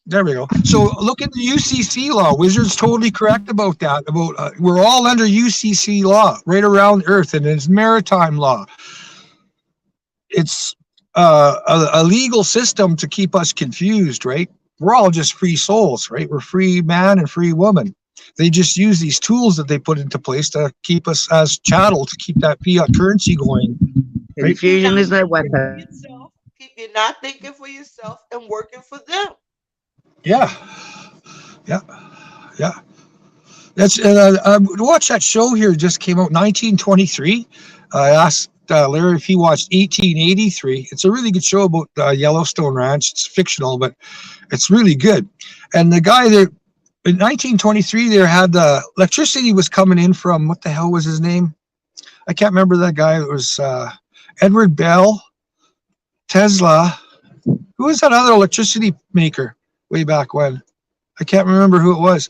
There we go. So look at the UCC law. Wizard's totally correct about that. About we're all under UCC law right around Earth, and it's maritime law. It's a legal system to keep us confused, right? We're all just free souls, right? We're free man and free woman. They just use these tools that they put into place to keep us as chattel, to keep that fiat currency going. Right? Confusion is their weapon. Keep you not thinking for yourself and working for them. Yeah. That's watch that show here. Just came out 1923. I asked Larry if he watched 1883. It's a really good show about Yellowstone Ranch. It's fictional, but it's really good. And the guy there in 1923, there had the electricity was coming in from, what the hell was his name? I can't remember that guy. It was Edward Bell, Tesla. Who was that other electricity maker way back when? I can't remember who it was.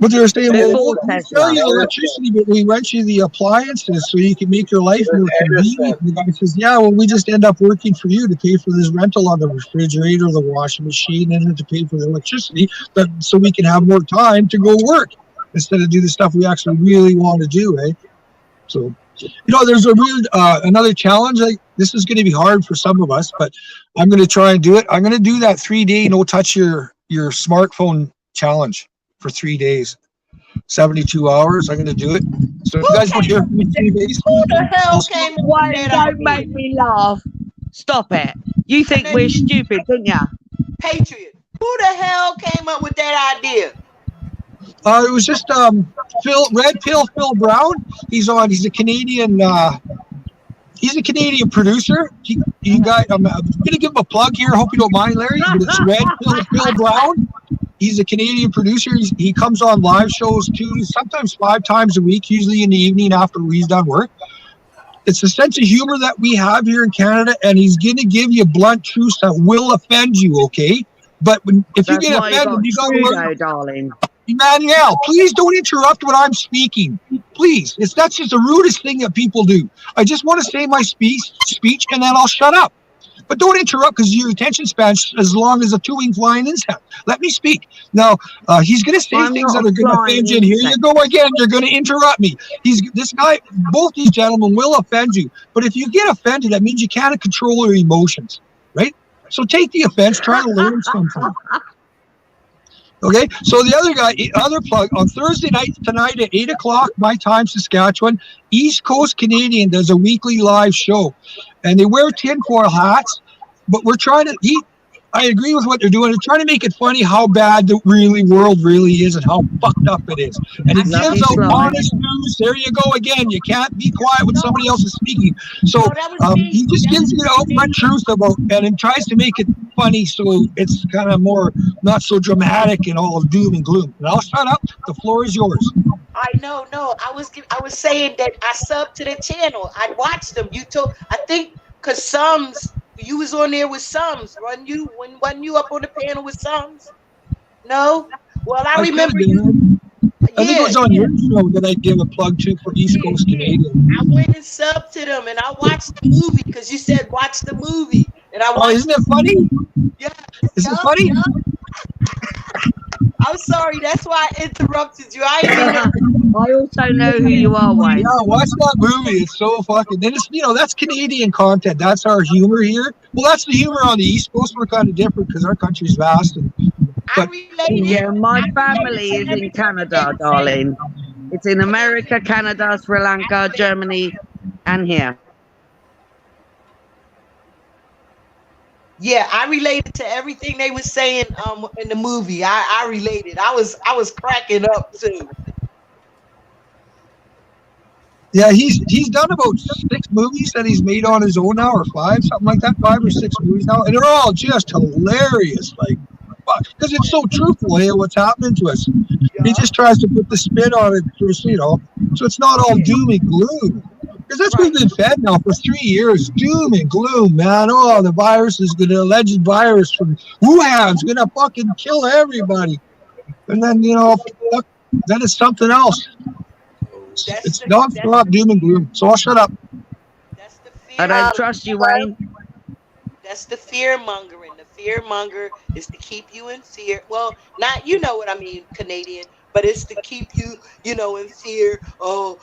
But they were saying, well, we sell you electricity, but we rent you the appliances so you can make your life more convenient. And the guy says, yeah, well, we just end up working for you to pay for this rental on the refrigerator, the washing machine, and to pay for the electricity, so we can have more time to go work instead of do the stuff we actually really want to do, eh? So, you know, there's a real another challenge. This is going to be hard for some of us, but I'm going to try and do it. I'm going to do that 3-day no touch your smartphone challenge for 3 days, 72 hours. I'm going to do it. So if you guys don't hear from me in 3 days, who the hell came up with Why that don't idea? make me laugh? Stop it. You think we're stupid, don't ya? Patriot. Who the hell came up with that idea? It was just Red Pill Phil Brown. He's a Canadian. He's a Canadian producer. I'm going to give him a plug here. I hope you don't mind, Larry. But it's Red Pill Phil Brown. He's a Canadian producer. He comes on live shows 2, sometimes 5 times a week, usually in the evening after he's done work. It's a sense of humor that we have here in Canada, and he's going to give you blunt truths that will offend you, okay? But if you get offended, you got to learn. Darling. Emmanuel, please don't interrupt when I'm speaking. Please. That's just the rudest thing that people do. I just want to say my speech, and then I'll shut up. But don't interrupt, because your attention span's as long as a 2-wing flying insect. Let me speak. Now, he's going to say things that are going to offend you. And here you go again. You're going to interrupt me. This guy, both these gentlemen will offend you. But if you get offended, that means you can't control your emotions, right? So take the offense. Try to learn something. Okay, so the other plug, on Thursday night tonight at 8 o'clock, my time, Saskatchewan, East Coast Canadian does a weekly live show. And they wear tinfoil hats, but we're trying to I agree with what they're doing. They're trying to make it funny how bad the world really is and how fucked up it is. And it Love gives you, out Sly. honest news. There you go again. You can't be quiet when somebody else is speaking. So No, that was me. he just gives you the outright truth about, and then tries to make it funny so it's kind of more not so dramatic and all doom and gloom. And I'll shut up. The floor is yours. I know, no. I was saying that I subbed to the channel. I watched them. I think because Sums, you was on there with Sums. Wasn't you up on the panel with Sums? No? Well, I remember you. I think it was on your show that I gave a plug to for East Coast Canadian. I went and subbed to them and I watched the movie because you said watch the movie. And I watched. Oh, isn't it funny? Yeah. Is it funny? I'm sorry, that's why I interrupted you. I also know who you are, Wayne. Yeah, watch that movie. It's so fucking. Then it's that's Canadian content. That's our humor here. Well, that's the humor on the East Coast. We're kind of different because our country's vast. Yeah, my family is in Canada, darling. It's in America, Canada, Sri Lanka, Germany, and here. Yeah, I related to everything they were saying in the movie. I related. I was cracking up too. Yeah, he's done about 6 movies that he's made on his own now, or 5, something like that, 5 or 6 movies now, and they're all just hilarious. Like, because it's so truthful, hey, what's happening to us. He just tries to put the spin on it, so it's not all doom and gloom. Because that's what we've been fed now for 3 years. Doom and gloom, man. Oh, the virus is the alleged virus from Wuhan's gonna fucking kill everybody. And then then it's something else. It's non-stop doom and gloom. So I'll shut up. I don't trust you, Wayne. That's the fear mongering. The fear monger is to keep you in fear. Well, not you know what I mean, Canadian. But it's to keep you, in fear. Oh.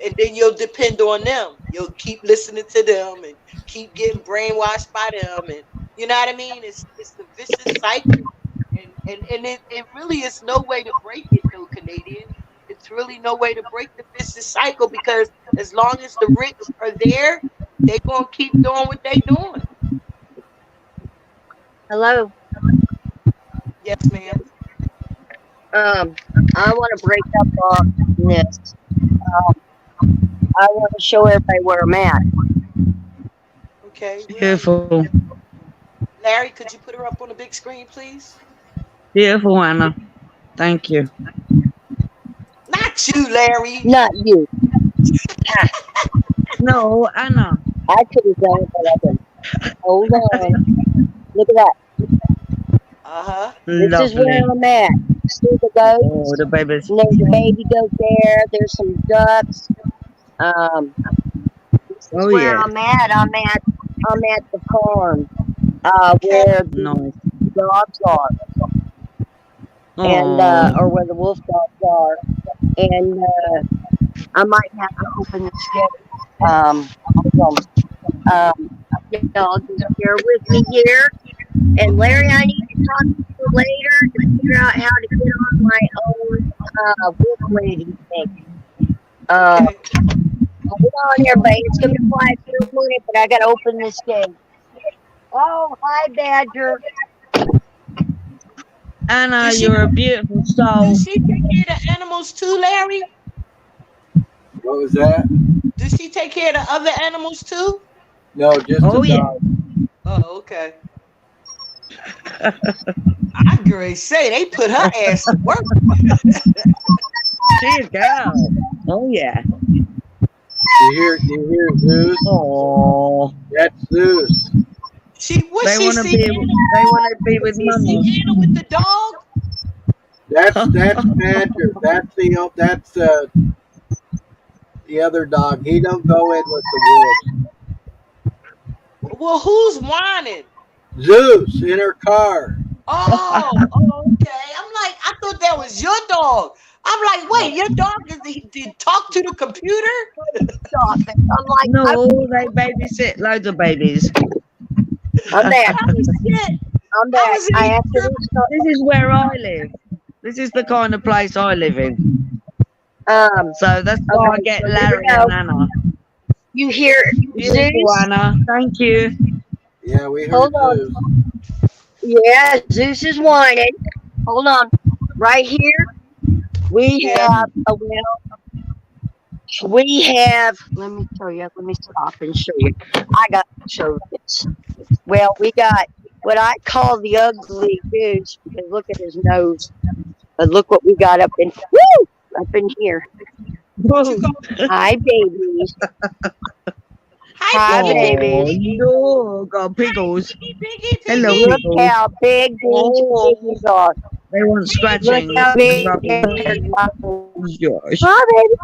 And then you'll depend on them. You'll keep listening to them and keep getting brainwashed by them. And you know what I mean? It's the vicious cycle. And it really is no way to break it, though, Canadian. It's really no way to break the vicious cycle because as long as the rich are there, they're going to keep doing what they're doing. Hello. Yes, ma'am. I want to break up on this. I want to show everybody where I'm at. Okay. Beautiful. Larry, could you put her up on the big screen, please? Beautiful, Anna. Thank you. Not you, Larry. Not you. No, Anna. I could have done it, but I didn't. Hold on. Look at that. Uh-huh. This is where I'm at. See the goats? Oh, the babies. And there's a baby goat there. There's some ducks. This is where I'm at. I'm at the farm. Where the dogs are. And or where the wolf dogs are. And I might have to open this gate. Y'all just bear with me here. And Larry, I need to talk to you later to figure out how to get on my own wolf lady thing. Hold on, everybody. It's gonna be quiet for a minute, but I gotta open this gate. Oh, hi, Badger. Anna, you're a beautiful soul. Does she take care of the animals too, Larry? What was that? Does she take care of the other animals too? No, just the dog. Oh, okay. I agree. Say they put her ass to work. She's girl. Oh yeah. You hear Zeus? Oh, that's Zeus. They want to be with Mama. Anna with the dog. That's Badger. That's the other dog. He don't go in with the wolves. Well, who's whining? Zeus in her car. Oh, okay. I'm like, I thought that was your dog. I'm like, wait, your dog did talk to the computer? I'm like, no, they babysit loads of babies. I'm back. I'm back. This is where I live. This is the kind of place I live in. So that's why I get Larry and Anna. You hear Beautiful, Anna. Thank you. Yeah, we heard Hold on. Zeus. Yeah, Zeus is whining. Hold on. Right here, we Yeah. have we have. Let me show you. Let me stop and show you. I got to show this. Well, we got what I call the ugly goose because look at his nose. But look what we got up in here. What you call Hi, babies. Hi, Piggy, babies. Piggy, no, got pickles. Piggy, Hello, Piggy. Look pickles. how big these Oh. babies are. They want Look scratching. how big Rubbing. they're Gosh. Hi, baby.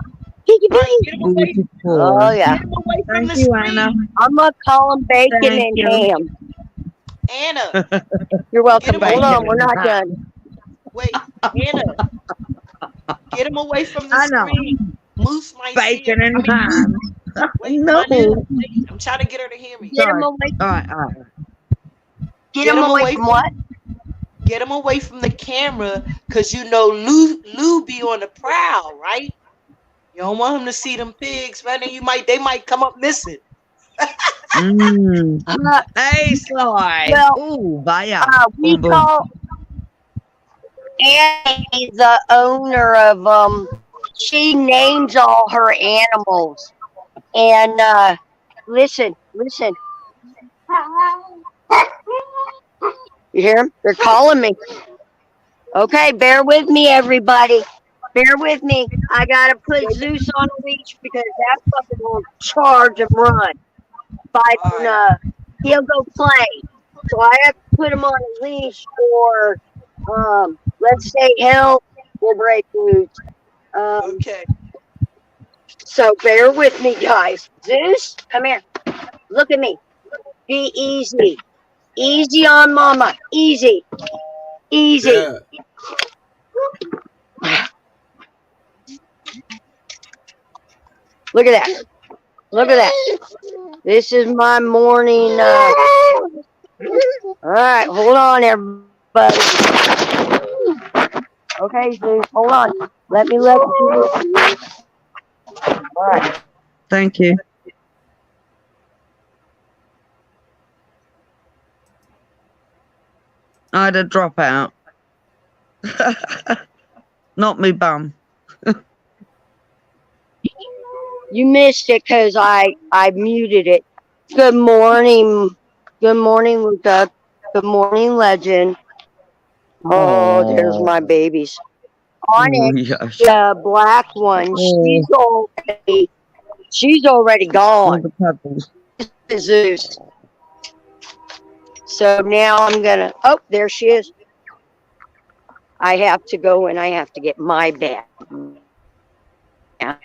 Piggy, All right, piggy. get him away. Oh, Beautiful. yeah. Get him away from Thank the you, screen. Anna. I'm going to call them bacon Thank and you. ham. Anna, You're welcome. Get 'em Hold away. on. We're not done. wait, Anna, get him away from the Anna. screen. Moose might see Bacon him. and ham. Wait, No. wait, I'm trying to get her to hear me. Get him Sorry. away. All right, all right. Get him away from what? Get him away from the camera, cause you know Lou be on the prowl, right? You don't want him to see them pigs, man. They might come up missing. Mm. Uh, Hey, Sly. Well, Ooh, vaya. we Boom, boom. call Annie the owner of she names all her animals. And listen. You hear them? They're calling me. Okay, bear with me, everybody. Bear with me. I gotta put Zeus on a leash because that fucking will charge and run. But he'll go play. So I have to put him on a leash or let's say hell will break loose. Okay. So bear with me, guys. Zeus, come here. Look at me. Be easy. Easy on mama. Easy. Easy. Yeah. Look at that. Look at that. This is my morning. All right, hold on, everybody. Okay, Zeus, hold on. Let me let you. All right. Thank you. I had a dropout. Not me bum. You missed it because I muted it. Good morning. Good morning, Luca. Good morning, Legend. Oh, there's my babies. Onyx, Yes. the black one, she's already All gone. the pebbles. Zeus. So now I'm gonna. Oh, there she is. I have to go and I have to get my bag. Yeah.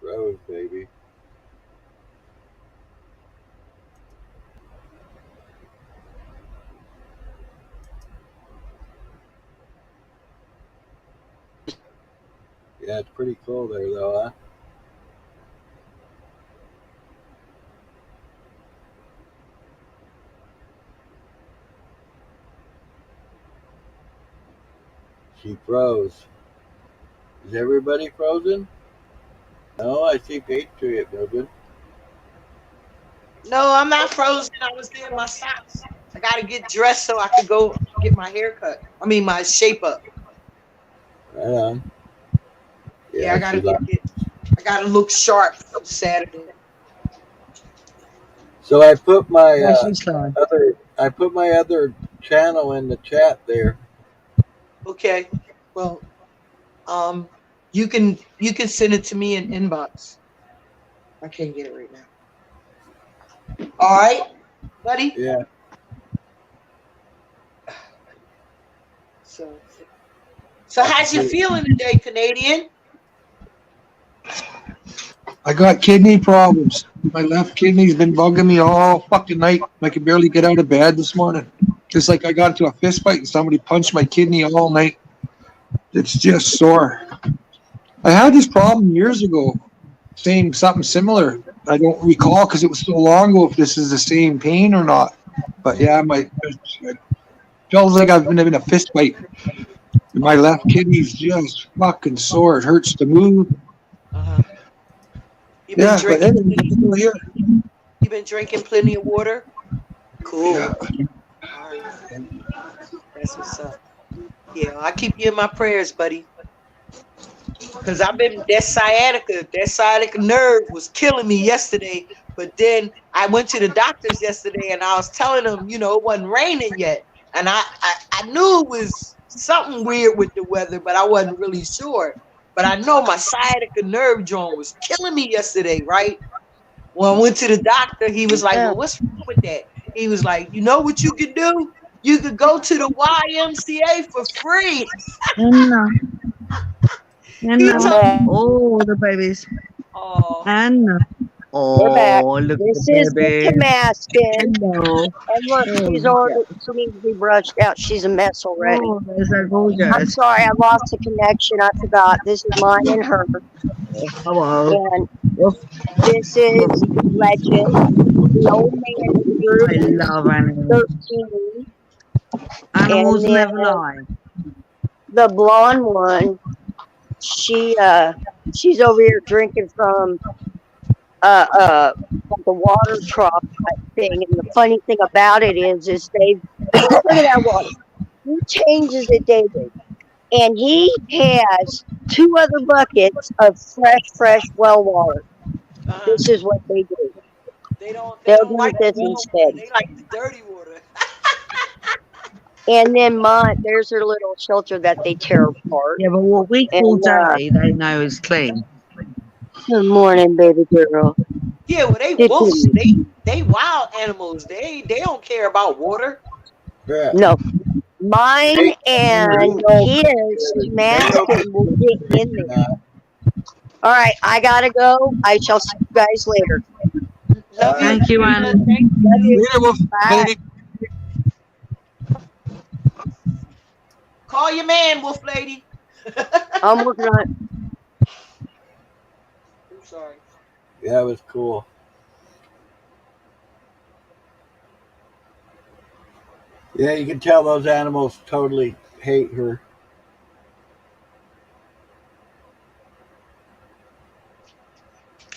Rose, baby. Yeah, it's pretty cool there, though, huh? She froze. Is everybody frozen? No, I see Patriot moving. No, I'm not frozen. I was there in my socks. I gotta get dressed so I could go get my hair cut. I mean my shape up. Right on. Yeah, I gotta she like- I gotta look sharp for Saturday. So I put my Yes, you Sly. other channel in the chat there. Okay. Well, you can send it to me in inbox. I can't get it right now. All right, buddy. Yeah. So how's you feeling today, Canadian? I got kidney problems. My left kidney's been bugging me all fucking night. I could barely get out of bed this morning. Just like I got into a fist fight and somebody punched my kidney all night. It's just sore. I had this problem years ago. Something similar. I don't recall because it was so long ago if this is the same pain or not. But yeah, it feels like I've been having a fist fight. And my left kidney's just fucking sore. It hurts to move. Uh-huh. You been Yeah, but drinking? everything's still here. You been drinking plenty of water? Cool. Yeah. All right. That's what's up. Yeah, I keep you in my prayers, buddy. Cause I've been that sciatica nerve was killing me yesterday. But then I went to the doctors yesterday and I was telling them, it wasn't raining yet. And I knew it was something weird with the weather, but I wasn't really sure. But I know my sciatica nerve joint was killing me yesterday, right? When I went to the doctor, he was like, well, what's wrong with that? He was like, you know what you could do? You could go to the YMCA for free. Oh, the babies. Oh. Anna. We're back. Oh, look This at is the baby. the Damascus. Hello. And look, she's already, she needs to be brushed out. She's a mess already. Oh, they're so I'm gorgeous. sorry, I lost the connection. I forgot. This is mine and her. Hello. And this is Legend, the old man who grew I love animals. 13. Animals And never then, lie. The blonde one, she's over here drinking from like a water trough type thing. And the funny thing about it is they look at that water. He changes it daily, and he has 2 other buckets of fresh well water. This is what they do. They'll drink this instead. They like the dirty water. And then there's their little shelter that they tear apart. Yeah, but what we call And, dirty, they know is clean. Good morning, baby girl. Yeah, well, they This wolves. is- They wild animals. They don't care about water. Yeah. No. Mine and his masking will get in there. All right, I gotta go. I shall see you guys later. Love you. Thank you, Anna. Love you. Later, Wolf. Bye. Lady. Call your man, Wolf Lady. I'm working on it. I'm sorry. Yeah, it was cool. Yeah, you can tell those animals totally hate her.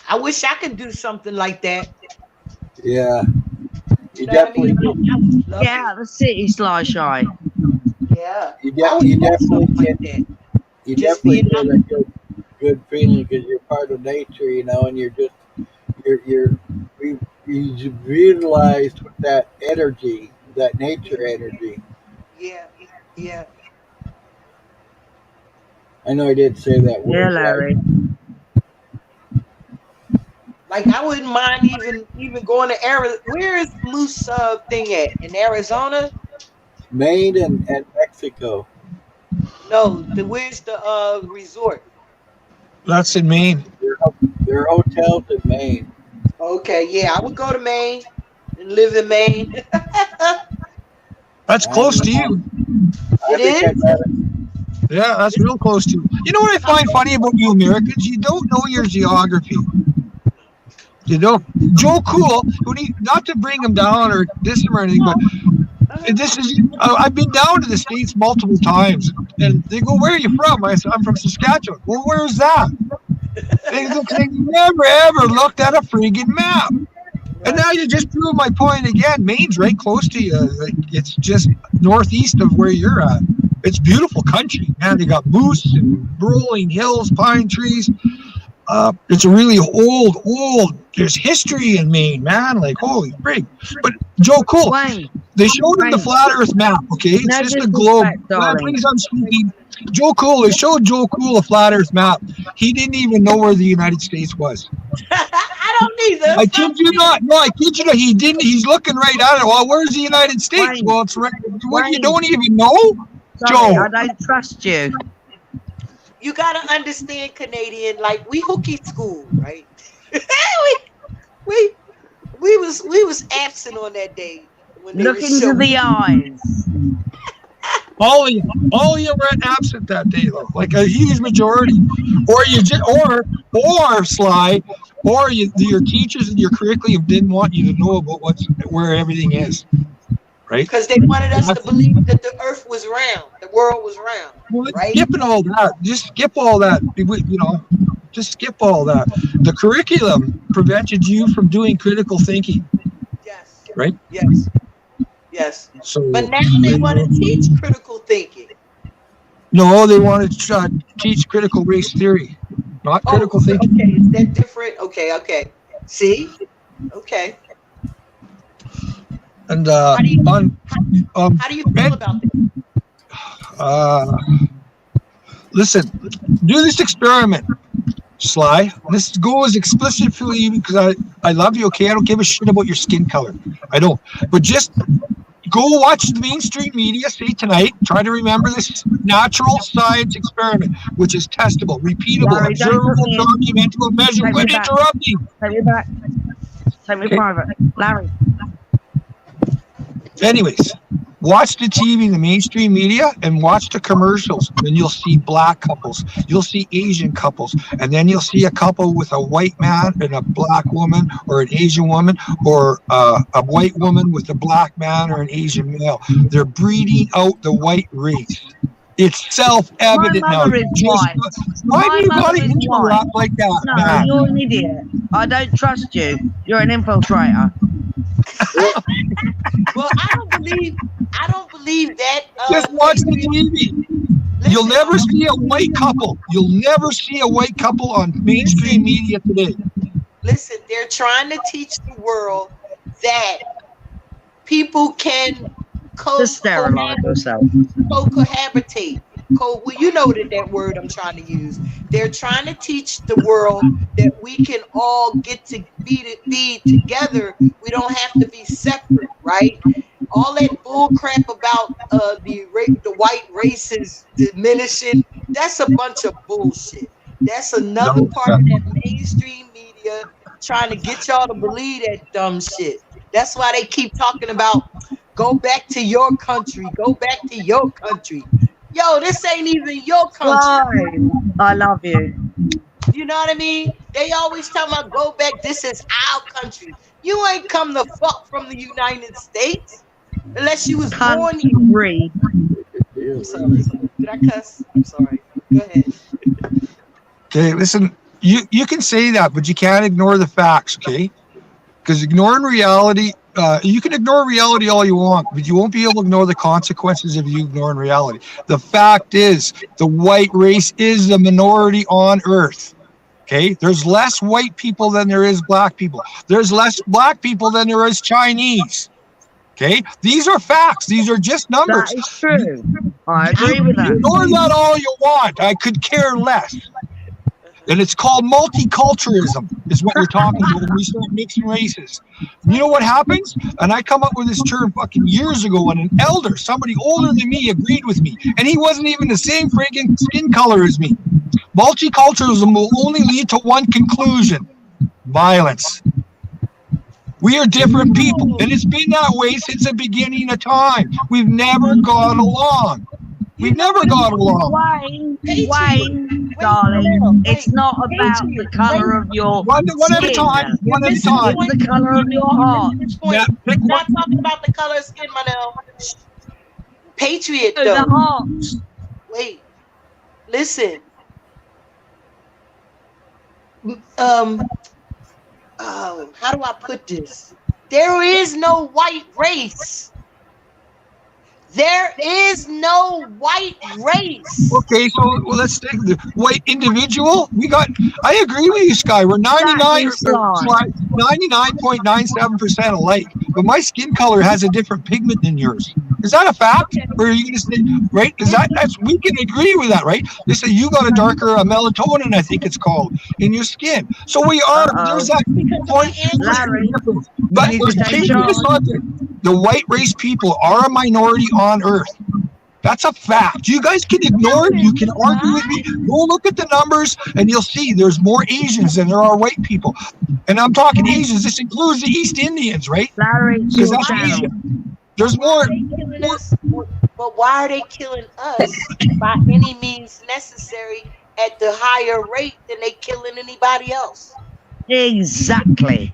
I wish I could do something like that. Yeah. You know what I mean? Love Get out of the city, Sly Shy. Yeah. You, I would you do definitely something like get that. you Just definitely being get a good feeling because you're part of nature, and you're revitalized with that energy, that nature energy. Yeah. Yeah. I know I did say that word. Yeah, right? Larry. Like I wouldn't mind even going to Arizona. Where is Moose thing at? In Arizona? Maine and Mexico. No, where's the resort? That's in Maine. There are hotels in Maine. Okay, yeah, I would go to Maine and live in Maine. That's close to you. I think I'd rather- Yeah, that's real close to you. You know what I find funny about you Americans? You don't know your geography. You don't. Joe Cool, not to bring him down or diss him or anything, but this is. I've been down to the States multiple times, and they go, "Where are you from?" I said, "I'm from Saskatchewan." Well, where's that? They never ever looked at a friggin' map. And now you just proved my point again. Maine's right close to you. Like, it's just northeast of where you're at. It's beautiful country, man. They got moose and rolling hills, pine trees. It's a really old. There's history in Maine, man. Like, holy frig. But Joe Cool, Wayne. they showed him the flat Earth map, okay? It's No just a globe. disrespect, darling. Please, I'm speaking. Joe Cool, they showed Joe Cool a flat Earth map. He didn't even know where the United States was. I don't either. I kid you not. No, I kid you not. He didn't. He's looking right at it. Well, where's the United States? Wayne. Well, it's right. What, you Wayne. don't even know? Sorry, Joe. I don't trust you. You gotta understand, Canadian. Like we hooky school, right? we was absent on that day when they Look was into showing- the eyes. All of you were absent that day, though. Like a huge majority, or you just, or Sly, or your teachers and your curriculum didn't want you to know about where everything is. right? Because they wanted us to believe that the earth was round, the world was round, Well, right? skipping all that. Just skip all that. Just skip all that. The curriculum prevented you from doing critical thinking, Yes. right? Yes. Yes. So, But now they want to teach critical thinking. no, they want to teach critical race theory, not critical thinking. Okay, is that different? Okay. See? Okay. And How do you feel Ed, about that? Listen, do this experiment, Sly. This goes explicitly because I love you, okay? I don't give a shit about your skin color. I don't. But just go watch the mainstream media, say tonight, try to remember this natural science experiment, which is testable, repeatable, Larry, don't put observable, me in. documentable, measurable. Take me Quit back. interrupting. Take me back. Take me private. Larry. Anyways, watch the TV, the mainstream media, and watch the commercials. Then you'll see black couples, you'll see Asian couples, and then you'll see a couple with a white man and a black woman, or an Asian woman, or a white woman with a black man or an Asian male. They're breeding out the white race. It's self-evident My now. mother is white. Why My do you mother got to is interrupt white. like that, No, man? you're an idiot. I don't trust you. You're an infiltrator. Well, I don't believe that. Just watch the TV. You'll never see a white couple. You'll never see a white couple on mainstream media today. Listen, they're trying to teach the world that people can Just sterilize yourself. cohabitate. Well, you know that word I'm trying to use. They're trying to teach the world that we can all get to be together. We don't have to be separate, right? All that bull crap about the white race is diminishing. That's a bunch of bullshit. That's another part of that mainstream media trying to get y'all to believe that dumb shit. That's why they keep talking about go back to your country, go back to your country. Yo, this ain't even your country. Fine. I love you. You know what I mean? They always tell me go back. This is our country. You ain't come the fuck from the United States unless you was born here. Country. I'm sorry. Did I cuss? I'm sorry. Go ahead. Okay, listen, you can say that, but you can't ignore the facts, okay? Because ignoring reality, you can ignore reality all you want, but you won't be able to ignore the consequences of you ignoring reality. The fact is, the white race is the minority on Earth. Okay, there's less white people than there is black people. There's less black people than there is Chinese. Okay, these are facts. These are just numbers. That is true. I agree with that. Ignore that all you want. I could care less. And it's called multiculturalism, is what we're talking about when we start mixing races. You know what happens? And I come up with this term fucking years ago when an elder, somebody older than me, agreed with me. And he wasn't even the same freaking skin color as me. Multiculturalism will only lead to one conclusion: violence. We are different people. And it's been that way since the beginning of time. We've never got along. We've never got along. Wayne, darling, it's not about the colour of your One at a time. One at a time. It's the colour of your heart. Yeah, pick We're not one. talking about the color of skin, Manel. Patriot, The though. heart. Wait. Listen. How do I put this? There is no white race. There is no white race. Okay, so let's take the white individual. I agree with you, Sky. We're 99.97% alike, but my skin color has a different pigment than yours. Is that a fact? Or are you going to say, right? We can agree with that, right? They say you got a darker melatonin, I think it's called, in your skin. So we are, there's that point. Larry, But you need to take the white race people are a minority on Earth. That's a fact. You guys can ignore it. You can argue with me. Go look at the numbers and you'll see there's more Asians than there are white people. And I'm talking Asians. This includes the East Indians, right? Larry, Because that's Asian. There's more. But why are they killing us by any means necessary at the higher rate than they killing anybody else? Exactly.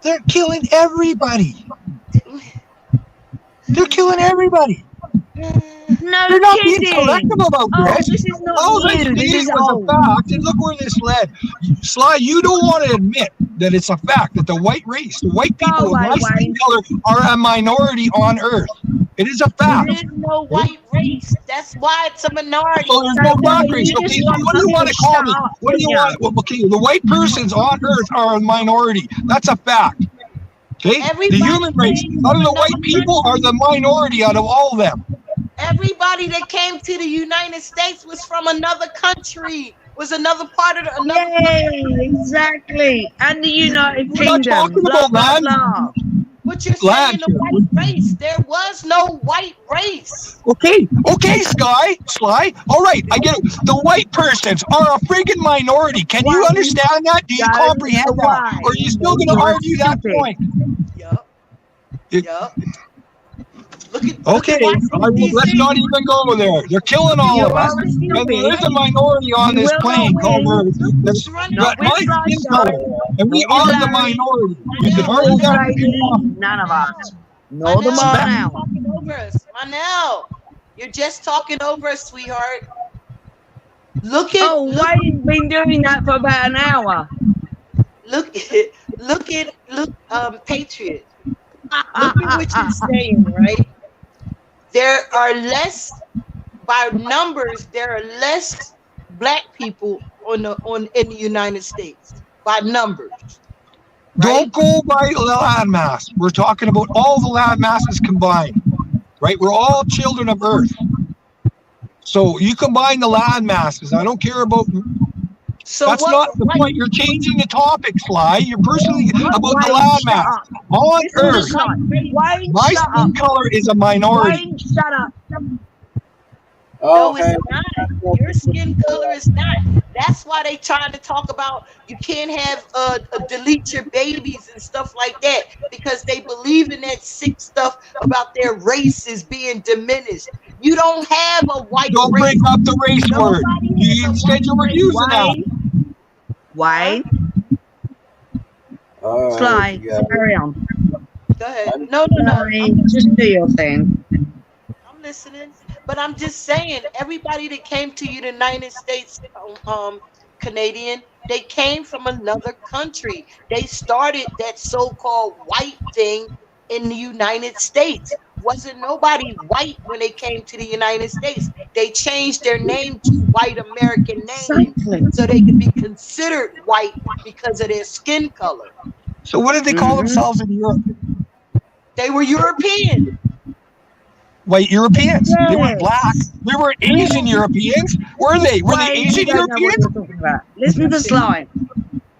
They're killing everybody. They're killing everybody. No They're not being kidding. selective about Oh, this. this is not All I new. This stated is was old. a fact, and look where this led. Sly, you don't want to admit that it's a fact that the white race, the white people Go of away, my skin Wayne. color, are a minority on Earth. It is a There fact. is no white race. That's why it's a minority. So there's So, no no, black you race. just Okay, so want what do you us want to to call shut me? up, What do you don't want? Okay, the white persons on Earth are a minority. That's a fact. Okay, the Everybody human race, came out from of the another white people, are country. the minority out of all of them. Everybody that came to the United States was from another country. Was another part of another. Yay, exactly. And the United We're not Kingdom. talking Blah, about blah, land. blah. What you're Land saying, the here. white race. There was no white race. Okay, Sly. All right, I get it. The white persons are a friggin' minority. Can you Wayne, understand that? Do you go comprehend that? Or are you away. still going to You're argue that stupid. point? Yup. It- Yup. Look at Okay, Washington, let's D.C. not even go there. They're killing all You of us. are And there stupid. is a minority on You this will not plane called win. Earth that's Running Not got with my Sly skin Show. color. And we Not with are the Larry. minority. You can Not argue with that all Lady. you want. None of us. Nor Manel, the you're bar Back- now. talking over us. Manel, you're just talking over us, sweetheart. Look at Oh, Wayne's been doing that for about an hour. look Patriot. Look at what you're saying, right? There are less by numbers, there are less black people in the United States by numbers. Don't go by land mass. We're talking about all the land masses combined, right? We're all children of Earth. So you combine the land masses. I don't care about. So That's what not the white- point. You're changing the topic, Sly. You're personally about the Wayne, land shut mass. up. On Listen to Earth, Sly. Wayne, my shut skin up. color is a minority. Wayne, shut up. No, Okay. it's not. Your skin color is not. That's why they trying to talk about you can't have delete your babies and stuff like that because they believe in that sick stuff about their races being diminished. You don't have a white Don't race. bring up the race word. Nobody You has a said you were white using that. Wayne, All right, Sly, you got it. carry on. Go ahead. No. Sly, just do your thing. I'm listening, but I'm just saying everybody that came to you, the United States, Canadian, they came from another country. They started that so-called white thing in the United States. Wasn't nobody white when they came to the United States. They changed their name to white American names Exactly. so they could be considered white because of their skin color. So what did they call Mhm. themselves in Europe? They were European. White Europeans. They weren't Yes. black. They weren't Asian Europeans. Were they? Were they Wayne, you Asian don't know what Europeans? you're talking about. Listen to Sly.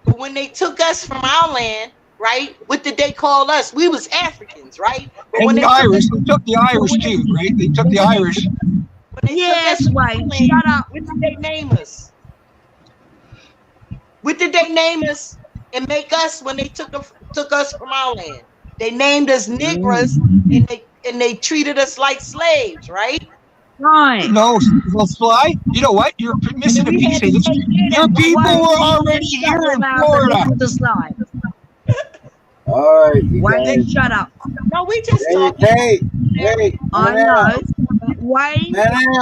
But when they took us from our land, right? What did they call us? We was Africans, right? But And when the Irish. They took the Irish too, right? They took the Irish. when they Yes, took us from our Wayne, land, shut up. what did they name us? What did they name us and make us when they took us from our land? They named us Negroes and they treated us like slaves, right? Right. No, well, Sly, you know what? You're missing a We piece had of to history. take care Your of that. people Wayne, were you already just shut here your in mouth and Florida. listen to Sly. All right, you Wayne, guys. shut up. No, we just Hey, talking. hey, I know. But Wayne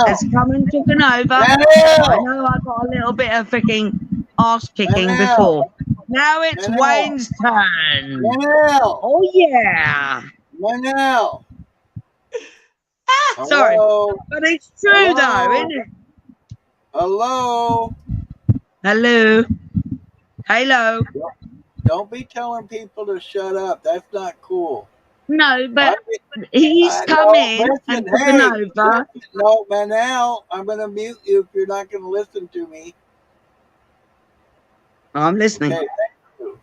has Manel, come and taken over. I Manel, know I got a little bit of freaking ass kicking Manel. before. Now it's Manel. Wayne's turn. Manel, Oh yeah. Manel. Sorry. Hello, But it's true Hello. though, isn't it? hello. Hello. Hello. Don't be telling people to shut up. That's not cool. No, but I- he's I come know, in and listen, taken hey, over. listen, no, Manel, I'm going to mute you if you're not going to listen to me. I'm listening. Okay, thank you.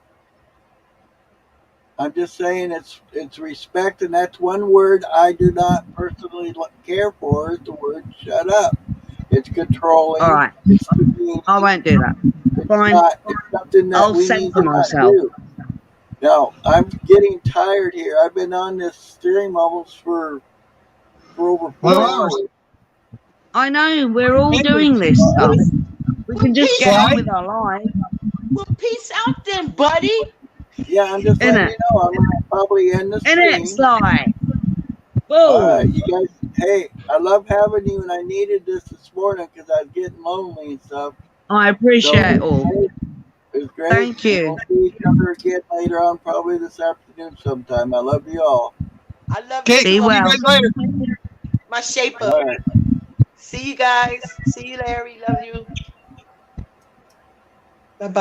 I'm just saying it's respect, and that's one word I do not personally care for is the word shut up. It's controlling. All right. It's demeaning. I won't do that. It's Fine. not. It's something that I'll we censor need to not myself. do. No, I'm getting tired here. I've been on this stream almost for over 4 Well, hours. I know we're all doing this stuff. We can just get on Why? with our lives. Well, peace out then, buddy. Yeah, I'm just Innit? letting you know. I'm gonna probably end the In it, stream. Sly. All Whoa. right, you guys. Hey, I love having you, and I needed this morning because I was getting lonely and stuff. I So appreciate it all. it was great. Thank And you. we'll see each other again later on, probably this afternoon sometime. I love you all. I love Okay, you see Be too, well. you guys later. my shaper. All right. See you guys. See you, Larry. Love you. Bye bye.